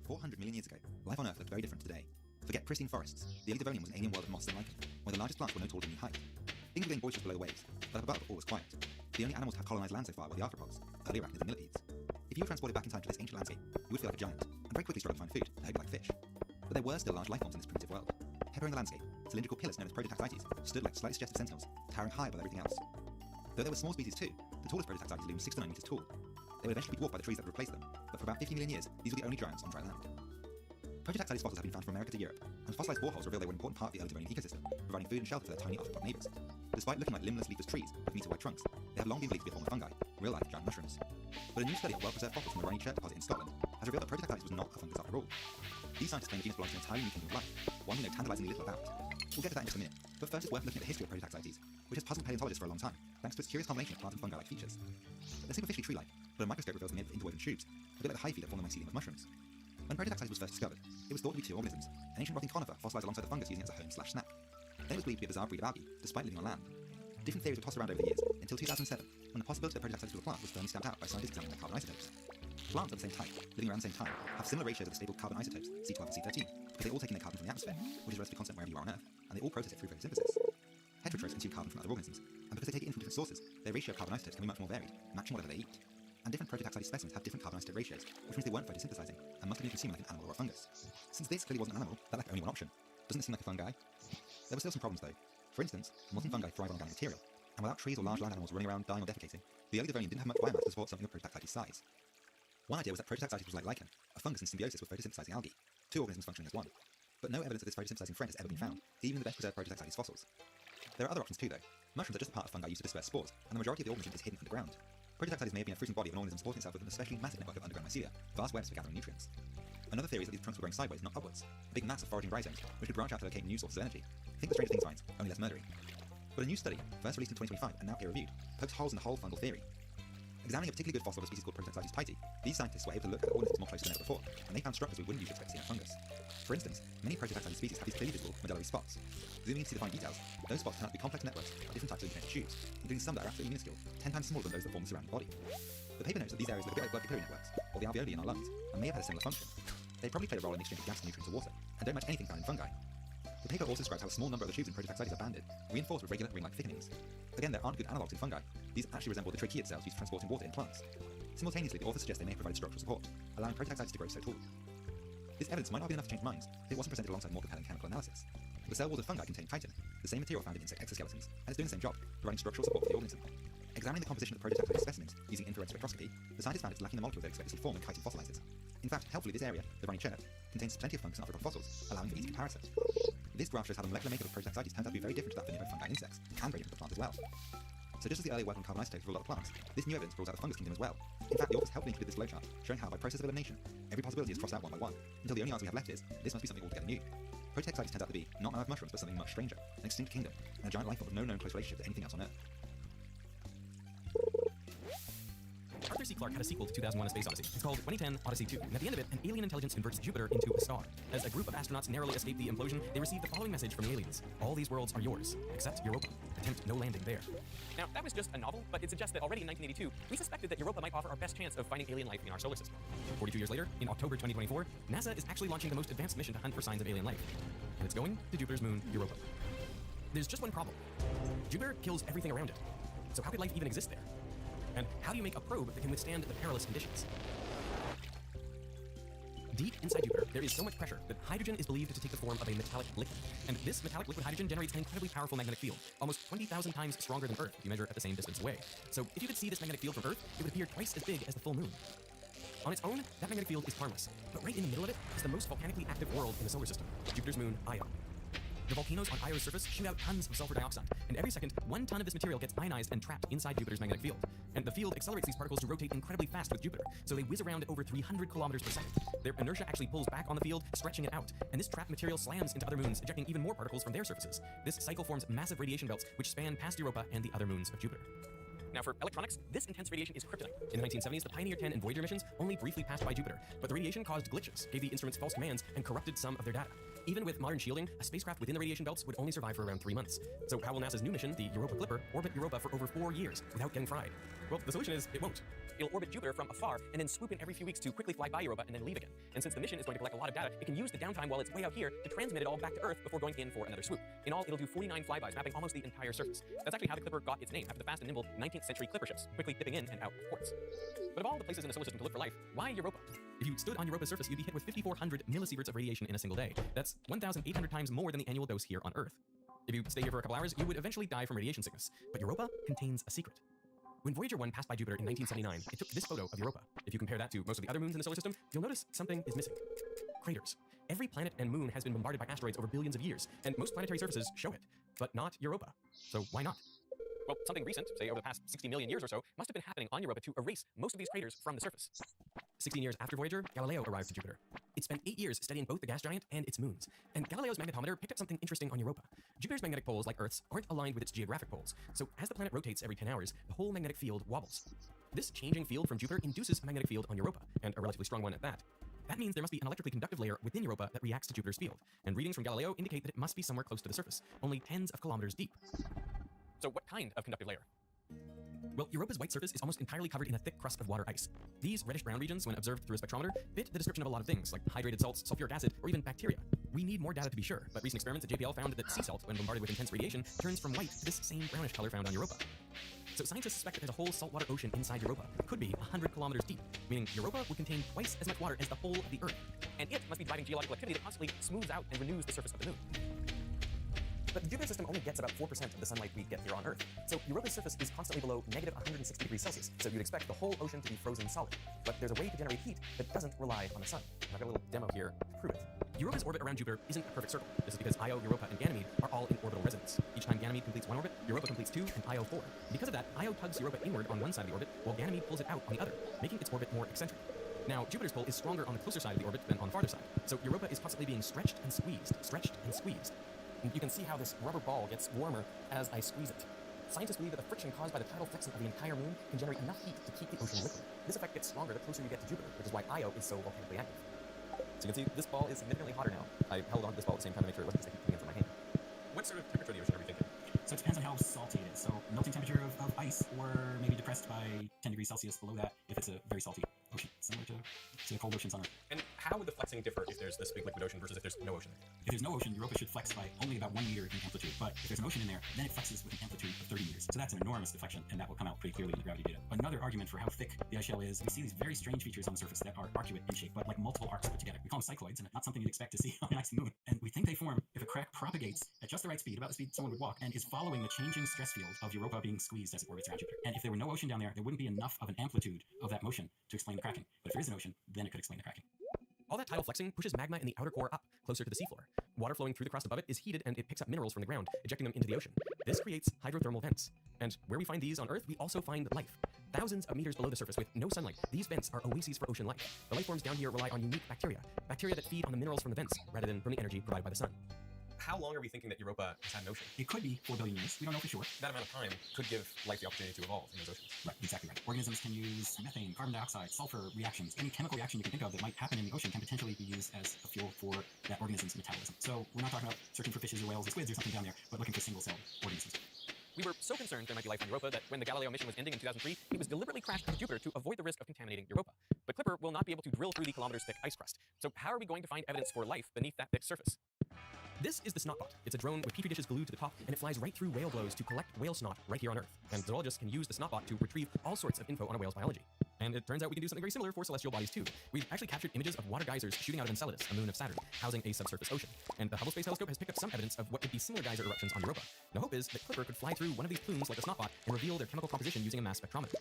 $400 million years ago, life on Earth looked very different to today. Forget pristine forests. The early Devonian was an alien world of moss and lichen, where the largest plants were no taller than knee height. Things were getting boisterous below the waves, but up above all was quiet. The only animals to have colonized land so far were the arthropods, early arachnids and millipedes. If you were transported back in time to this ancient landscape, you would feel like a giant, and very quickly struggle to find food, and hope like fish. But there were still large life forms in this primitive world. Peppering the landscape, cylindrical pillars known as prototactites stood like slightly suggestive sentinels, towering high above everything else. Though there were small species too, the tallest prototactites loomed 6 to 9 meters tall. They would eventually be dwarfed by the trees that would replace them, but for about 50 million years, these were the only giants on dry land. Prototactites fossils have been found from America to Europe, and fossilized boreholes reveal they were an important part of the early Devonian ecosystem, providing food and shelter for their tiny arthropod neighbors. Despite looking like limbless, leafless trees with meter-wide trunks, they have long been believed to be a form of fungi, real-life giant mushrooms. But a new study of well-preserved fossils from the Runny Chert deposit in Scotland has revealed that Prototactites was not a fungus after all. These scientists claim the genus belongs to an entirely new kingdom of life, one we know tantalizingly little about. We'll get to that in just a minute, but first it's worth looking at the history of Prototactites, which has puzzled paleontologists for a long time, thanks to its curious combination of plant and fungi-like features. They're superficially tree-like, but a microscope reveals them in interwoven tubes, a bit like the hyphae that form the mycelium of mushrooms. When Prototactites was first discovered, it was thought to be two organisms, an ancient rotting conifer fossilized alongside the fungus using it as a home/snack. Then it was believed to be a bizarre breed of algae, despite living on land. Different theories were tossed around over the years, until 2007, when the possibility that Prototactites was a plant was firmly stamped out by scientists examining their carbon isotopes. Plants of the same type, living around the same time, have similar ratios of the stable carbon isotopes, C12 and C13, because they all take in their carbon from the atmosphere, which is relatively constant wherever you are on Earth, and they all process it through photosynthesis. Heterotrophs consume carbon from other organisms, and because they take it in from different sources, their ratio of carbon isotopes can be much more varied, matching whatever they eat. And different Prototactile specimens have different carbon isotope ratios, which means they weren't photosynthesizing, and must have been consuming like an animal or a fungus. Since this clearly wasn't an animal, that left only one option. Doesn't it seem like a fungi? There were still some problems though. For instance, molten fungi thrive on organic material, and without trees or large land animals running around dying or defecating, the early Devonian didn't have much biomass to support something of Prototactites' size. One idea was that Prototactites was like lichen, a fungus in symbiosis with photosynthesizing algae, two organisms functioning as one. But no evidence of this photosynthesizing friend has ever been found, even in the best preserved Prototactites fossils. There are other options too though. Mushrooms are just a part of fungi used to disperse spores, and the majority of the organism is hidden underground. Prototactites may have been a fruiting body of an organism supporting itself with an especially massive network of underground mycelia, vast webs for gathering nutrients. Another theory is that these trunks were growing sideways, not upwards, a big mass of foraging rhizomes, which could branch out to locate new sources of energy. Think the Stranger Things finds, only less murdery. But a new study, first released in 2025 and now peer-reviewed, pokes holes in the whole fungal theory. Examining a particularly good fossil of a species called Prototactites tighti, these scientists were able to look at the organisms more closely than ever before, and they found structures we wouldn't usually expect to see in a fungus. For instance, many Prototactites species have these clearly visible medullary spots. Zooming in to see the fine details, those spots turn out to be complex networks of different types of interconnected tubes, including some that are absolutely minuscule, 10 times smaller than those that form the surrounding body. The paper notes that these areas look a bit like blood capillary networks, or the alveoli in our lungs, and may have had a similar function. They probably played a role in the exchange of gas, nutrients, and water, and don't match anything found in fungi. The paper also describes how a small number of the tubes in Prototactites are banded, reinforced with regular ring-like thickenings. Again, there aren't good analogues in fungi. These actually resemble the tracheid cells used for transporting water in plants. Simultaneously, the author suggests they may have provided structural support, allowing Prototactites to grow so tall. This evidence might not be enough to change minds if it wasn't presented alongside more compelling chemical analysis. The cell walls of fungi contain chitin, the same material found in insect exoskeletons, and it's doing the same job, providing structural support for the organism. Examining the composition of Prototactile specimens using infrared spectroscopy, the scientists found it's lacking the molecules they expect to see form when chitin fossilizes. In fact, helpfully, this area, the Runny Chert, contains plenty of fungus and arthropod fossils, allowing for easy comparison. This graph shows how the molecular makeup of Prototactites turns out to be very different to that of the nearby fungi and insects, and very different to the plant as well. So just as the earlier work on carbon isotopes ruled out the plants, this new evidence rules out the fungus kingdom as well. In fact, the authors helpfully included this flowchart, showing how, by process of elimination, every possibility is crossed out one by one, until the only answer we have left is, this must be something altogether new. Protexites turns out to be not Earth mushrooms, but something much stranger, an extinct kingdom, and a giant life form with no known close relationship to anything else on Earth. Arthur C. Clarke had a sequel to 2001: A Space Odyssey. It's called 2010: Odyssey 2, and at the end of it, an alien intelligence converts Jupiter into a star. As a group of astronauts narrowly escape the implosion, they receive the following message from the aliens: all these worlds are yours, except Europa. Attempt no landing there. Now, that was just a novel, but it suggests that already in 1982, we suspected that Europa might offer our best chance of finding alien life in our solar system. 42 years later, in October 2024, NASA is actually launching the most advanced mission to hunt for signs of alien life. And it's going to Jupiter's moon, Europa. There's just one problem. Jupiter kills everything around it. So how could life even exist there? And how do you make a probe that can withstand the perilous conditions? Deep inside Jupiter, there is so much pressure that hydrogen is believed to take the form of a metallic liquid. And this metallic liquid hydrogen generates an incredibly powerful magnetic field, almost 20,000 times stronger than Earth if you measure at the same distance away. So if you could see this magnetic field from Earth, it would appear twice as big as the full moon. On its own, that magnetic field is harmless, but right in the middle of it is the most volcanically active world in the solar system, Jupiter's moon, Io. The volcanoes on Io's surface shoot out tons of sulfur dioxide, and every second, 1 ton of this material gets ionized and trapped inside Jupiter's magnetic field. And the field accelerates these particles to rotate incredibly fast with Jupiter, so they whiz around at over 300 kilometers per second. Their inertia actually pulls back on the field, stretching it out, and this trapped material slams into other moons, ejecting even more particles from their surfaces. This cycle forms massive radiation belts, which span past Europa and the other moons of Jupiter. Now for electronics, this intense radiation is kryptonite. In the 1970s, the Pioneer 10 and Voyager missions only briefly passed by Jupiter, but the radiation caused glitches, gave the instruments false commands, and corrupted some of their data. Even with modern shielding, a spacecraft within the radiation belts would only survive for around 3 months. So how will NASA's new mission, the Europa Clipper, orbit Europa for over 4 years without getting fried? Well, the solution is it won't. It'll orbit Jupiter from afar and then swoop in every few weeks to quickly fly by Europa and then leave again. And since the mission is going to collect a lot of data, it can use the downtime while it's way out here to transmit it all back to Earth before going in for another swoop. In all, it'll do 49 flybys, mapping almost the entire surface. That's actually how the Clipper got its name, after the fast and nimble 19th century Clipper ships, quickly dipping in and out of ports. But of all the places in the solar system to look for life, why Europa? If you stood on Europa's surface, you'd be hit with 5,400 millisieverts of radiation in a single day. That's 1,800 times more than the annual dose here on Earth. If you stay here for a couple hours, you would eventually die from radiation sickness. But Europa contains a secret. When Voyager 1 passed by Jupiter in 1979, it took this photo of Europa. If you compare that to most of the other moons in the solar system, you'll notice something is missing. Craters. Every planet and moon has been bombarded by asteroids over billions of years, and most planetary surfaces show it, but not Europa. So why not? Well, something recent, say over the past 60 million years or so, must have been happening on Europa to erase most of these craters from the surface. 16 years after Voyager, Galileo arrived to Jupiter. It spent 8 years studying both the gas giant and its moons, and Galileo's magnetometer picked up something interesting on Europa. Jupiter's magnetic poles, like Earth's, aren't aligned with its geographic poles, so as the planet rotates every 10 hours, the whole magnetic field wobbles. This changing field from Jupiter induces a magnetic field on Europa, and a relatively strong one at that. That means there must be an electrically conductive layer within Europa that reacts to Jupiter's field, and readings from Galileo indicate that it must be somewhere close to the surface, only tens of kilometers deep. So what kind of conductive layer? Well, Europa's white surface is almost entirely covered in a thick crust of water ice. These reddish-brown regions, when observed through a spectrometer, fit the description of a lot of things, like hydrated salts, sulfuric acid, or even bacteria. We need more data to be sure, but recent experiments at JPL found that sea salt, when bombarded with intense radiation, turns from white to this same brownish color found on Europa. So scientists suspect that there's a whole saltwater ocean inside Europa. It could be 100 kilometers deep, meaning Europa would contain twice as much water as the whole of the Earth. And it must be driving geological activity that constantly smooths out and renews the surface of the moon. But the Jupiter system only gets about 4% of the sunlight we get here on Earth, so Europa's surface is constantly below negative 160 degrees Celsius, so you'd expect the whole ocean to be frozen solid. But there's a way to generate heat that doesn't rely on the sun. I've got a little demo here to prove it. Europa's orbit around Jupiter isn't a perfect circle. This is because Io, Europa, and Ganymede are all in orbital resonance. Each time Ganymede completes one orbit, Europa completes 2, and Io 4. Because of that, Io tugs Europa inward on one side of the orbit, while Ganymede pulls it out on the other, making its orbit more eccentric. Now, Jupiter's pull is stronger on the closer side of the orbit than on the farther side, so Europa is constantly being stretched and squeezed, stretched and squeezed. And you can see how this rubber ball gets warmer as I squeeze it. Scientists believe that the friction caused by the tidal flexing of the entire moon can generate enough heat to keep the ocean liquid. This effect gets stronger the closer you get to Jupiter, which is why Io is so volcanically active. So you can see this ball is significantly hotter now. I held on to this ball at the same time to make sure it wasn't sticking in from my hand. What sort of temperature of the ocean are we thinking? So it depends on how salty it is. So melting temperature of ice, or maybe depressed by 10 degrees Celsius below that if it's a very salty ocean, similar to cold oceans on Earth. And how would the flexing differ if there's this big liquid ocean versus if there's no ocean there? If there's no ocean, Europa should flex by only about 1 meter in amplitude. But if there's an ocean in there, then it flexes with an amplitude of 30 meters. So that's an enormous deflection, and that will come out pretty clearly in the gravity data. Another argument for how thick the ice shell is, we see these very strange features on the surface that are arcuate in shape, but like multiple arcs put together. We call them cycloids, and not something you'd expect to see on an icy moon. And we think they form if a crack propagates at just the right speed, about the speed someone would walk, and is following the changing stress field of Europa being squeezed as it orbits around Jupiter. And if there were no ocean down there, there wouldn't be enough of an amplitude of that motion to explain the cracking. But if there is an ocean, then it could explain the cracking. All that tidal flexing pushes magma in the outer core up, closer to the seafloor. Water flowing through the crust above it is heated and it picks up minerals from the ground, ejecting them into the ocean. This creates hydrothermal vents. And where we find these on Earth, we also find life. Thousands of meters below the surface with no sunlight, these vents are oases for ocean life. The life forms down here rely on unique bacteria that feed on the minerals from the vents rather than from the energy provided by the sun. How long are we thinking that Europa has had an ocean? It could be 4 billion years. We don't know for sure. That amount of time could give life the opportunity to evolve in those oceans. Right, exactly right. Organisms can use methane, carbon dioxide, sulfur reactions. Any chemical reaction you can think of that might happen in the ocean can potentially be used as a fuel for that organism's metabolism. So we're not talking about searching for fishes or whales or squids or something down there, but looking for single-celled organisms. We were so concerned there might be life on Europa that when the Galileo mission was ending in 2003, it was deliberately crashed to Jupiter to avoid the risk of contaminating Europa. But Clipper will not be able to drill through the kilometers-thick ice crust. So how are we going to find evidence for life beneath that thick surface? This is the Snotbot. It's a drone with petri dishes glued to the top, and it flies right through whale blows to collect whale snot right here on Earth. And zoologists can use the Snotbot to retrieve all sorts of info on a whale's biology. And it turns out we can do something very similar for celestial bodies too. We've actually captured images of water geysers shooting out of Enceladus, a moon of Saturn, housing a subsurface ocean. And the Hubble Space Telescope has picked up some evidence of what could be similar geyser eruptions on Europa. The hope is that Clipper could fly through one of these plumes like a Snotbot and reveal their chemical composition using a mass spectrometer.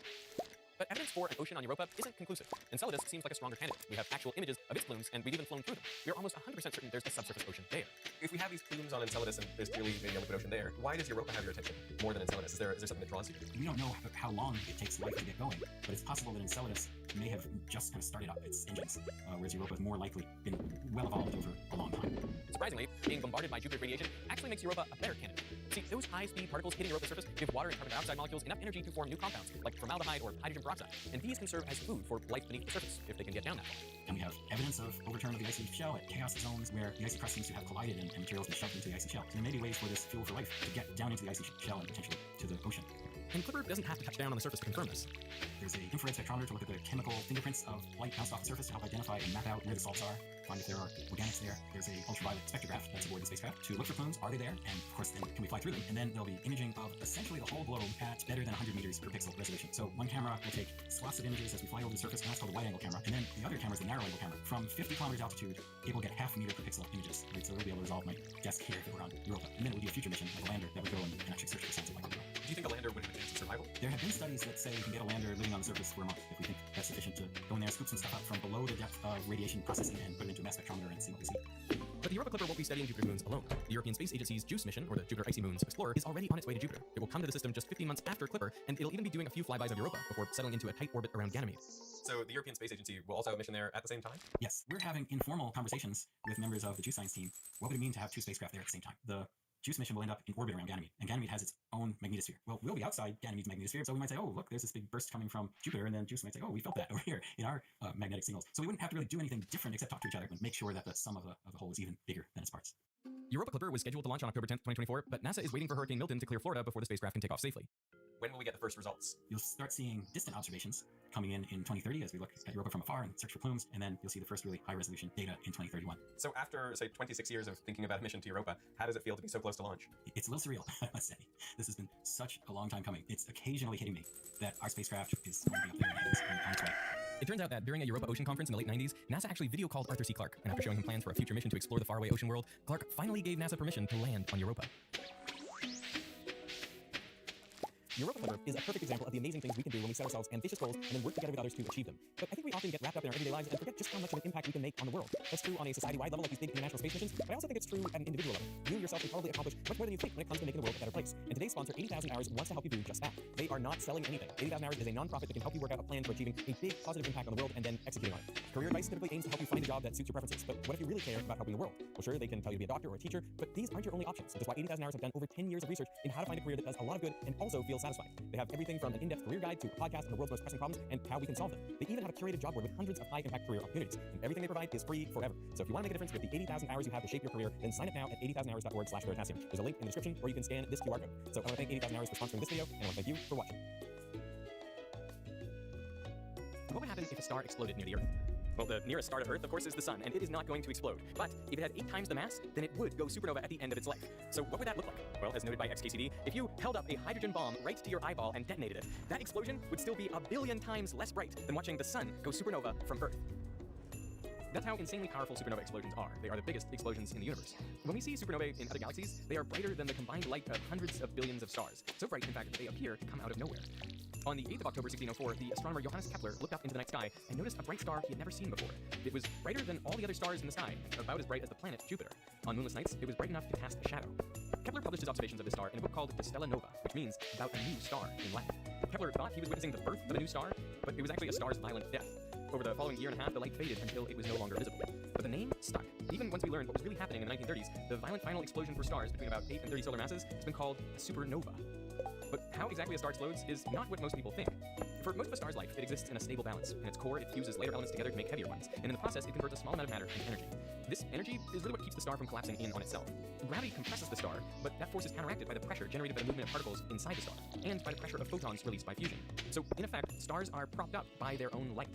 But evidence for an ocean on Europa isn't conclusive. Enceladus seems like a stronger candidate. We have actual images of its plumes, and we've even flown through them. We're almost 100% certain there's a subsurface ocean there. If we have these plumes on Enceladus and there's clearly maybe a liquid ocean there, why does Europa have your attention more than Enceladus? Is there something that draws you? We don't know how long it takes life to get going, but it's possible that Enceladus may have just kind of started up its engines, whereas Europa has more likely been well evolved over a long time. Surprisingly, being bombarded by Jupiter's radiation actually makes Europa a better candidate. See, those high-speed particles hitting Europa's surface give water and carbon dioxide molecules enough energy to form new compounds, like formaldehyde or hydrogen peroxide, and these can serve as food for life beneath the surface, if they can get down that far. And we have evidence of overturn of the icy shell at chaos zones where the icy crust seems to have collided and materials been shoved into the icy shell. So there may be ways for this fuel for life to get down into the icy shell and potentially to the ocean. And Clipper doesn't have to touch down on the surface to confirm this. There's an infrared spectrometer to look at the chemical fingerprints of light bounced off the surface to help identify and map out where the salts are, find if there are organics there. There's a ultraviolet spectrograph that's aboard the spacecraft to look for plumes. Are they there? And of course, then can we fly through them? And then there'll be imaging of essentially the whole globe at better than 100 meters per pixel resolution. So one camera will take swaths of images as we fly over the surface, and that's called a wide-angle camera. And then the other camera is the narrow-angle camera. From 50 kilometers altitude, it will get half a meter per pixel images. Right? So it'll be able to resolve my desk here if it were on Europa. And then it would be a future mission, like a lander, that would go and actually search for signs of life on Europa. Do you think a lander would have a chance of survival? There have been studies that say we can get a lander living on the surface for a month if we think that's sufficient to go in there, scoop some stuff up from below the depth of radiation processing and put it into a mass spectrometer and see what we see. But the Europa Clipper won't be studying Jupiter's moons alone. The European Space Agency's JUICE mission, or the Jupiter Icy Moons Explorer, is already on its way to Jupiter. It will come to the system just 15 months after Clipper, and it'll even be doing a few flybys of Europa before settling into a tight orbit around Ganymede. So the European Space Agency will also have a mission there at the same time? Yes, we're having informal conversations with members of the JUICE science team. What would it mean to have two spacecraft there at the same time? The JUICE mission will end up in orbit around Ganymede, and Ganymede has its own magnetosphere. Well, we'll be outside Ganymede's magnetosphere, so we might say, oh, look, there's this big burst coming from Jupiter, and then JUICE might say, oh, we felt that over here in our magnetic signals. So we wouldn't have to really do anything different except talk to each other and make sure that the sum of the whole is even bigger than its parts. Europa Clipper was scheduled to launch on October 10th, 2024, but NASA is waiting for Hurricane Milton to clear Florida before the spacecraft can take off safely. When will we get the first results? You'll start seeing distant observations coming in 2030 as we look at Europa from afar and search for plumes, and then you'll see the first really high-resolution data in 2031. So after, say, 26 years of thinking about a mission to Europa, how does it feel to be so close to launch? It's a little surreal, I must say. This has been such a long time coming. It's occasionally hitting me that our spacecraft is going to be up there and on its way. It turns out that during a Europa Ocean conference in the late 90s, NASA actually video called Arthur C. Clarke, and after showing him plans for a future mission to explore the faraway ocean world, Clarke finally gave NASA permission to land on Europa. Europa Clipper is a perfect example of the amazing things we can do when we set ourselves ambitious goals and then work together with others to achieve them. But I think we often get wrapped up in our everyday lives and forget just how much of an impact we can make on the world. That's true on a society-wide level like these big international space missions, but I also think it's true at an individual level. You yourself can probably accomplish much more than you think when it comes to making the world a better place. And today's sponsor, 80,000 Hours, wants to help you do just that. They are not selling anything. 80,000 Hours is a non-profit that can help you work out a plan for achieving a big positive impact on the world and then executing on it. Career advice typically aims to help you find a job that suits your preferences, but what if you really care about helping the world? Well, sure, they can tell you to be a doctor or a teacher, but these aren't your only options. That's why 80,000 Hours have done over 10 years of research in how to find a career that does a lot of good and also feels satisfying. They have everything from an in-depth career guide to a podcast on the world's most pressing problems and how we can solve them. They even have a curated job board with hundreds of high-impact career opportunities, and everything they provide is free forever. So if you want to make a difference with the 80,000 hours you have to shape your career, then sign up now at 80,000hours.org/Veritasium. There's a link in the description, or you can scan this QR code. So I want to thank 80,000 Hours for sponsoring this video, and I want to thank you for watching. What would happen if a star exploded near the Earth? Well, the nearest star to Earth, of course, is the Sun, and it is not going to explode. But if it had 8 times the mass, then it would go supernova at the end of its life. So what would that look like? Well, as noted by XKCD, if you held up a hydrogen bomb right to your eyeball and detonated it, that explosion would still be 1 billion times less bright than watching the Sun go supernova from Earth. That's how insanely powerful supernova explosions are. They are the biggest explosions in the universe. When we see supernovae in other galaxies, they are brighter than the combined light of hundreds of billions of stars. So bright, in fact, that they appear to come out of nowhere. On the 8th of October 1604, the astronomer Johannes Kepler looked up into the night sky and noticed a bright star he had never seen before. It was brighter than all the other stars in the sky, and about as bright as the planet Jupiter. On moonless nights, it was bright enough to cast a shadow. Kepler published his observations of this star in a book called De Stella Nova, which means about a new star in Latin. Kepler thought he was witnessing the birth of a new star, but it was actually a star's violent death. Over the following year and a half, the light faded until it was no longer visible. But the name stuck. Even once we learned what was really happening in the 1930s, the violent final explosion for stars between about 8 and 30 solar masses has been called a supernova. But how exactly a star explodes is not what most people think. For most of a star's life, it exists in a stable balance. In its core, it fuses lighter elements together to make heavier ones, and in the process, it converts a small amount of matter into energy. This energy is really what keeps the star from collapsing in on itself. Gravity compresses the star, but that force is counteracted by the pressure generated by the movement of particles inside the star, and by the pressure of photons released by fusion. So, in effect, stars are propped up by their own light.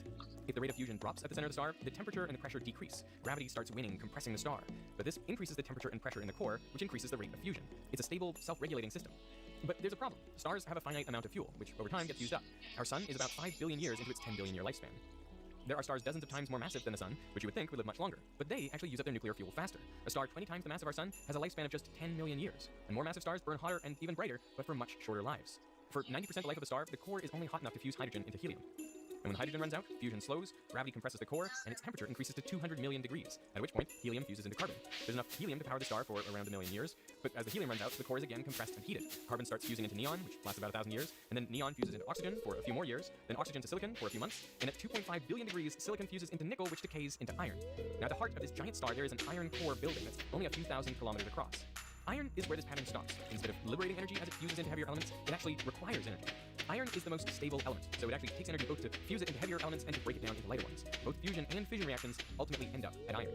If the rate of fusion drops at the center of the star, the temperature and the pressure decrease. Gravity starts winning, compressing the star. But this increases the temperature and pressure in the core, which increases the rate of fusion. It's a stable, self-regulating system. But there's a problem. Stars have a finite amount of fuel, which over time gets used up. Our sun is about 5 billion years into its 10 billion year lifespan. There are stars dozens of times more massive than the sun, which you would think would live much longer, but they actually use up their nuclear fuel faster. A star 20 times the mass of our sun has a lifespan of just 10 million years, and more massive stars burn hotter and even brighter, but for much shorter lives. For 90% of the life of a star, the core is only hot enough to fuse hydrogen into helium. And when the hydrogen runs out, fusion slows, gravity compresses the core, and its temperature increases to 200 million degrees, at which point helium fuses into carbon. There's enough helium to power the star for around 1 million years, but as the helium runs out, the core is again compressed and heated. Carbon starts fusing into neon, which lasts about 1,000 years, and then neon fuses into oxygen for a few more years, then oxygen to silicon for a few months, and at 2.5 billion degrees, silicon fuses into nickel, which decays into iron. Now, at the heart of this giant star, there is an iron core building that's only a few thousand kilometers across. Iron is where this pattern stops. Instead of liberating energy as it fuses into heavier elements, it actually requires energy. Iron is the most stable element, so it actually takes energy both to fuse it into heavier elements and to break it down into lighter ones. Both fusion and fission reactions ultimately end up at iron.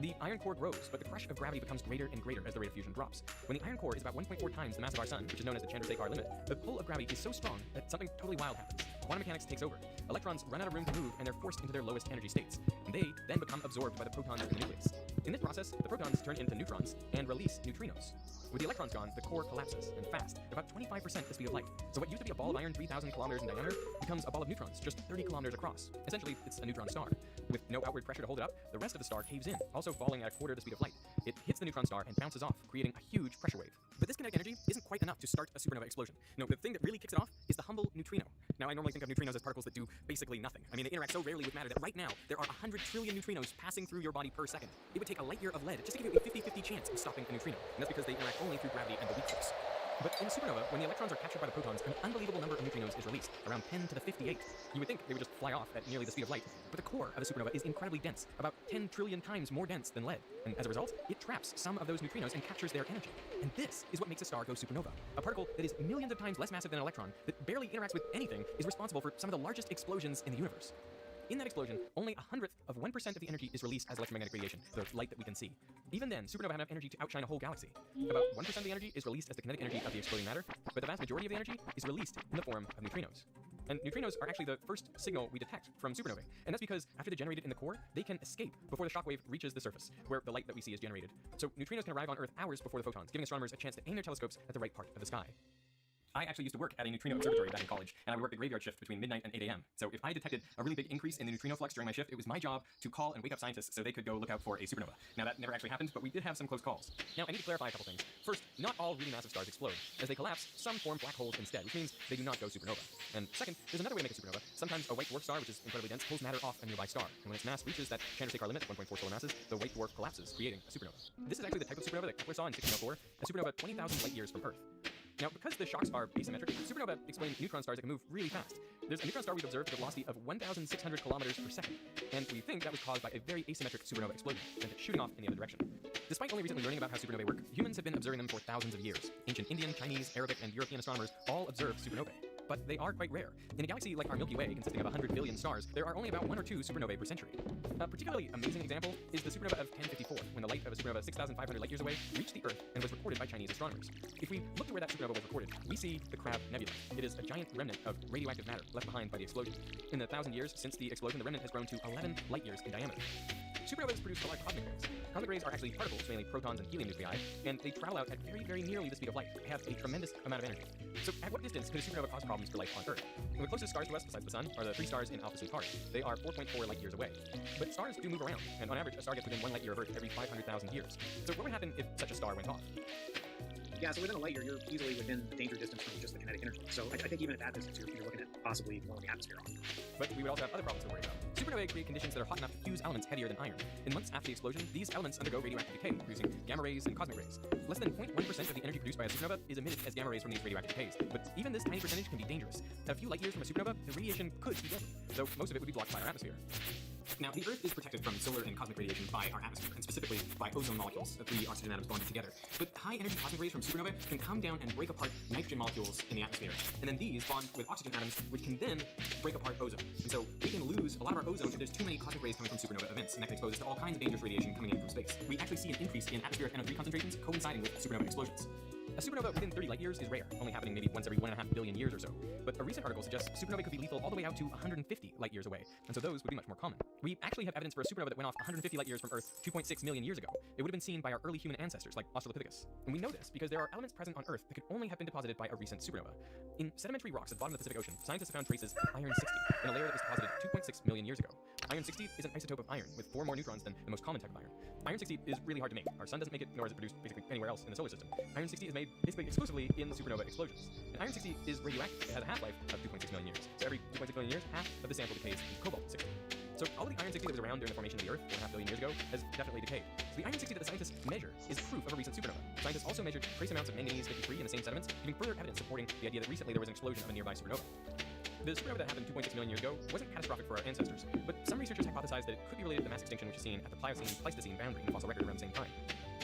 The iron core grows, but the crush of gravity becomes greater and greater as the rate of fusion drops. When the iron core is about 1.4 times the mass of our sun, which is known as the Chandrasekhar limit, the pull of gravity is so strong that something totally wild happens. Quantum mechanics takes over. Electrons run out of room to move, and they're forced into their lowest energy states. And they then become absorbed by the protons in the nucleus. In this process, the protons turn into neutrons and release neutrinos. With the electrons gone, the core collapses, and fast, at about 25% the speed of light. So what used to be a ball of iron 3,000 kilometers in diameter becomes a ball of neutrons just 30 kilometers across. Essentially, it's a neutron star. With no outward pressure to hold it up, the rest of the star caves in, also falling at a quarter the speed of light. It hits the neutron star and bounces off, creating a huge pressure wave. But this kinetic energy isn't quite enough to start a supernova explosion. No, the thing that really kicks it off is the humble neutrino. Now, I normally think of neutrinos as particles that do basically nothing. I mean, they interact so rarely with matter that right now, there are 100 trillion neutrinos passing through your body per second. It would take a light year of lead just to give you a 50-50 chance of stopping a neutrino. And that's because they interact only through gravity and the weak force. But in a supernova, when the electrons are captured by the protons, an unbelievable number of neutrinos is released, around 10 to the 58. You would think they would just fly off at nearly the speed of light, but the core of a supernova is incredibly dense, about 10 trillion times more dense than lead. And as a result, it traps some of those neutrinos and captures their energy. And this is what makes a star go supernova. A particle that is millions of times less massive than an electron, that barely interacts with anything, is responsible for some of the largest explosions in the universe. In that explosion, only 1/100 of 1% of the energy is released as electromagnetic radiation, the light that we can see. Even then, supernova have enough energy to outshine a whole galaxy. About 1% of the energy is released as the kinetic energy of the exploding matter, but the vast majority of the energy is released in the form of neutrinos. And neutrinos are actually the first signal we detect from supernovae, and that's because after they're generated in the core, they can escape before the shockwave reaches the surface, where the light that we see is generated. So neutrinos can arrive on Earth hours before the photons, giving astronomers a chance to aim their telescopes at the right part of the sky. I actually used to work at a neutrino observatory back in college, and I would work the graveyard shift between midnight and 8 a.m. So if I detected a really big increase in the neutrino flux during my shift, it was my job to call and wake up scientists so they could go look out for a supernova. Now that never actually happened, but we did have some close calls. Now I need to clarify a couple things. First, not all really massive stars explode. As they collapse, some form black holes instead, which means they do not go supernova. And second, there's another way to make a supernova. Sometimes a white dwarf star, which is incredibly dense, pulls matter off a nearby star, and when its mass reaches that Chandrasekhar limit, 1.4 solar masses, the white dwarf collapses, creating a supernova. This is actually the type of supernova that Kepler saw in 1604, a supernova 20,000 light years from Earth. Now, because the shocks are asymmetric, supernova explain neutron stars that can move really fast. There's a neutron star we've observed with a velocity of 1,600 kilometers per second, and we think that was caused by a very asymmetric supernova explosion, and it's shooting off in the other direction. Despite only recently learning about how supernovae work, humans have been observing them for thousands of years. Ancient Indian, Chinese, Arabic, and European astronomers all observe supernovae. But they are quite rare. In a galaxy like our Milky Way, consisting of 100 billion stars, there are only about 1 or 2 supernovae per century. A particularly amazing example is the supernova of 1054, when the light of a supernova 6,500 light years away reached the Earth and was recorded by Chinese astronomers. If we look to where that supernova was recorded, we see the Crab Nebula. It is a giant remnant of radioactive matter left behind by the explosion. In the 1,000 years since the explosion, the remnant has grown to 11 light years in diameter. Supernovas produce a lot of cosmic rays. Cosmic rays are actually particles, mainly protons and helium nuclei, and they travel out at very, very nearly the speed of light. They have a tremendous amount of energy. So at what distance could a supernova cause problems for life on Earth? And the closest stars to us, besides the Sun, are the 3 stars in Alpha Centauri. They are 4.4 light years away. But stars do move around, and on average, a star gets within 1 light year of Earth every 500,000 years. So what would happen if such a star went off? Yeah, so within a light year, you're easily within the danger distance from just the kinetic energy. So I think even at that distance, you're looking at possibly blowing the atmosphere off. But we would also have other problems to worry about. Supernovae create conditions that are hot enough to fuse elements heavier than iron. In months after the explosion, these elements undergo radioactive decay, producing gamma rays and cosmic rays. Less than 0.1% of the energy produced by a supernova is emitted as gamma rays from these radioactive decays. But even this tiny percentage can be dangerous. A few light years from a supernova, the radiation could be deadly, though most of it would be blocked by our atmosphere. Now, the Earth is protected from solar and cosmic radiation by our atmosphere, and specifically by ozone molecules, the three oxygen atoms bonded together. But high-energy cosmic rays from supernovae can come down and break apart nitrogen molecules in the atmosphere, and then these bond with oxygen atoms, which can then break apart ozone. And so we can lose a lot of our ozone if there's too many cosmic rays coming from supernova events, and that can expose us to all kinds of dangerous radiation coming in from space. We actually see an increase in atmospheric NO3 concentrations coinciding with supernova explosions. A supernova within 30 light years is rare, only happening maybe once every 1.5 billion years or so. But a recent article suggests supernovae could be lethal all the way out to 150 light years away, and so those would be much more common. We actually have evidence for a supernova that went off 150 light years from Earth 2.6 million years ago. It would have been seen by our early human ancestors, like Australopithecus. And we know this because there are elements present on Earth that could only have been deposited by a recent supernova. In sedimentary rocks at the bottom of the Pacific Ocean, scientists have found traces of iron-60 in a layer that was deposited 2.6 million years ago. Iron-60 is an isotope of iron with 4 more neutrons than the most common type of iron. Iron-60 is really hard to make. Our sun doesn't make it, nor is it produced basically anywhere else in the solar system. Iron-60 is made basically exclusively in supernova explosions. And iron-60 is radioactive. It has a half-life of 2.6 million years. So every 2.6 million years, half of the sample decays into cobalt-60. So all of the iron-60 that was around during the formation of the Earth 4.5 billion years ago has definitely decayed. So the iron-60 that the scientists measure is proof of a recent supernova. Scientists also measured trace amounts of manganese-53 in the same sediments, giving further evidence supporting the idea that recently there was an explosion of a nearby supernova. The supernova that happened 2.6 million years ago wasn't catastrophic for our ancestors, but some researchers hypothesized that it could be related to the mass extinction which is seen at the Pliocene-Pleistocene boundary in the fossil record around the same time.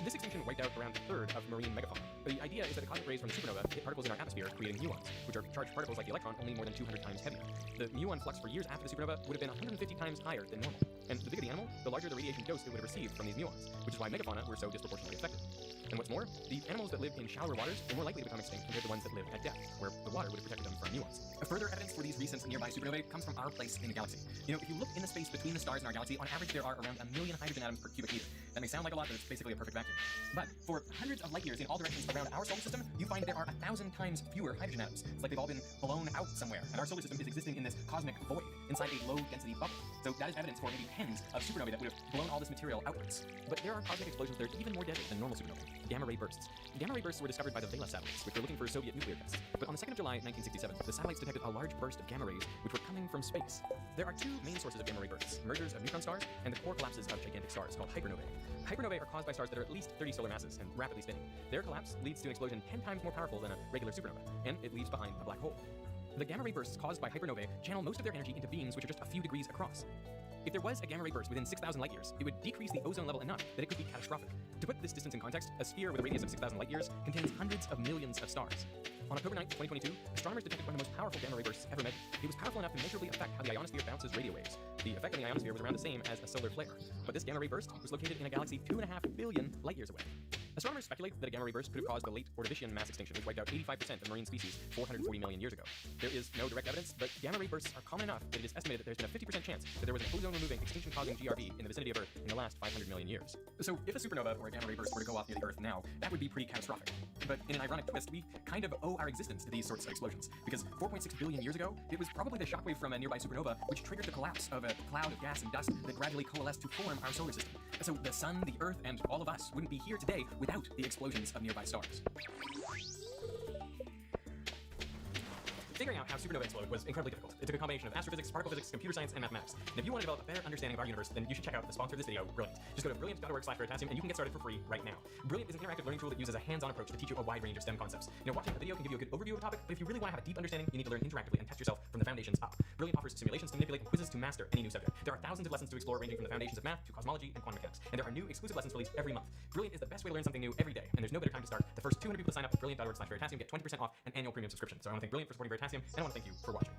This extinction wiped out around a third of marine megafauna. The idea is that the cosmic rays from the supernova hit particles in our atmosphere, creating muons, which are charged particles like the electron, only more than 200 times heavier. The muon flux for years after the supernova would have been 150 times higher than normal. And the bigger the animal, the larger the radiation dose it would have received from these muons, which is why megafauna were so disproportionately affected. And what's more, the animals that lived in shallower waters were more likely to become extinct compared to ones that lived at depth, where the water would have protected them from muons. Further evidence for these recent nearby supernovae comes from our place in the galaxy. You know, if you look in the space between the stars in our galaxy, on average there are around 1 million hydrogen atoms per cubic meter. That may sound like a lot, but it's basically a perfect vacuum. But for hundreds of light years in all directions around our solar system, you find there are 1,000 times fewer hydrogen atoms. It's like they've all been blown out somewhere, and our solar system is existing in this cosmic void inside a low-density bubble. So that is evidence for maybe tens of supernovae that would have blown all this material outwards. But there are cosmic explosions that are even more deadly than normal supernovae, gamma-ray bursts. Gamma-ray bursts were discovered by the Vela satellites, which were looking for Soviet nuclear tests. But on the 2nd of July, 1967, the satellites detected a large burst of gamma rays, which were coming from space. There are two main sources of gamma-ray bursts, mergers of neutron stars and the core collapses of gigantic stars called hypernovae. Hypernovae are caused by stars that are at least 30 solar masses and rapidly spinning. Their collapse leads to an explosion 10 times more powerful than a regular supernova, and it leaves behind a black hole. The gamma-ray bursts caused by hypernovae channel most of their energy into beams which are just a few degrees across. If there was a gamma-ray burst within 6,000 light years, it would decrease the ozone level enough that it could be catastrophic. To put this distance in context, a sphere with a radius of 6,000 light years contains hundreds of millions of stars. On October 9, 2022, astronomers detected one of the most powerful gamma-ray bursts ever measured. It was powerful enough to measurably affect how the ionosphere bounces radio waves. The effect on the ionosphere was around the same as a solar flare, but this gamma-ray burst was located in a galaxy 2.5 billion light years away. Astronomers speculate that a gamma-ray burst could have caused the late Ordovician mass extinction, which wiped out 85% of marine species 440 million years ago. There is no direct evidence, but gamma-ray bursts are common enough that it is estimated that there's been a 50% chance that there was an ozone-removing, extinction-causing GRB in the vicinity of Earth in the last 500 million years. So if a supernova or a gamma-ray burst were to go off near the Earth now, that would be pretty catastrophic. But in an ironic twist, we kind of owe our existence to these sorts of explosions, because 4.6 billion years ago, it was probably the shockwave from a nearby supernova which triggered the collapse of a cloud of gas and dust that gradually coalesced to form our solar system. So the sun, the Earth, and all of us wouldn't be here today without the explosions of nearby stars. Figuring out how supernova explode was incredibly difficult. It took a combination of astrophysics, particle physics, computer science, and mathematics. And if you want to develop a better understanding of our universe, then you should check out the sponsor of this video, Brilliant. Just go to brilliant.org/veritasium and you can get started for free right now. Brilliant is an interactive learning tool that uses a hands-on approach to teach you a wide range of STEM concepts. You know, watching a video can give you a good overview of a topic, but if you really want to have a deep understanding, you need to learn interactively and test yourself from the foundations up. Brilliant offers simulations to manipulate and quizzes to master any new subject. There are thousands of lessons to explore, ranging from the foundations of math to cosmology and quantum mechanics. And there are new exclusive lessons released every month. Brilliant is the best way to learn something new every day, and there's no better time to start. The first 200 people to sign up at brilliant.org/veritasium get 20% off an annual premium subscription. So I want to thank Brilliant for supporting Veritasium, and I want to thank you for watching.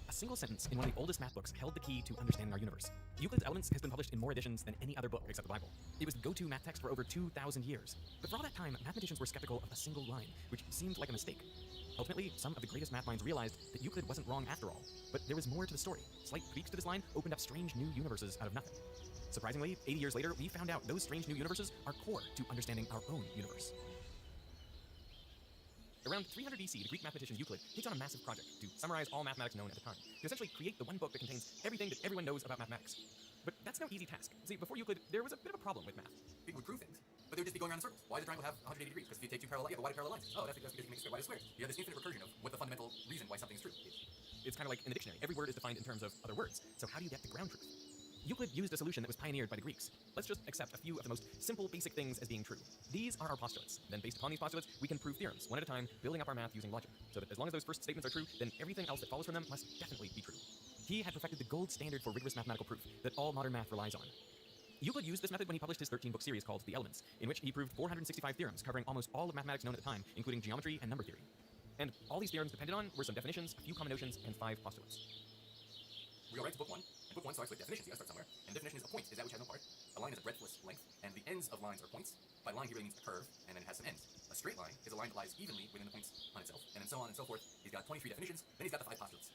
A single sentence in one of the oldest math books held the key to understanding our universe. Euclid's Elements has been published in more editions than any other book except the Bible. It was the go-to math text for over 2,000 years. But for all that time, mathematicians were skeptical of a single line, which seemed like a mistake. Ultimately, some of the greatest math minds realized that Euclid wasn't wrong after all. But there was more to the story. Slight tweaks to this line opened up strange new universes out of nothing. Surprisingly, 80 years later, we found out those strange new universes are core to understanding our own universe. Around 300 BC, the Greek mathematician Euclid takes on a massive project to summarize all mathematics known at the time, to essentially create the one book that contains everything that everyone knows about mathematics. But that's no easy task. See, before Euclid, there was a bit of a problem with math. It would prove things. they would just be going around in circles. Why does a triangle have 180 degrees? Because if you take two parallel, yeah, but why do parallel lines? Oh, that's because you can make square. Why do squares? You have this infinite recursion of what the fundamental reason why something is true. It's kind of like in the dictionary. Every word is defined in terms of other words. So how do you get the ground truth? Euclid used a solution that was pioneered by the Greeks. Let's just accept a few of the most simple, basic things as being true. These are our postulates. Then based upon these postulates, we can prove theorems, one at a time, building up our math using logic. So that as long as those first statements are true, then everything else that follows from them must definitely be true. He had perfected the gold standard for rigorous mathematical proof that all modern math relies on. Euclid used this method when he published his 13-book series called The Elements, in which he proved 465 theorems covering almost all of mathematics known at the time, including geometry and number theory. And all these theorems depended on were some definitions, a few common notions, and 5 postulates. We go right to book 1, and book 1 starts with definitions. You gotta start somewhere. And definition is a point is that which has no part. A line is a breadthless length, and the ends of lines are points. By line, he really means a curve, and then it has some ends. A straight line is a line that lies evenly within the points on itself, and then so on and so forth. He's got 23 definitions, then he's got the 5 postulates.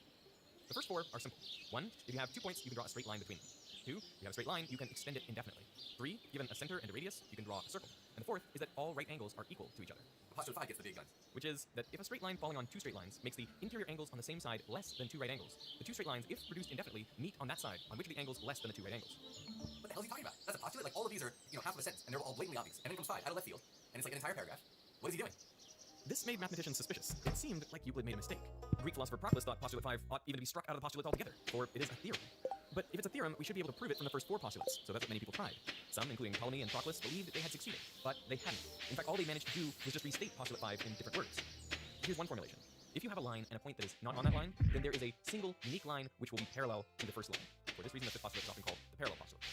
The first 4 are simple. 1, if you have 2 points, you can draw a straight line between them. 2, if you have a straight line, you can extend it indefinitely. 3, given a center and a radius, you can draw a circle. And the 4th is that all right angles are equal to each other. Postulate 5 gets the big guns, which is that if a straight line falling on 2 straight lines makes the interior angles on the same side less than 2 right angles, the 2 straight lines, if reduced indefinitely, meet on that side on which of the angles less than the 2 right angles. What the hell is he talking about? That's a postulate? Like all of these are, half of a sentence, and they're all blatantly obvious. And then comes 5 out of left field, and it's like an entire paragraph. What is he doing? This made mathematicians suspicious. It seemed like Euclid made a mistake. Greek philosopher Proclus thought postulate 5 ought even to be struck out of the postulate altogether, for it is a theorem. But if it's a theorem, we should be able to prove it from the first 4 postulates, so that's what many people tried. Some, including Ptolemy and Proclus, believed they had succeeded, but they hadn't. In fact, all they managed to do was just restate postulate 5 in different words. Here's one formulation. If you have a line and a point that is not on that line, then there is a single, unique line which will be parallel to the first line. For this reason, the 5th postulate is often called the parallel postulate.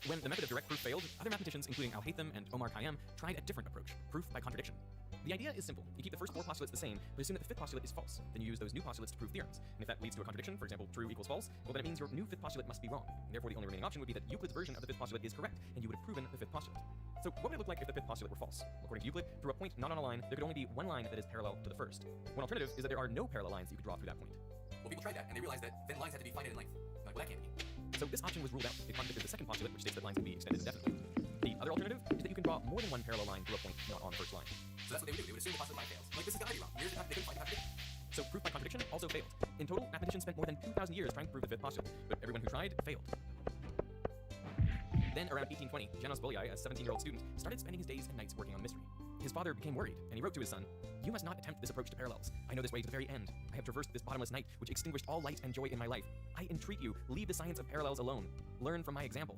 When the method of direct proof failed, other mathematicians, including Al-Haytham and Omar Khayyam, tried a different approach, proof by contradiction. The idea is simple. You keep the first 4 postulates the same, but assume that the 5th postulate is false. Then you use those new postulates to prove theorems. And if that leads to a contradiction, for example, true equals false, well then it means your new 5th postulate must be wrong. And therefore the only remaining option would be that Euclid's version of the 5th postulate is correct, and you would have proven the 5th postulate. So what would it look like if the 5th postulate were false? According to Euclid, through a point not on a line, there could only be one line that is parallel to the first. One alternative is that there are no parallel lines you could draw through that point. Well, people tried that, and they realized that then lines had to be finite in length. Like, well, that can't be. So this option was ruled out. It contradicted the 2nd postulate, which states that lines can be extended indefinitely. The other alternative is that you can draw more than one parallel line through a point not on the first line. So that's what they would do. They would assume the postulate 5 fails. Like, this has got to be wrong. Here's the they couldn't find the contradiction. So proof by contradiction also failed. In total, mathematicians spent more than 2,000 years trying to prove the 5th postulate, but everyone who tried failed. Then, around 1820, Janos Bolyai, a 17-year-old student, started spending his days and nights working on mystery. His father became worried, and he wrote to his son, "You must not attempt this approach to parallels. I know this way to the very end. I have traversed this bottomless night, which extinguished all light and joy in my life. I entreat you, leave the science of parallels alone. Learn from my example."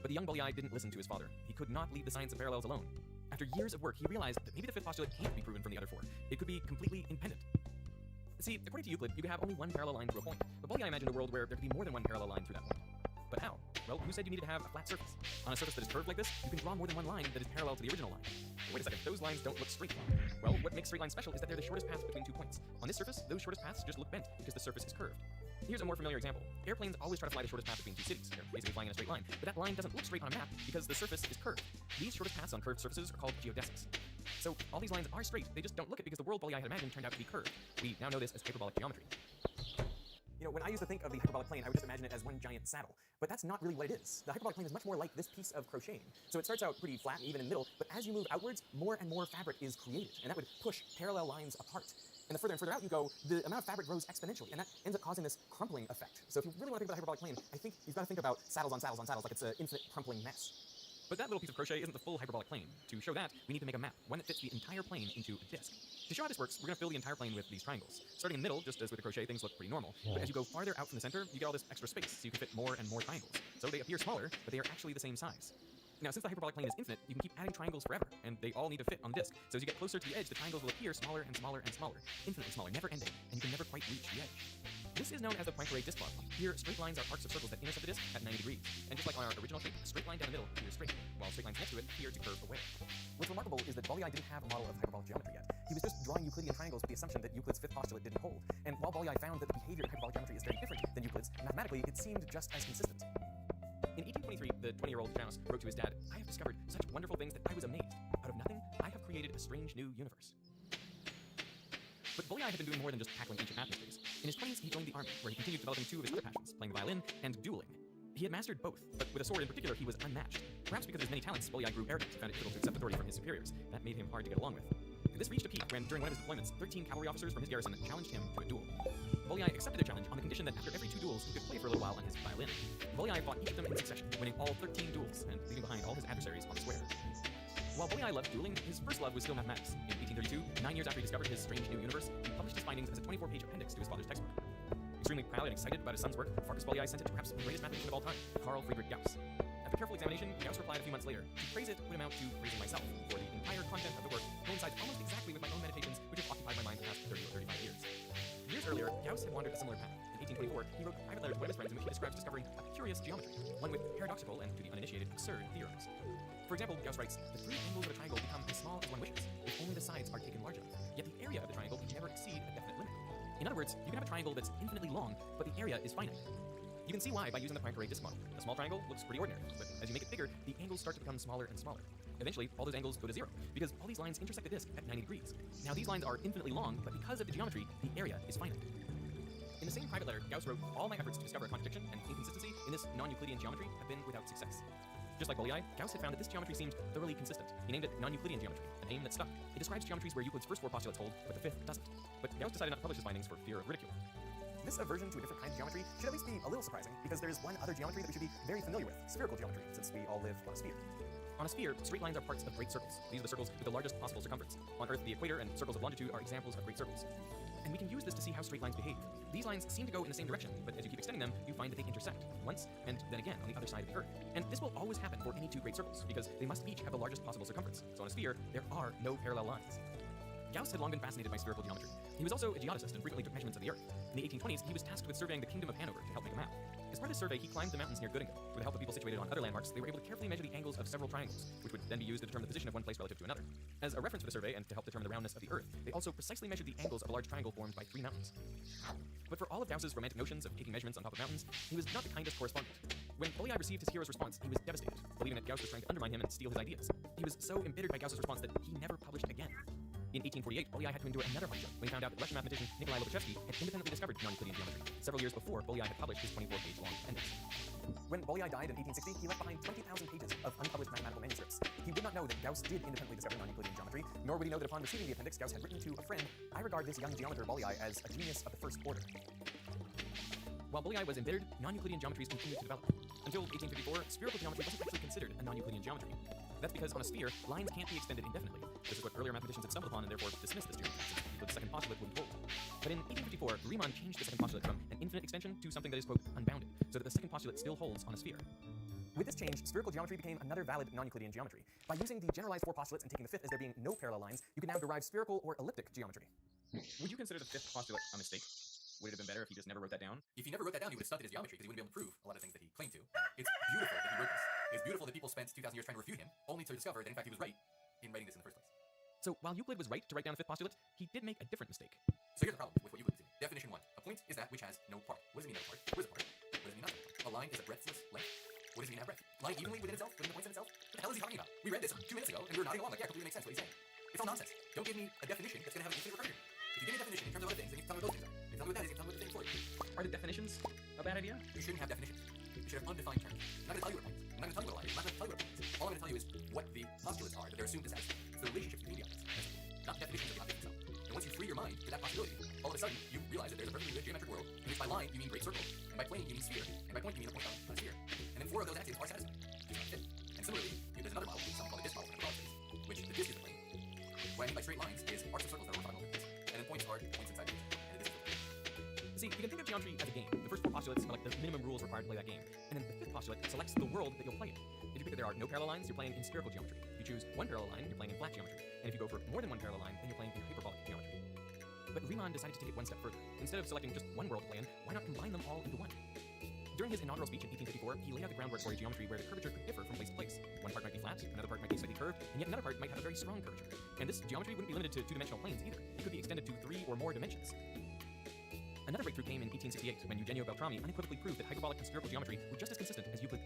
But the young Bolyai didn't listen to his father. He could not leave the science of parallels alone. After years of work, he realized that maybe the 5th postulate can't be proven from the other 4. It could be completely independent. See, according to Euclid, you could have only one parallel line through a point, but Bolyai imagined a world where there could be more than one parallel line through that point. But how? Well, who said you needed to have a flat surface? On a surface that is curved like this, you can draw more than one line that is parallel to the original line. Wait a second, those lines don't look straight. Well, what makes straight lines special is that they're the shortest path between 2 points. On this surface, those shortest paths just look bent because the surface is curved. Here's a more familiar example. Airplanes always try to fly the shortest path between 2 cities. They're basically flying in a straight line, but that line doesn't look straight on a map because the surface is curved. These shortest paths on curved surfaces are called geodesics. So all these lines are straight, they just don't look it because the world Bolyai had imagined turned out to be curved. We now know this as hyperbolic geometry. When I used to think of the hyperbolic plane, I would just imagine it as one giant saddle. But that's not really what it is. The hyperbolic plane is much more like this piece of crocheting. So it starts out pretty flat and even in the middle, but as you move outwards, more and more fabric is created, and that would push parallel lines apart. And the further and further out you go, the amount of fabric grows exponentially, and that ends up causing this crumpling effect. So if you really want to think about the hyperbolic plane, I think you've got to think about saddles on saddles on saddles, like it's an infinite crumpling mess. But that little piece of crochet isn't the full hyperbolic plane. To show that, we need to make a map, one that fits the entire plane into a disk. To show how this works, we're going to fill the entire plane with these triangles. Starting in the middle, just as with the crochet, things look pretty normal. But as you go farther out from the center, you get all this extra space, so you can fit more and more triangles. So they appear smaller, but they are actually the same size. Now, since the hyperbolic plane is infinite, you can keep adding triangles forever, and they all need to fit on the disk. So as you get closer to the edge, the triangles will appear smaller and smaller and smaller, infinitely smaller, never ending, and you can never quite reach the edge. This is known as the Poincare disk law. Here, straight lines are arcs of circles that intersect the disk at 90 degrees. And just like on our original shape, a straight line down the middle appears straight, while straight lines next to it appear to curve away. What's remarkable is that Bolyai didn't have a model of hyperbolic geometry yet. He was just drawing Euclidean triangles with the assumption that Euclid's 5th postulate didn't hold. And while Bolyai found that the behavior in hyperbolic geometry is very different than Euclid's, mathematically it seemed just as consistent. In 1823, the 20-year-old Janos wrote to his dad, "I have discovered such wonderful things that I was amazed. Out of nothing, I have created a strange new universe." But Bolyai had been doing more than just tackling ancient math mysteries. In his 20s, he joined the army, where he continued developing 2 of his other passions, playing the violin and dueling. He had mastered both, but with a sword in particular, he was unmatched. Perhaps because of his many talents, Bolyai grew arrogant and found it difficult to accept authority from his superiors. That made him hard to get along with. This reached a peak when, during one of his deployments, 13 cavalry officers from his garrison challenged him to a duel. Bolyai accepted their challenge on the condition that after every 2 duels, he could play for a little while on his violin. Bolyai fought each of them in succession, winning all 13 duels and leaving behind all his adversaries on the square. While Bolyai loved dueling, his first love was still mathematics. In 1832, 9 years after he discovered his strange new universe, he published his findings as a 24-page appendix to his father's textbook. Extremely proud and excited about his son's work, Farkas Bolyai sent it to perhaps the greatest mathematician of all time, Carl Friedrich Gauss. After careful examination, Gauss replied a few months later, "To praise it would amount to praising myself, for the entire content of the work coincides almost exactly with my own meditations, which have occupied my mind the past 30 or 35 years." Years earlier, Gauss had wandered a similar path. In 1824, he wrote private letters to one of his friends in which he describes discovering a curious geometry, one with paradoxical and, to the uninitiated, absurd theorems. For example, Gauss writes, "The three angles of a triangle become as small as one wishes, if only the sides are taken large enough. Yet the area of the triangle can never exceed a definite limit." In other words, you can have a triangle that's infinitely long, but the area is finite. You can see why by using the Poincare disk model. A small triangle looks pretty ordinary, but as you make it bigger, the angles start to become smaller and smaller. Eventually, all those angles go to zero, because all these lines intersect the disk at 90 degrees. Now, these lines are infinitely long, but because of the geometry, the area is finite. In the same private letter, Gauss wrote, "All my efforts to discover a contradiction and inconsistency in this non-Euclidean geometry have been without success." Just like Bolyai, Gauss had found that this geometry seemed thoroughly consistent. He named it non-Euclidean geometry, a name that stuck. It describes geometries where Euclid's first four postulates hold, but the fifth doesn't. But Gauss decided not to publish his findings for fear of ridicule. This aversion to a different kind of geometry should at least be a little surprising, because there's one other geometry that we should be very familiar with, spherical geometry, since we all live on a sphere. On a sphere, straight lines are parts of great circles. These are the circles with the largest possible circumference. On Earth, the equator and circles of longitude are examples of great circles. And we can use this to see how straight lines behave. These lines seem to go in the same direction, but as you keep extending them, you find that they intersect once and then again on the other side of the Earth. And this will always happen for any two great circles, because they must each have the largest possible circumference. So on a sphere, there are no parallel lines. Gauss had long been fascinated by spherical geometry. He was also a geodesist and frequently took measurements of the Earth. In the 1820s, he was tasked with surveying the Kingdom of Hanover to help make a map. As part of his survey, he climbed the mountains near Göttingen. With the help of people situated on other landmarks, they were able to carefully measure the angles of several triangles, which would then be used to determine the position of one place relative to another. As a reference for the survey and to help determine the roundness of the Earth, they also precisely measured the angles of a large triangle formed by three mountains. But for all of Gauss's romantic notions of taking measurements on top of mountains, he was not the kindest correspondent. When Bolyai received his hero's response, he was devastated, believing that Gauss was trying to undermine him and steal his ideas. He was so embittered by Gauss's response that he never published again. In 1848, Bolyai had to endure another hardship when he found out that Russian mathematician Nikolai Lobachevsky had independently discovered non-Euclidean geometry, several years before Bolyai had published his 24-page long appendix. When Bolyai died in 1860, he left behind 20,000 pages of unpublished mathematical manuscripts. He would not know that Gauss did independently discover non-Euclidean geometry, nor would he know that upon receiving the appendix, Gauss had written to a friend, "I regard this young geometer Bolyai as a genius of the first order." While Bolyai was embittered, non-Euclidean geometries continued to develop. Until 1854, spherical geometry wasn't actually considered a non-Euclidean geometry. That's because on a sphere, lines can't be extended indefinitely. This is what earlier mathematicians had stumbled upon and therefore dismissed this geometry, since Euclid's second postulate wouldn't hold. But in 1854, Riemann changed the second postulate from an infinite extension to something that is, quote, unbounded, so that the second postulate still holds on a sphere. With this change, spherical geometry became another valid non-Euclidean geometry. By using the generalized four postulates and taking the fifth as there being no parallel lines, you can now derive spherical or elliptic geometry. Would you consider the fifth postulate a mistake? Would it have been better if he just never wrote that down? If he never wrote that down, he would have stunted his geometry because he wouldn't be able to prove a lot of things that he claimed to. It's beautiful that he wrote this. It's beautiful that people spent 2,000 years trying to refute him, only to discover that in fact he was right in writing this in the first place. So while Euclid was right to write down the fifth postulate, he did make a different mistake. So here's the problem with what Euclid is doing. Definition 1. A point is that which has no part. What does it mean no part? What is a part? What does it mean nothing? A line is a breadthless length. What does it mean have breadth? Lying evenly within itself, within the points in itself? What the hell is he talking about? We read this 2 minutes ago, and we were nodding along like, yeah, completely makes sense what he's saying. It's all nonsense. Don't give me a definition that's going to have an infinite recursion. If you give me a definition in terms of other things, then you can tell me what those things are. If you tell me what that is, you can tell me what the thing for it. Are the definitions a bad idea? You shouldn't have definitions. You should have undefined terms. I'm not going to tell you what a point is. I'm not going to tell you what a line is. I'm not going to tell you what a point is. All I'm going to tell you is what the postulates are that they're assumed to satisfy. It's the relationships between the objects. Not definitions of the object itself. And once you free your mind to that possibility, all of a sudden you realize that there's a perfectly good geometric world in which by line you mean great circle, and by plane you mean sphere, and by point you mean a point on a sphere. And then 4 of those axioms are satisfied. It's not fit. And similarly, there's another model, something called the disk model, which the disk is the plane. What I mean by straight lines is arcs of circles that are orthogonal to the disk, and then points are points inside the disk, and the disk is the plane. See, you can think of geometry as a game. The first 4 postulates are like the minimum rules required to play that game, and then the fifth postulate selects the world that you'll play in. If you pick that there are no parallel lines, you're playing in spherical geometry. If you choose one parallel line, you're playing in flat geometry. And if you go for more than one parallel line, then you're playing in hyperbolic geometry. But Riemann decided to take it one step further. Instead of selecting just one world to play in, why not combine them all into one? During his inaugural speech in 1854, he laid out the groundwork for a geometry where the curvature could differ from place to place. One part might be flat, another part might be slightly curved, and yet another part might have a very strong curvature. And this geometry wouldn't be limited to 2-dimensional planes either. It could be extended to 3 or more dimensions. Another breakthrough came in 1868 when Eugenio Beltrami unequivocally proved that hyperbolic and spherical geometry were just as consistent as Euclid.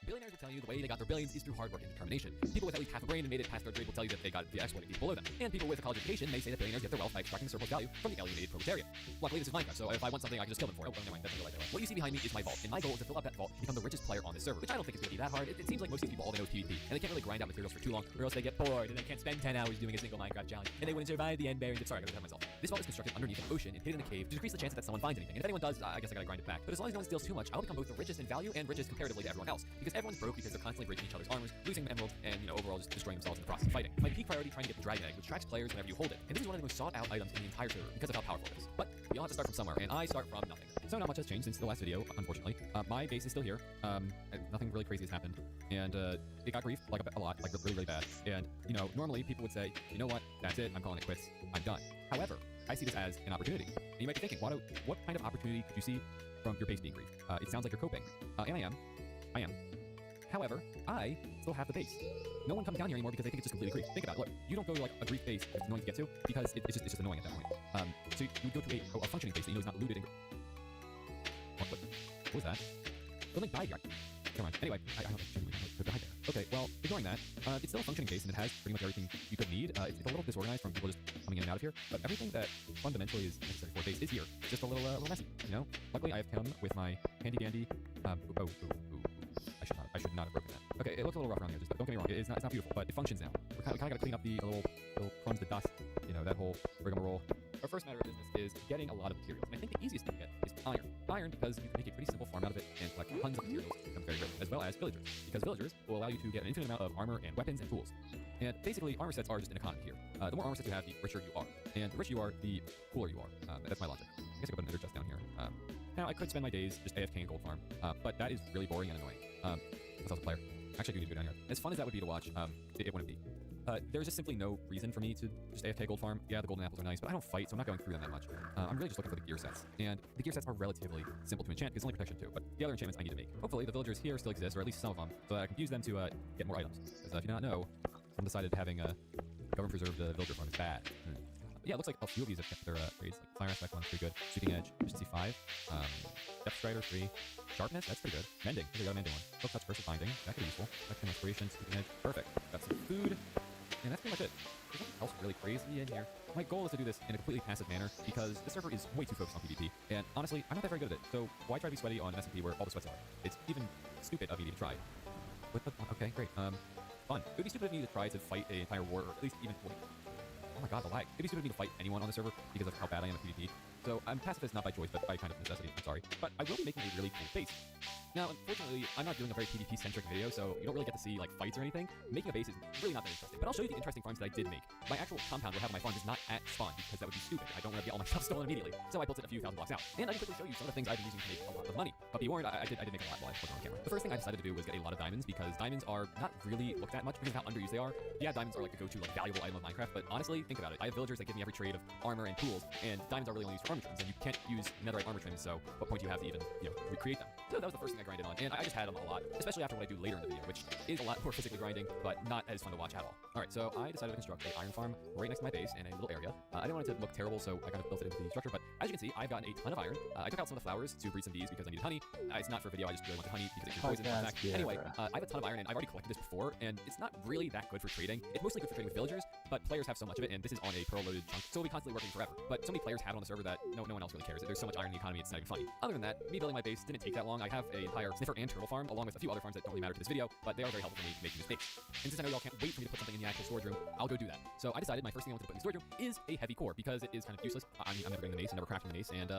Billionaires will tell you the way they got their billions is through hard work and determination. People with at least half a brain and made it past third grade will tell you that they got it via exploiting people below them. And people with a college education may say that billionaires get their wealth by extracting the surplus value from the alienated proletariat. Luckily, this is Minecraft, so if I want something, I can just kill them for it. Oh, never mind, that's not the right way. What you see behind me is my vault, and my goal is to fill up that vault and become the richest player on this server, which I don't think is going to be that hard. It seems like most of these people all they know is PvP, and they can't really grind out materials for too long, or else they get bored and they can't spend 10 hours doing a single Minecraft challenge, and they wouldn't survive the end bear. Sorry, I gotta tell myself. This vault is constructed underneath an ocean and hidden in a cave to decrease the chances that someone finds anything. And if anyone does, I guess I gotta grind it back. But as long as no one steals too much, I'll become both the richest in value and richest comparatively to everyone else. Because everyone's broke because they're constantly breaking each other's armors, losing emeralds, and overall just destroying themselves in the process of fighting. My peak priority trying to get the dragon egg, which tracks players whenever you hold it. And this is one of the most sought out items in the entire server because of how powerful it is. But we all have to start from somewhere, and I start from nothing. So not much has changed since the last video, unfortunately. My base is still here. Nothing really crazy has happened. And it got griefed like a lot, like really, really bad. And normally people would say, you know what, that's it, I'm calling it quits, I'm done. However, I see this as an opportunity. And you might be thinking, what kind of opportunity could you see from your base being griefed? It sounds like you're coping. And I am. However, I still have the base. No one comes down here anymore because they think it's just completely griefed. Think about it. Look, you don't go to like a griefed base that's annoying to get to because it's just annoying at that point. So you would go to a functioning base that you know is not looted and... What was that? Something died here. Never mind. Anyway, I don't know what died there. Okay, well, ignoring that, it's still a functioning base and it has pretty much everything you could need. It's a little disorganized from people just coming in and out of here, but everything that fundamentally is necessary for a base is here. It's just a little messy, Luckily, I have come with my handy dandy. I should not have broken that. Okay, it looks a little rough around the edges, but don't get me wrong, it's not beautiful, but it functions now. We kind of got to clean up the little crumbs, the dust, that whole rigmarole. Our first matter of business is getting a lot of materials, and I think the easiest thing to get is iron. Iron because you can make a pretty simple farm out of it and collect tons of materials that become very rare, as well as villagers, because villagers will allow you to get an infinite amount of armor and weapons and tools. And basically, armor sets are just an economy here. The more armor sets you have, the richer you are. And the richer you are, the cooler you are. That's my logic. I guess I could put an ender chest down here. Now, I could spend my days just AFK and gold farm, but that is really boring and annoying. As a player. Actually, I do need to go down here. As fun as that would be to watch, it wouldn't be. There's just simply no reason for me to just AFK gold farm. Yeah, the golden apples are nice, but I don't fight, so I'm not going through them that much. I'm really just looking for the gear sets. And the gear sets are relatively simple to enchant, because it's only protection too, but the other enchantments I need to make. Hopefully, the villagers here still exist, or at least some of them, so that I can use them to get more items. Because if you not know, someone decided having a government-preserved villager farm is bad. Yeah, it looks like a few of these have kept their grades. Like Fire Aspect 1's pretty good. Shooting Edge, Efficiency 5. Depth Strider 3. Sharpness, that's pretty good. Mending, I got a mending one. Silk Touch versus Binding, that could be useful. Action Inspiration, Shooting Edge, perfect. Got some food, and that's pretty much it. There's nothing else really crazy in here. My goal is to do this in a completely passive manner because the server is way too focused on PvP, and honestly, I'm not that very good at it. So why try to be sweaty on an SMP where all the sweats are? It's even stupid of me to try. Okay, great. Fun. It would be stupid of me to try to fight an entire war, or at least even. Oh my god, the lag. It'd be stupid of me to fight anyone on the server because of how bad I am at PvP. So I'm pacifist not by choice, but by kind of necessity. I'm sorry. But I will be making a really cool base. Now, unfortunately, I'm not doing a very PvP-centric video, so you don't really get to see like fights or anything. Making a base is really not that interesting. But I'll show you the interesting farms that I did make. My actual compound where I have my farm is not at spawn because that would be stupid. I don't want to get all my stuff stolen immediately. So I built it a few thousand blocks out. And I can quickly show you some of the things I've been using to make a lot of money. But be warned, I did make a lot while I wasn't on camera. The first thing I decided to do was get a lot of diamonds because diamonds are not really looked at much because of how underused they are. Yeah, diamonds are like the go-to like valuable item of Minecraft, but honestly, think about it. I have villagers that give me every trade of armor and tools, and diamonds are really only used for armor trims, and you can't use netherite armor trims, so what point do you have to even, recreate them? So that was the first thing I grinded on, and I just had them a lot, especially after what I do later in the video, which is a lot more physically grinding, but not as fun to watch at all. Alright, so I decided to construct an iron farm right next to my base in a little area. I didn't want it to look terrible, so I kind of built it into the structure, but as you can see, I've gotten a ton of iron. I took out some of the flowers to breed some bees because I needed honey. It's not for video, I just really wanted honey because it can poison in fact. Anyway, I have a ton of iron, and I've already collected this before, and it's not really that good for trading. It's mostly good for trading with villagers, but players have so much of it, and this is on a pearl-loaded chunk, so it'll be constantly working forever. But so many players have it on the server that no one else really cares. There's so much iron in the economy, it's not even funny. Other than that, me building my base didn't take that long. I have an entire sniffer and turtle farm, along with a few other farms that don't really matter to this video, but they are very helpful for me making this base. And since I know y'all can't wait for me to put something in the actual storage room, I'll go do that. So I decided my first thing I wanted to put in the storage room is a heavy core, because it is kind of useless. I'm never getting the mace, I'm never crafting the mace, and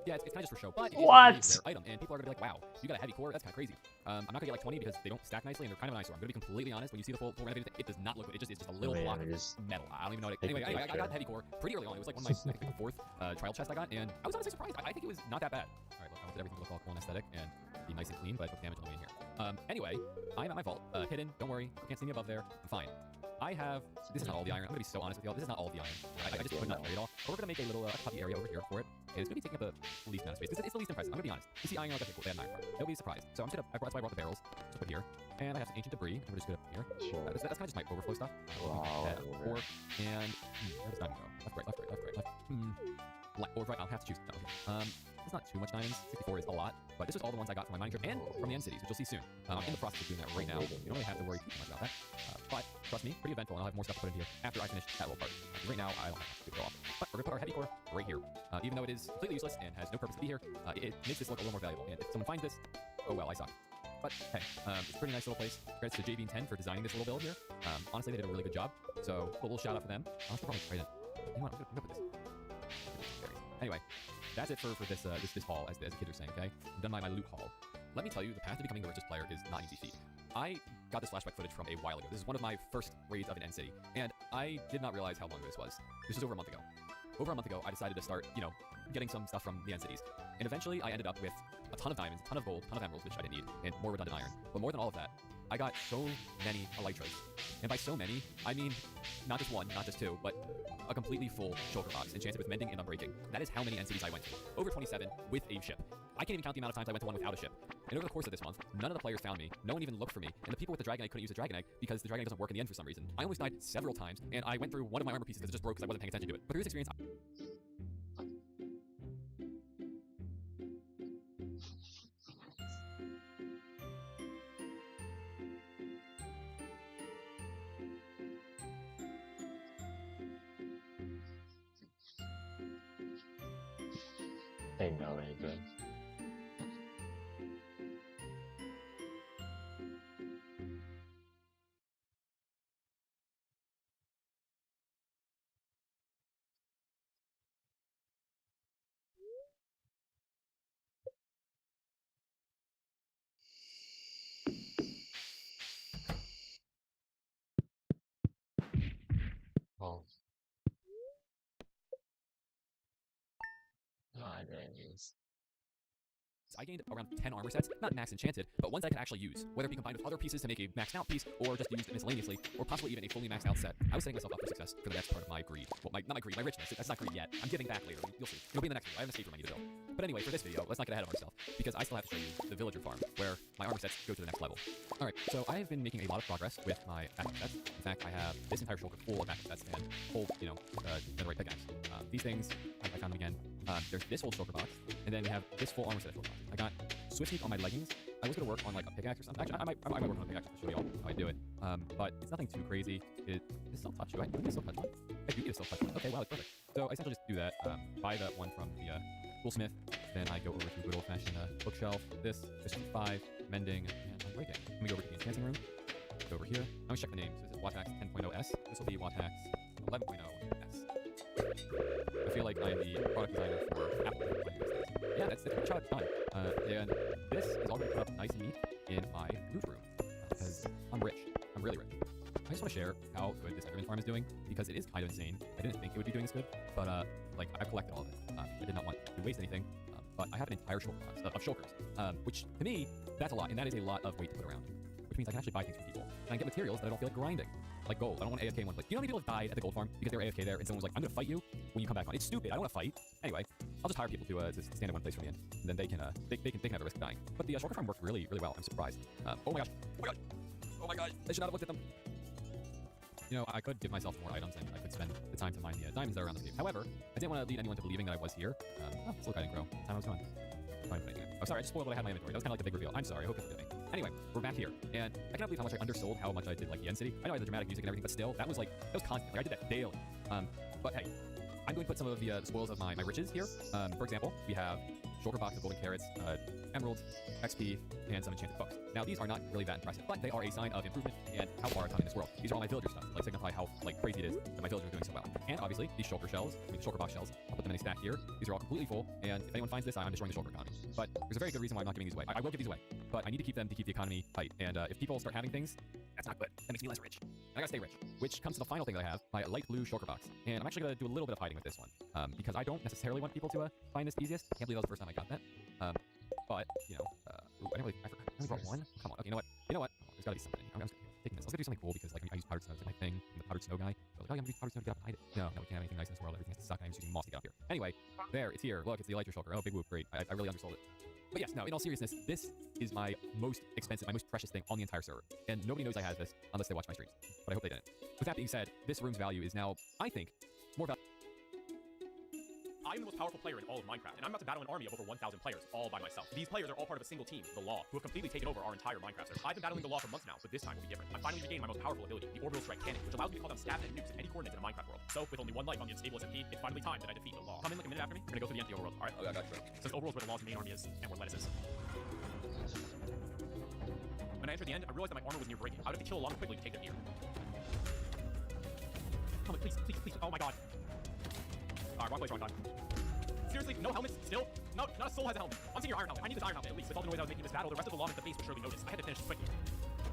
yeah, it's kind of just for show, but it is a really rare item, and people are gonna be like, wow, you got a heavy core? That's kind of crazy. I'm not gonna get like 20 because they don't stack nicely, and they're kind of an eyesore. I'm gonna be completely honest, when you see the full renovated thing, it does not look good. It's just a little block of metal. I don't even know what it. Anyway, I got heavy core pretty early on. It was like one of my, I think, fourth trial chest I got, and I was honestly surprised. I think it was not that bad. Alright, look, I wanted everything to look all cool and aesthetic, and be nice and clean, but with damage on the way in here. Anyway, I'm at my vault, hidden, don't worry, you can't see me above there, I'm fine. I have, this is not all the iron, I'm gonna be so honest with y'all, this is not all the iron. I just could not carry it all, but we're gonna make a little puppy area over here for it, and it's gonna be taking up the least amount of space. It's the least impressive, I'm gonna be honest. You see iron, like, okay, cool, they had an iron farm. They'll be surprised. So I'm just gonna, that's why I brought the barrels to put here, and I have some ancient debris, I'm gonna just get up here. That's kind of just my overflow stuff. Ore, and, where does diamond go? Left, right, left, right, left, right, left. Left, or right, I'll have to choose. Okay. It's not too much diamonds. 64 is a lot, but this is all the ones I got from my mining trip and from the end cities, which you'll see soon. I'm in the process of doing that right now. You don't really have to worry too much about that. But trust me, pretty eventful, and I'll have more stuff to put in here after I finish that little part. Right now, I don't have to go off. But we're gonna put our heavy core right here. Even though it is completely useless and has no purpose to be here, it makes this look a little more valuable. And if someone finds this, oh well, I suck. But hey, it's a pretty nice little place. Credits to JB10 for designing this little build here. Honestly, they did a really good job. So a little shout out for them. I should probably trade it. You know what? I'm gonna put this. Anyway, that's it for this this haul, as the kids are saying. Okay, I've done my loot haul. Let me tell you, the path to becoming the richest player is not an easy feat. I got this flashback footage from a while ago. This is one of my first raids of an end city, and I did not realize how long ago this was. This was over a month ago. Over a month ago, I decided to start, you know, getting some stuff from the end cities. And eventually, I ended up with a ton of diamonds, a ton of gold, a ton of emeralds, which I didn't need, and more redundant iron. But more than all of that, I got so many elytras. And by so many, I mean not just one, not just two, but a completely full shulker box, enchanted with mending and unbreaking. That is how many end cities I went to. Over 27 with a ship. I can't even count the amount of times I went to one without a ship. And over the course of this month, none of the players found me. No one even looked for me. And the people with the dragon egg couldn't use the dragon egg because the dragon egg doesn't work in the end for some reason. I almost died several times, and I went through one of my armor pieces because it just broke because I wasn't paying attention to it. But through this experience, Ain't no any good. Oh. My days. I gained around 10 armor sets, not max enchanted, but ones I could actually use, whether it be combined with other pieces to make a maxed out piece, or just used miscellaneously, or possibly even a fully maxed out set. I was setting myself up for success for the next part of my greed. Well, not my greed, my richness. That's not greed yet. I'm giving back later. You'll see. It'll be in the next video. I have an escape room I need to build. But anyway, for this video, let's not get ahead of ourselves, because I still have to show you the villager farm, where my armor sets go to the next level. Alright, so I have been making a lot of progress with my backup sets. In fact, I have this entire shulker full of backup sets and full, you know, netherite pickaxe. These things, I found them again. There's this whole shulker box, and then we have this full armor set shulker box. I got Swift Sneak on my leggings. I was going to work on like a pickaxe or something. Actually, I might work on a pickaxe to show y'all how I do it. But it's nothing too crazy. It is still touch. Do I need a still touch one? I do need a still touch one. Okay, wow, it's perfect. So I essentially just do that. Buy that one from the toolsmith. Then I go over to good old-fashioned bookshelf. This is 5 mending and unbreaking. Let me go over to the enchanting room. Go over here. I'm gonna check the name. So this is Watax 10.0S. This will be Watax 11.0S. I feel like I'm the product designer for Apple. Yeah, that's the shot done. And this is already put up nice and neat in my loot room because I'm rich. I'm really rich. I just want to share how good this Enderman farm is doing because it is kind of insane. I didn't think it would be doing this good, but like I've collected all of it. I did not want to waste anything, but I have an entire shulker box of shulkers, which to me that's a lot, and that is a lot of weight to put around. Which means I can actually buy things from people, and I get materials that I don't feel like grinding. Like gold. I don't want AFK in one place. You know how many people have died at the gold farm because they were AFK there and someone was like, I'm gonna fight you when you come back on. It's stupid. I don't want to fight. Anyway, I'll just hire people to stand in one place for me, and then they can have the risk of dying. But the shulker farm worked really, really well. I'm surprised. Oh my gosh. Oh my gosh. Oh my gosh. I should not have looked at them. You know, I could give myself more items and I could spend the time to mine the diamonds that are around this game. However, I didn't want to lead anyone to believing that I was here. Oh, this little guy didn't grow. Time I was gone. Oh, sorry, I just spoiled what I had in my inventory. That was kind of like the big reveal. I'm sorry, I hope you forgive me. Anyway, we're back here, and I cannot believe how much I undersold how much I did like the end city. I know I had the dramatic music and everything, but still, that was constant. Like I did that daily. But hey, I'm going to put some of the spoils of my riches here. For example, we have shulker box of golden carrots, emeralds, XP, and some enchanted books. Now, these are not really that impressive, but they are a sign of improvement and how far I've come in this world. These are all my villager stuff, like signify how crazy it is that my villagers are doing so well. And obviously, these shulker box shells, I'll put them in a stack here. These are all completely full, and if anyone finds this, I'm destroying the shulker economy. But there's a very good reason why I'm not giving these away. I will give these away, but I need to keep them to keep the economy tight. And if people start having things, that's not good. That makes me less rich. And I gotta stay rich, which comes to the final thing that I have, my light blue shulker box. And I'm actually gonna do a little bit of hiding with this one, because I don't necessarily want people to find this easiest. Can't believe that was the first time I got that. But you know, ooh, I only brought one. Come on. Okay, you know what? There's gotta be something. I was taking this. I was gonna do something cool because like I use powdered snow as my thing. I'm the powdered snow guy. So I was like, oh, I'm gonna use powdered snow to get up and hide it. No, we can't have anything nice in this world. Everything has to suck. I'm just using moss to get up here. Anyway, there, it's here. Look, it's the elytra shulker. Oh, big whoop, great. I really undersold it. But yes, no, in all seriousness, this is my most expensive, my most precious thing on the entire server. And nobody knows I have this unless they watch my streams. But I hope they didn't. With that being said, this room's value is now, I think, more valuable. I am the most powerful player in all of Minecraft, and I'm about to battle an army of over 1,000 players, all by myself. These players are all part of a single team, the Law, who have completely taken over our entire Minecraft server. I've been battling the Law for months now, but this time will be different. I'm finally regained my most powerful ability, the Orbital Strike Cannon, which allows me to call down stabs and nukes at any coordinates in a Minecraft world. So, with only one life on the unstable SMP, it's finally time that I defeat the Law. Come in like a minute after me. We're gonna go through the empty overworld. Alright? Okay, I got you. Since overworld's where the Law's main army is, and where Lettuce is. When I entered the end, I realized that my armor was near breaking. I would have to kill a Llama quickly to take them here. Come on, please, please, please. Oh my god. Alright, wrong place, wrong time. Seriously, no helmets? Still? No, not a soul has a helmet. I'm seeing your iron helmet. I need this iron helmet at least. With all the noise I was making in this battle, the rest of the Llamas at the base would surely notice. I had to finish this quickly.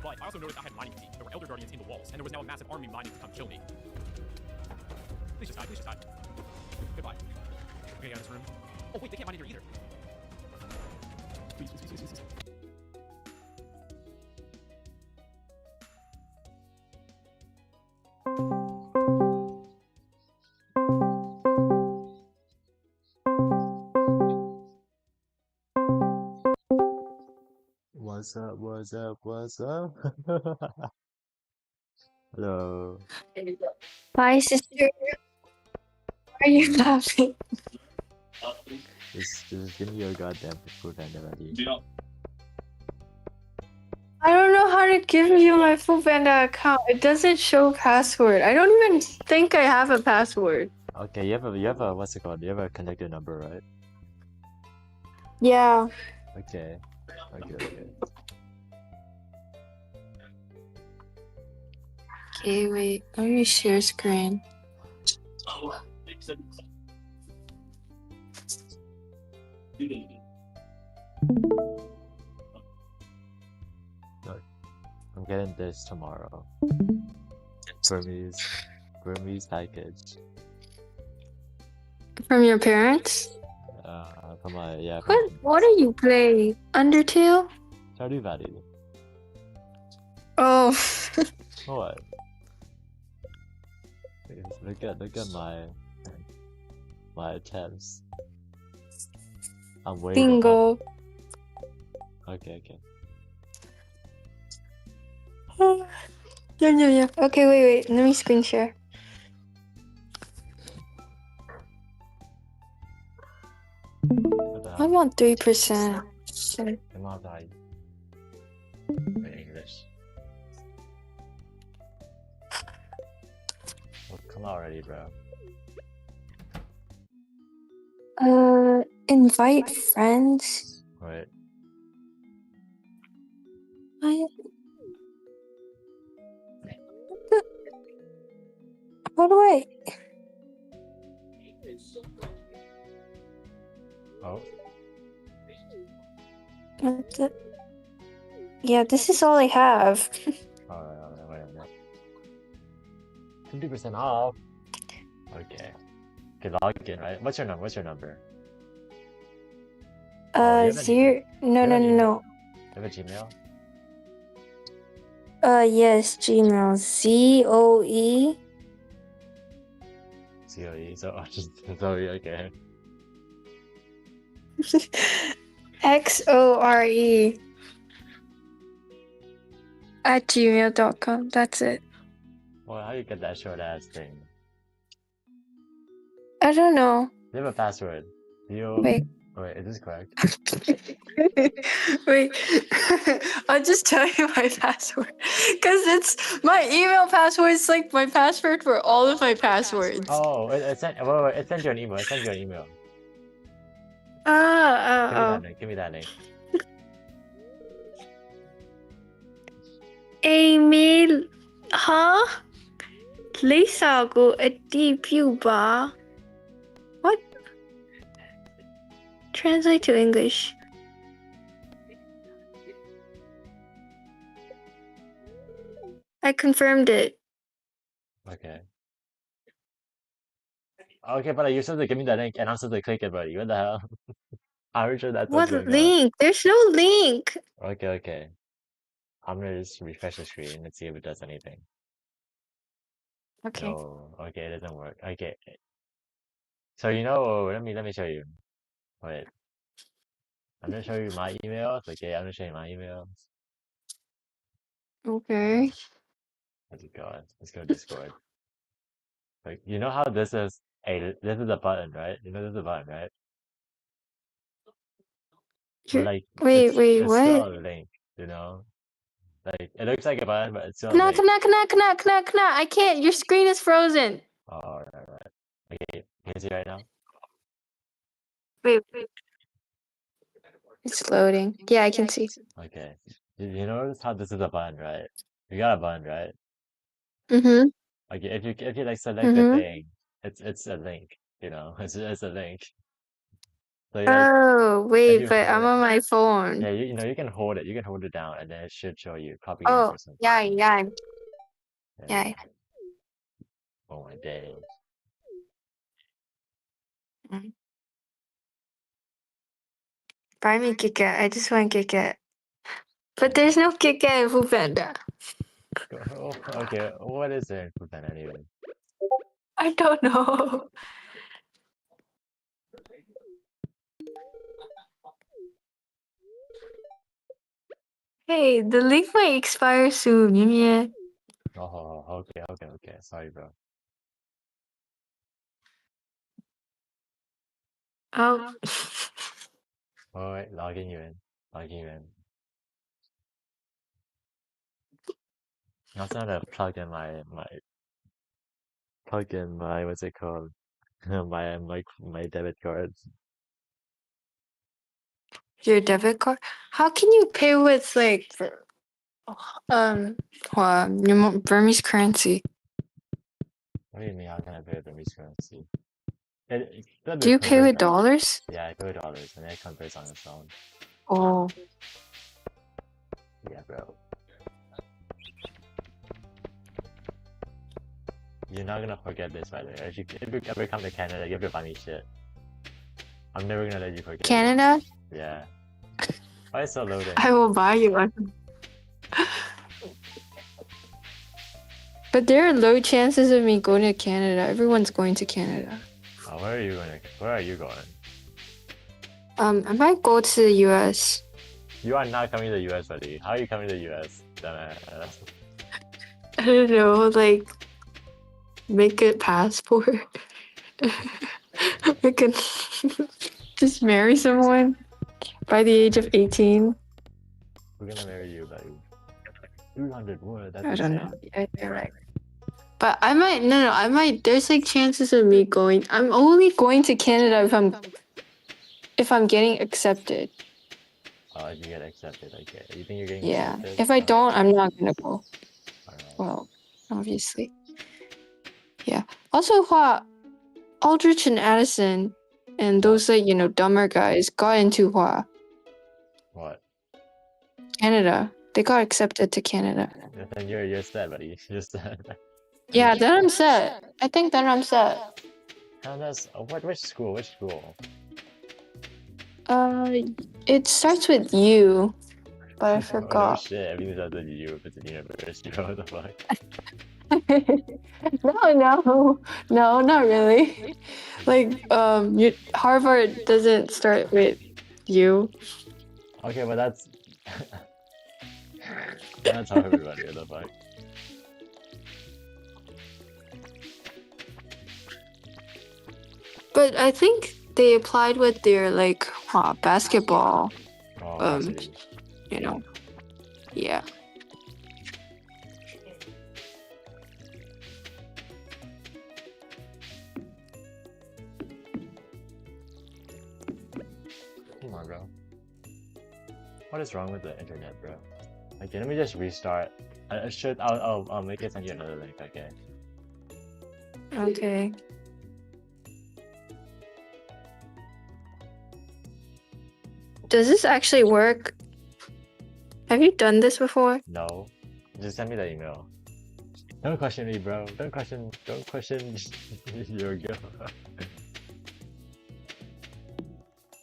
But I also noticed I had mining fatigue. There were Elder Guardians in the walls, and there was now a massive army mining to come kill me. Please just die, please just die. Goodbye. I'm gonna get out of this room. Oh wait, they can't mine in here either. Please, please, please, please, please. What's up? What's up? What's up? Hello. Hi, sister. Why are you laughing? Just give me your goddamn food and ready. I don't know how to give you my Foodpanda account. It doesn't show password. I don't even think I have a password. Okay, you have a what's it called? You have a connected number, right? Yeah. Okay. Okay. Okay, wait. Let me share screen. Look, I'm getting this tomorrow. Burmese package. From your parents? From my yeah. What do you play? Undertale? Stardew Valley. Oh. What? Look at my attempts. I'm waiting. Bingo. Okay. Yeah. Okay, wait. Let me screen share. I want 3%. Shit. I'm on side. In English. Oh, come on already, bro. Invite friends. Right. How do I? Oh. Yeah, this is all I have. Alright, wait. 50% off. Okay. Okay, log in, right? What's your number? Zero. No. You have a Gmail? Yes, Gmail. ZOE. COE, so just Zoe, okay. XORE @gmail.com. That's it. Well, how you get that short ass thing? I don't know. You have a password. Wait, is this correct? wait. I'll just tell you my password, cause it's my email password. Is like my password for all of my passwords. Oh, it sent you an email. Give me that link. Emil, huh? Lisago debut bar. What? Translate to English. I confirmed it. Okay. Okay, but you're supposed to give me that link, and I'm supposed to click it, buddy. What the hell? I'm sure that's what's What going on. link? There's no link. Okay. I'm gonna just refresh the screen and see if it does anything. Okay. No, okay, it doesn't work. Okay. So let me show you. Wait. I'm gonna show you my emails. Okay, I'm gonna show you my emails. Okay. Let's go Discord. Like, you know how this is Hey, this is a button, right? You know this is a button, right? But You're, like, wait, wait, it's still what? a link, you know? Like, it looks like a button, but it's still a Kana, link. kana. I can't. Your screen is frozen. Oh, right. Okay, can you see right now? Wait. It's loading. Yeah, I can see. Okay. You notice how this is a button, right? You got a button, right? Mm-hmm. Okay, if you like select the Mm-hmm. thing, it's a link, you know? It's a link. So you like, Oh, if wait, you but hold I'm it, on my phone. yeah, you know, you can hold it down, and then it should show you copy games Oh, or something. yeah. Yeah. Yeah. Oh my days. Buy me Kit Kat. I just want Kit Kat. But there's no Kit Kat in Food Panda. Oh, okay, what is there in Food Panda anyway? I don't know. Hey, the link might expire soon, yeah. Oh, okay. Sorry, bro. Oh. Oh, wait, logging you in. I also had to plug in my what's it called? my debit cards. Your debit card? How can you pay with like Burmese currency? What do you mean? How can I pay with Burmese currency? It Do you pay with dollars? Yeah, I pay with dollars, and then it converts on its own. Oh. Yeah, bro. You're not gonna forget this, by the way. If you ever come to Canada, you have to buy me shit. I'm never gonna let you forget. Canada? Yeah. Why is it so loading? I will buy you one. But there are low chances of me going to Canada. Everyone's going to Canada. Oh, where are you going? Where are you going? I might go to the US. You are not coming to the US, buddy. How are you coming to the US? Dumbass. I don't know, like make a passport. I can just marry someone by the age of 18. We're gonna marry you, buddy. 200 wood, that's I don't insane. know. Yeah, you're right. But I might I might there's like chances of me going. I'm only going to Canada if I'm getting accepted. Oh, if you get accepted, okay. You think you're getting Yeah. accepted? If I don't, I'm not gonna go. Alright. Well, obviously. Yeah. Also, Aldrich and Addison and those like, dumber guys got into What? Canada. They got accepted to Canada. Then you're set, buddy. You're set. Yeah, then I'm set. I think then I'm set. Canada's which school? Which school? It starts with U, but I Oh no forgot. shit, everything starts with you if it's a university, what the fuck? No, not really. Like, Harvard doesn't start with U. Okay, but that's that's how everybody, what the fuck? But I think they applied with their like basketball. Varsity. Yeah. Come on, bro. What is wrong with the internet, bro? Okay, let me just restart. I'll make it send you another link, okay? Okay. Does this actually work? Have you done this before? No. Just send me the email. Don't question me, bro. Don't question your girl.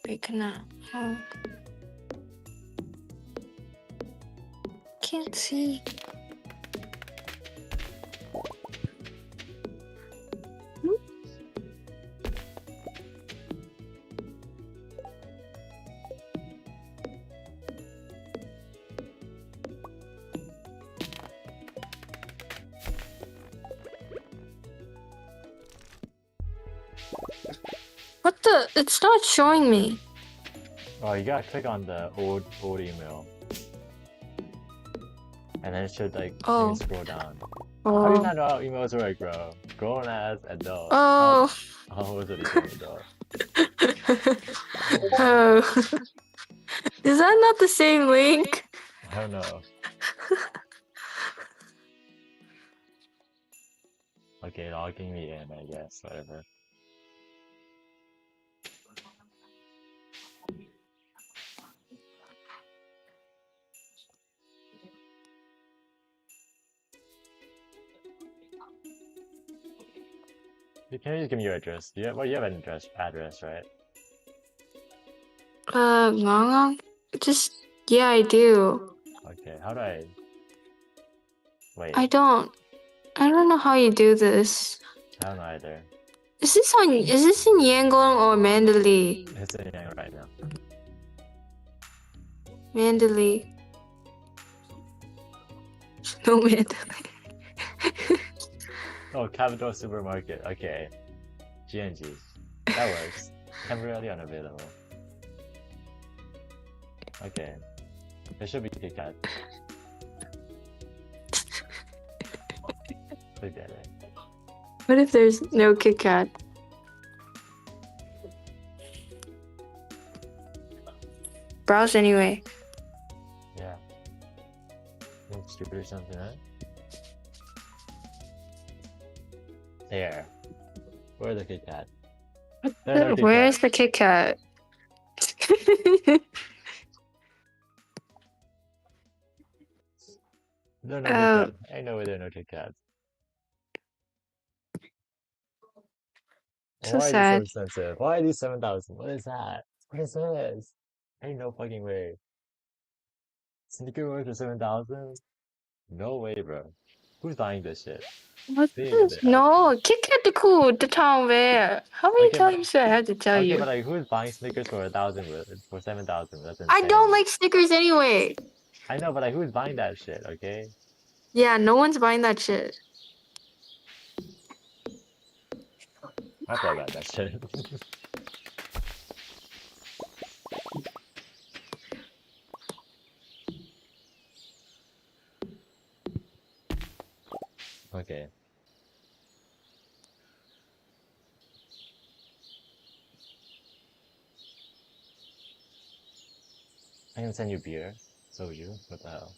Wait, cannot. Can't see. What the? It's not showing me. Oh, you gotta click on the old email. And then it should like you Oh. can scroll down. Oh. How do you not know how emails work, bro? Grown ass adult. Oh. How old are these adult? Oh. Is that not the same link? I don't know. Okay, logging me in, I guess, whatever. You can just give me your address. Well, you have an address, right? Ngong? Just, yeah, I do. Okay, how do I... Wait, I don't know how you do this. I don't know either. Is this in Yangon or Mandalay? It's in Yang right now. Mandalay. No Mandalay. Oh, Capital Supermarket. Okay. GNG. That works. Temporarily unavailable. Okay. There should be Kit Kat. Forget it. What if there's no Kit Kat? Browse anyway. Yeah. Think stupid or something, huh? There. Where's the Kit Kat? No Kit Where's Kat. the Kit Kat? No Kit Kat. I know where there are no Kit Kats. So Why sad. is it so expensive? Why are these 7,000? What is that? What is this? Ain't no fucking way. Sneaker worth for 7,000? No way, bro. Who's buying this shit? What Being a is? bit No, Kit Kat the cool, the town where? How many Okay, but times do I have to tell okay, you? but like, who's buying Snickers for 1,000 for 7,000? That's I insane. don't like Snickers anyway. I know, but like, who's buying that shit? Okay. Yeah, no one's buying that shit. I probably buy that shit. Okay. I can send you beer. Soju. What the hell?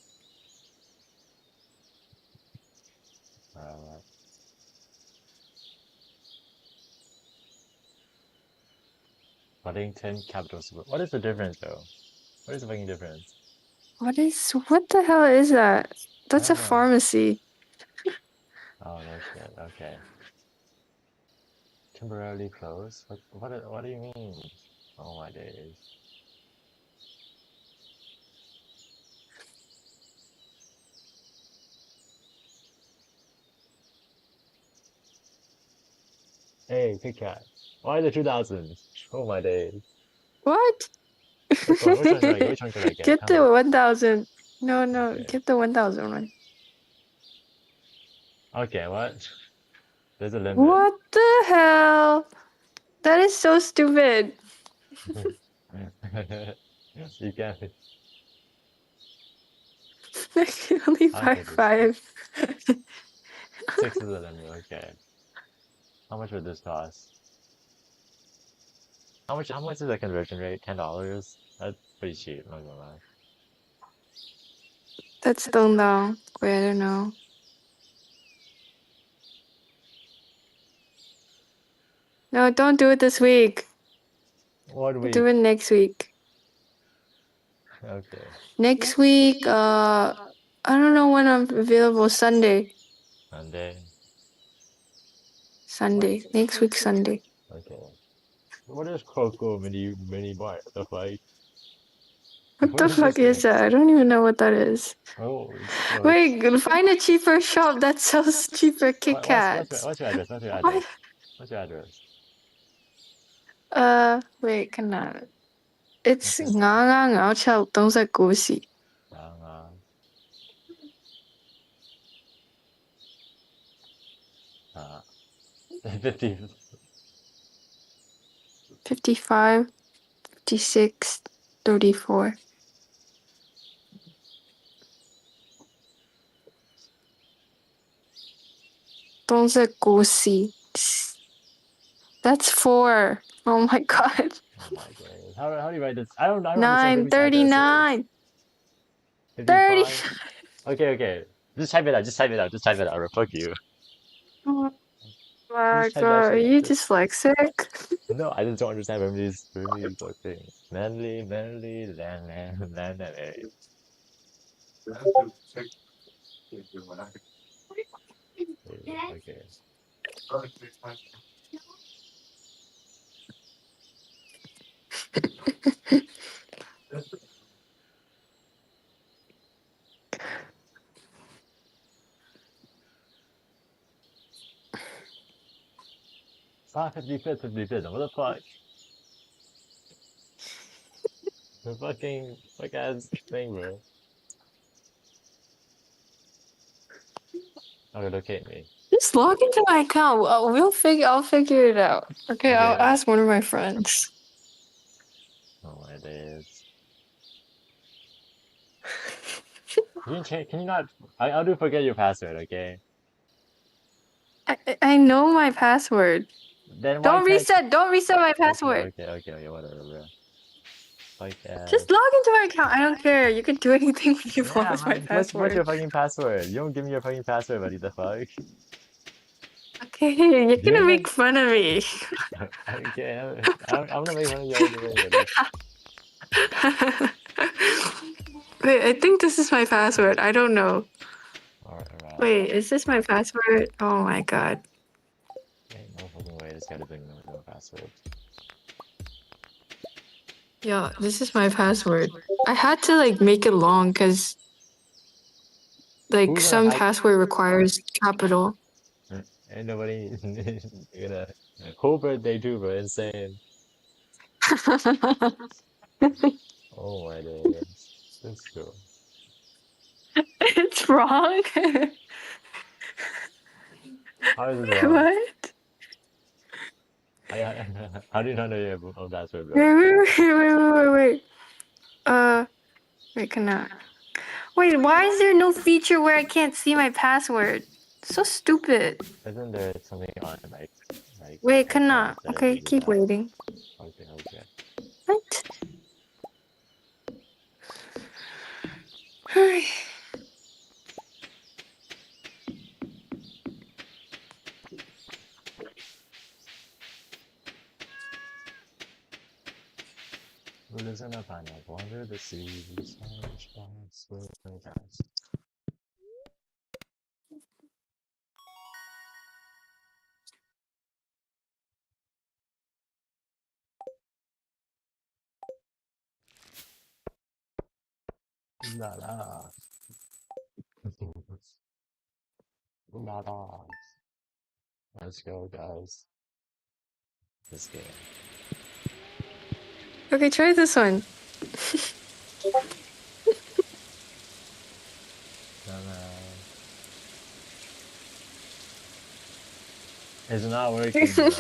Paddington Capital Super. What is the difference though? What is the fucking difference? What the hell is that? That's I a don't know. pharmacy. Oh no shit. Okay. Temporarily closed? What do you mean? Oh my days. Hey, Kit Kat. Why the 2000s? Oh my days. What? Which one? Which one should I get? Which one should I get? Get Tell the me. 1,000. No, Okay. get the 1,000 one. Okay, what? There's a limit. What the hell? That is so stupid. You can't. I can only buy Okay, 5. 6 is the limit. Okay. How much would this cost? How much is the conversion rate? $10? That's pretty cheap, not gonna lie. That's dong dong. Wait, I don't know. No, don't do it this week. What week? Do it next week. Okay. Next week, I don't know when I'm available. Sunday. Sunday. Next week, Sunday. Okay. What is Coco mini mart? The fuck? What the fuck is that? I don't even know what that is. Oh, Wait, find a cheaper shop that sells cheaper Kit Kats. What's your address? What? What's your address? Wait, can It's ngao don't say goosey. Uh, 50. 55, 56, 34. Don't go see. That's 4. Oh my god. Oh my god. How do you write this? I don't understand 9, what these addresses. 39. 55. Okay. Just type it out. Just type it out. Just type it out. Or fuck you. Oh my Just type that god, are shit you out. dyslexic? No, I just don't understand Remy's fucking manly, land. Okay. Ah, 55th, 55th. What the fuck? The fucking fuck ass thing, bro. Oh, locate me. Just log into my account. I'll figure it out. Okay, I'll Okay. ask one of my friends. Oh my days. Can you not? I'll do forget your password, okay? I know my password. Then why Don't reset my password. Okay, whatever, bro. Like, Just log into my account. I don't care. You can do anything you want yeah, with my man, what's password. your fucking password? You don't give me your fucking password, buddy. The fuck? Okay, you're You gonna ain't make fun of me. Okay, I'm gonna make fun of you anyway, buddy. Wait, I think this is my password. I don't know. Alright. Wait, is this my password? Oh my god. Ain't no fucking way. This gotta be no password. Yeah, this is my password. I had to like make it long because like Who's gonna some hack? password requires capital. Ain't nobody gonna. Whole birthday too, bro. Insane. Oh my days. Let's go. It's wrong. How is this wrong? What? How do you not know your own password, bro? Wait. Wait, cannot. Wait, why is there no feature where I can't see my password? So stupid. Isn't there something on Wait, iPhones cannot. that Okay, enables keep that? waiting. Okay. What? Who lives in a pineapple under the sea? SpongeBob SquarePants. La la. La la. Let's go, guys. This game. Okay, try this one. It's not working, bro.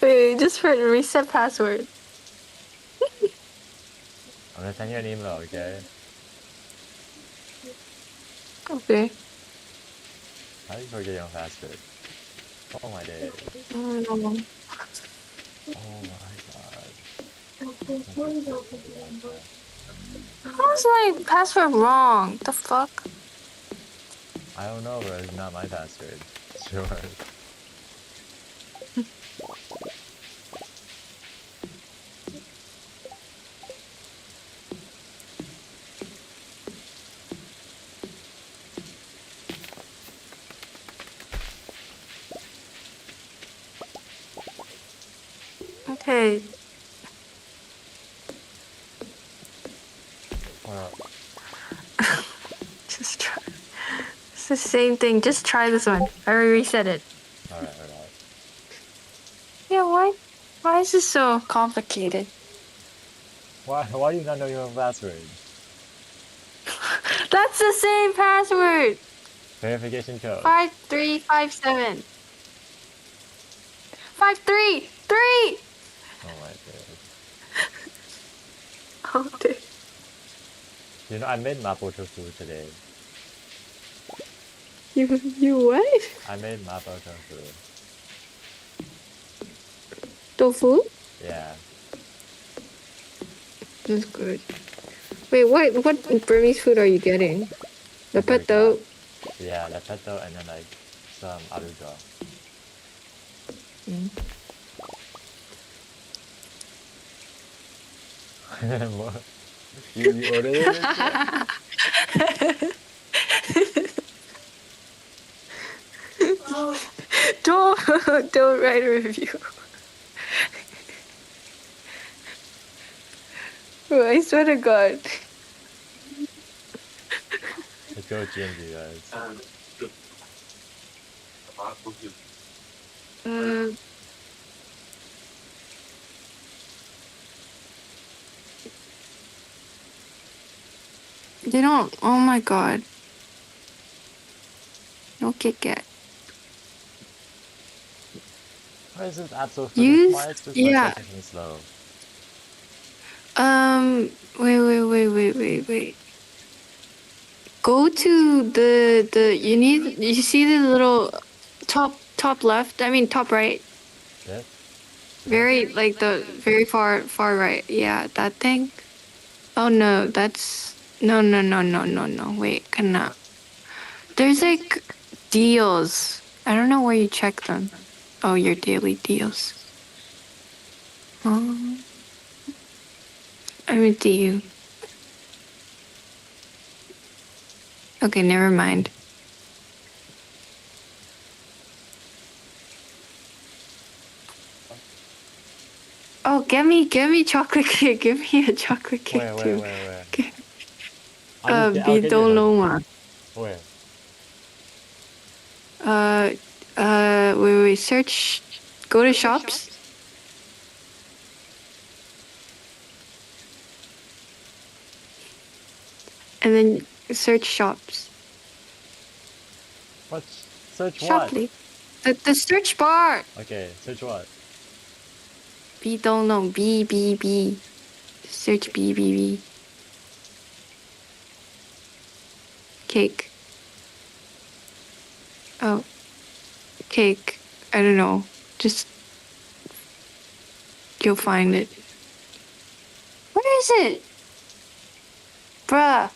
Wait, just for reset password. I'm gonna send you an email, okay? Okay. How do you forget your own password? Oh my days. Oh Oh my god. How's my password wrong? The fuck? I don't know, bro. It's not my password. Sure. Okay. Just try. It's the same thing. Just try this one. I already reset it. Alright. Yeah, why? Why is this so complicated? Why do you not know your own password? That's the same password. Verification code. 5357. 5, 3, 3. Oh my god. Oh, dude. You know, I made mapo tofu today. You what? I made mapo tofu. Tofu? Yeah. That's good. Wait, what Burmese food are you getting? The peto. Yeah, the peto and then like some aruga. What? You ordered it? Don't write a review. Bro, I swear to God. Let's go GMG, guys. They don't. Oh my God. No Kit Kat. Why is this app so Use Why is this yeah. website taking slow? Wait. Go to you see the little top left, I mean top right. Yeah. Very like the very far right. Yeah, that thing. Oh no, that's no. Wait, cannot. There's like deals. I don't know where you check them. Oh, your daily deals. I'm with you. Okay, never mind. Oh, get me chocolate cake. Give me a chocolate cake too. Where? I'll get you another. Where? Wait. Search. Go to shops. And then search shops. What? Search Shop, what? the search bar. Okay, search what? B don't know. B. Search B. Cake. Oh. Cake. I don't know. Just. You'll find it. Where is it? Bruh.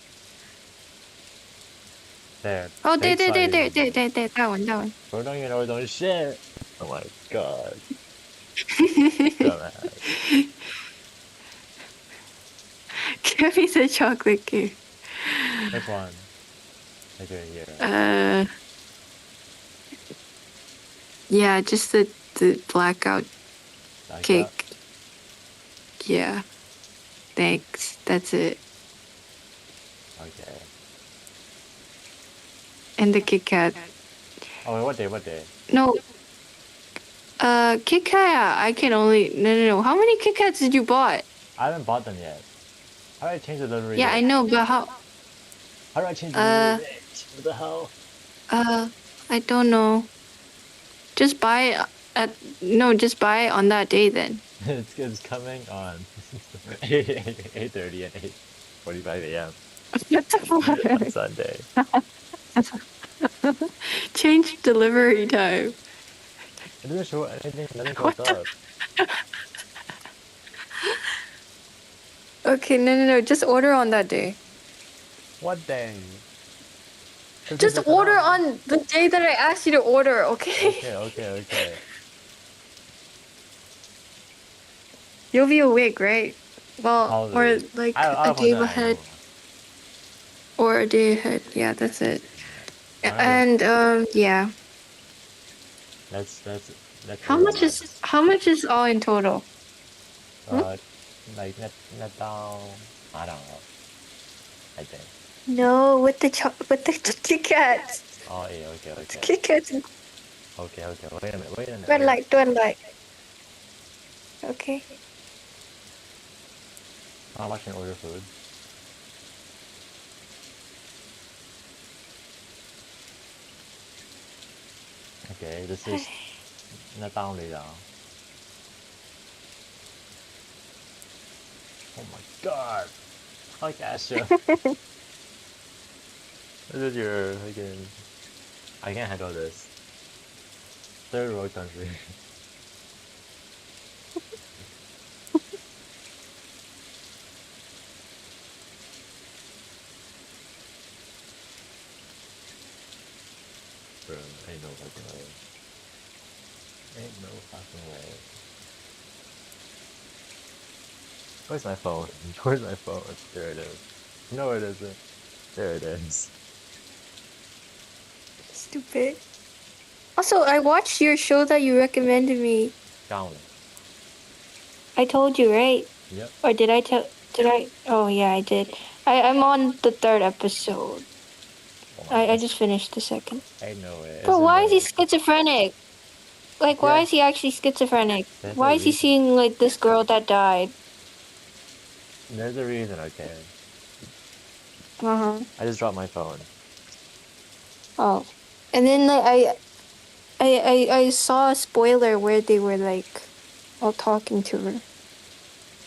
There. Oh, there. That one. Bro, don't even know his own shit. Oh my god. Dumbass. Give me the chocolate cake. Which one? Like right here. Yeah, just the blackout cake. Yeah. Thanks. That's it. Okay. And the Kit Kat. Oh wait, what day? No. Kit Kat. I can only no. How many Kit Kats did you bought? I haven't bought them yet. How do I change the delivery Yeah, date? I know, but how? How do I change the delivery date? What the hell? I don't know. Just buy just buy on that day then. It's coming on 8:30 and 8:45 a.m. What the fuck? on Sunday. Change delivery time. It doesn't show anything. Nothing pops up. Okay, no. Just order on that day. What day? Just order on the day that I asked you to order, okay? Okay. You'll be awake, right? Well, Probably. or like I'll a day find out. ahead. Or a day ahead. Yeah, that's it. Alright. And yeah. That's How much is all in total? Like net down. I don't know. I think. No, with the Kit Kats. Oh yeah, okay. Kit Kats. Okay. Wait a minute. Red light. Okay. How much can I order food? Okay, this is net down 嚟㗎。Oh my god. Fuck Astra. This is your fucking. I can't handle this. Third world country. Bro, ain't no fucking way. Ain't no fucking way. Where's my phone? Where's my phone? There it is. No, it isn't. There it is. Stupid. Also, I watched your show that you recommended me. Down. I told you, right? Yep. Or did I tell? Did I? Oh yeah, I did. I'm on the third episode. I just finished the second. Ain't no way. Bro, Isn't why is he there? schizophrenic? Like, why Yeah. is he actually schizophrenic? There's a Why is he reason. seeing like this girl that died? There's a reason, okay. Uh-huh. I just dropped my phone. Oh, and then like I saw a spoiler where they were like all talking to her.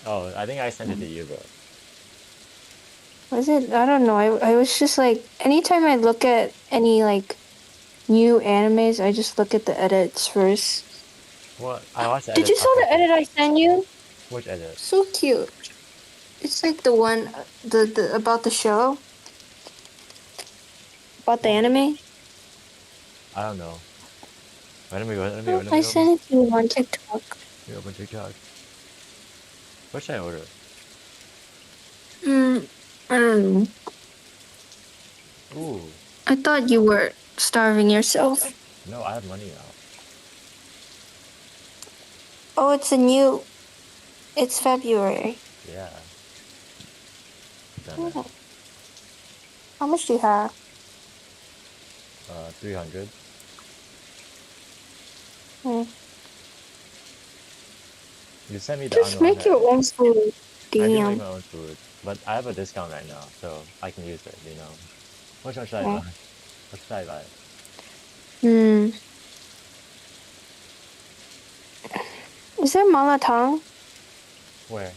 Oh, I think I sent it to you, bro. Was it? I don't know. I was just like, anytime I look at any like new animes, I just look at the edits first. What? I watched the Did you edits saw halfway the through. edit I sent you? Which edit? So cute. It's like the one the about the show. About the anime. I don't know. Wait, let I me open, sent it to you on TikTok. let me open TikTok. What should I order? I don't know. Ooh. I thought you were starving yourself. No, I have money now. Oh, it's February. Yeah. Damn it. Oh. How much do you have? 300. Hmm. You sent me the Just make your own food. I do make Damn. my own food, but I have a discount right now, so I can use it, you know. Which one should I Yeah. buy? What should I buy? Hmm. Is there malatang? Where?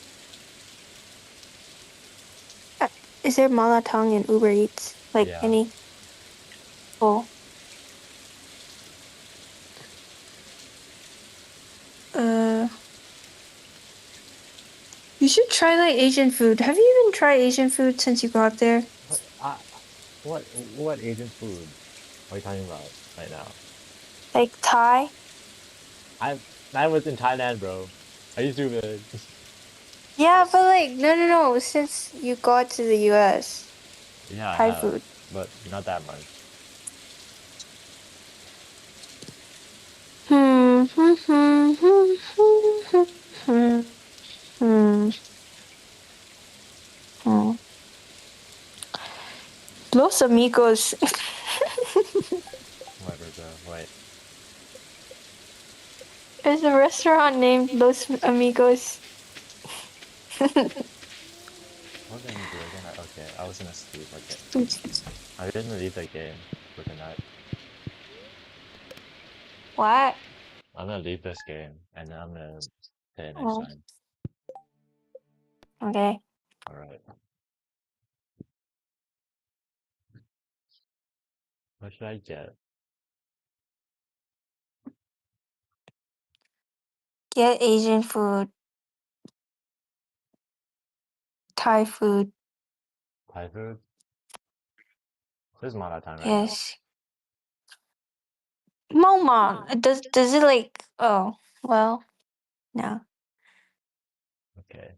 Is there malatang in Uber Eats? Like Yeah. any? Oh. Uh. You should try like Asian food. Have you even tried Asian food since you got there? What Asian food are you talking about right now? Like Thai? I was in Thailand, bro. Are you stupid? Yeah, but like no. Since you got to the US, Yeah, I Thai have, food. but not that much. Hmm. Hmm. Hmm. Los amigos. Whatever, bro. Wait. There's a restaurant named Los Amigos. What did I do again? Okay, I was gonna sleep. Okay. I didn't leave the game for tonight. What? I'm gonna leave this game and then I'm gonna play it next Oh, time. okay. Alright. What should I get? Get Asian food, Thai food. Thai food? This is Mala time right now. Yes. Momon. Does it like? Oh, well, no. Okay.